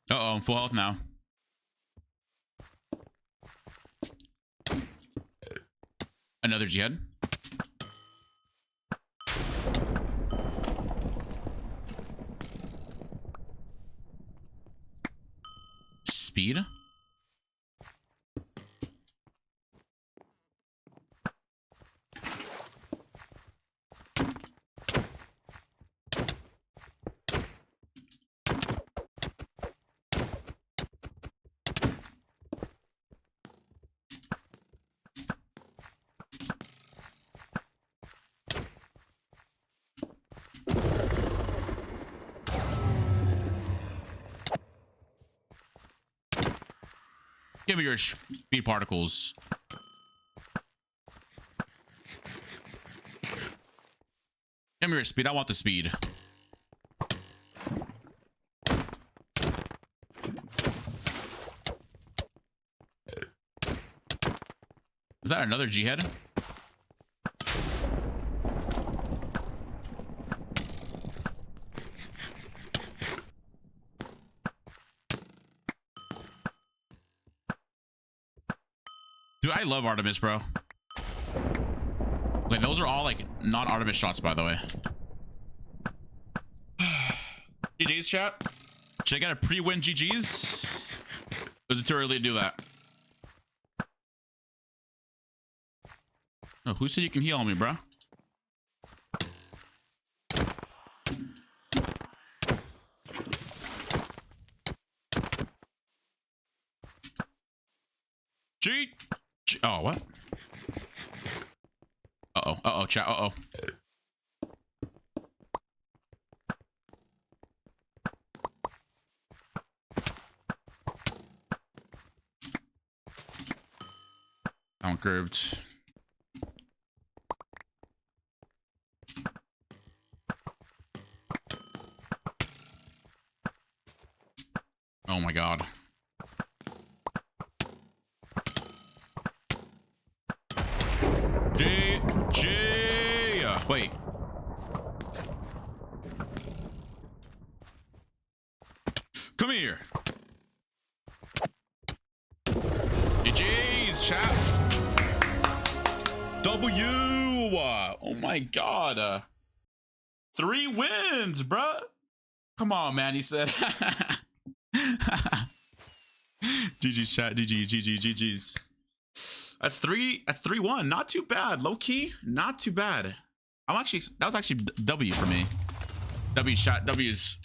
Uh-oh, I'm full health now. Another jihad. Speed. Give me your speed particles. Give me your speed. I want the speed. Is that another jihad? Dude, I love Artemis, bro. Like, those are all, like, non-Artemis shots, by the way. GG's, chat. Should I get a pre-win GG's? Or is it too early to do that? Oh, who said you can heal on me, bro? Cheat! Oh, what? Uh-oh. Uh-oh, chat. Uh-oh. Down curved. Oh my god. Wait. Come here. GG's, chat. W. Oh my god. 3 wins, bruh. Come on, man. He said. GG's, chat. GG's. That's 3-1. Not too bad. Low key, not too bad. That was actually W for me. W shot. W's.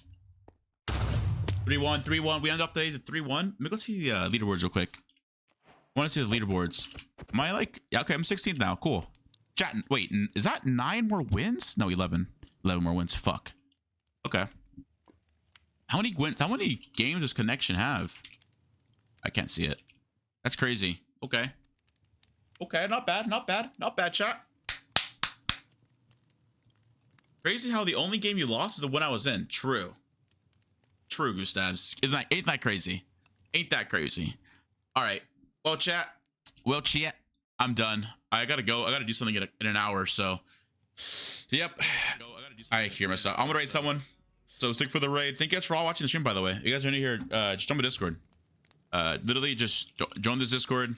3-1. We end up the 3-1. Let me go see the leaderboards real quick. I want to see the leaderboards. Am I like, yeah, okay, I'm 16th now. Cool. Chat, wait, is that 9 more wins? No, 11. 11 more wins. Fuck. Okay. How many wins? How many games does Connection have? I can't see it. That's crazy. Okay. Okay, not bad, not bad, not bad, chat. Crazy how the only game you lost is the one I was in. True. True, Gustavs. Ain't that crazy? Ain't that crazy? All right. Well, chat. Well, chat. I'm done. I gotta go. I gotta do something in an hour. So, yep. I hear myself. I'm gonna raid someone. So stick for the raid. Thank you guys for all watching the stream. By the way, you guys are new here. Just join my Discord. Literally just join this Discord.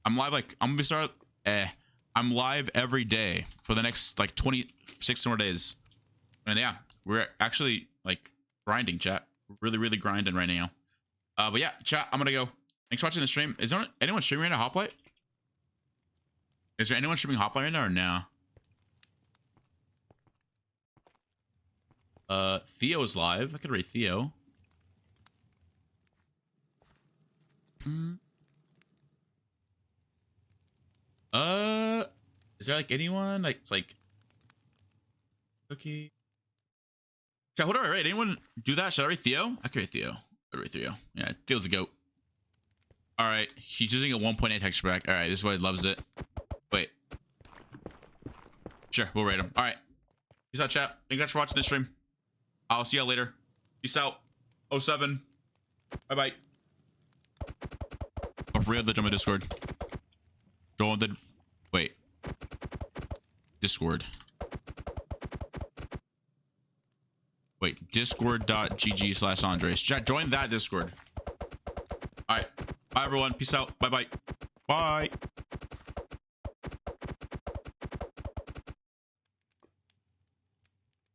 I'm live. Like I'm gonna start. I'm live every day for the next like 26 more days. And yeah, we're actually like grinding, chat. We're really grinding right now. But yeah, chat. I'm gonna go. Thanks for watching the stream. Is there anyone streaming right now? Hoplite? Is there anyone streaming Hoplite right now or no? Theo's live. I could rate Theo. Is there like anyone like it's like Cookie? Chat, what do I rate? Anyone do that? Should I rate Theo? I can rate Theo. I rate Theo. Yeah, Theo's a goat. All right, he's using a 1.8 texture pack. All right, this is why he loves it. Wait. Sure, we'll rate him. All right. Peace out, chat. Thank you guys for watching this stream. I'll see y'all later. Peace out. 07. Bye-bye. Oh, real the jump on Discord. Join the... Wait. Discord. Wait. Discord.gg/Qndres. Chat, join that Discord. All right. Bye, everyone. Peace out. Bye-bye. Bye.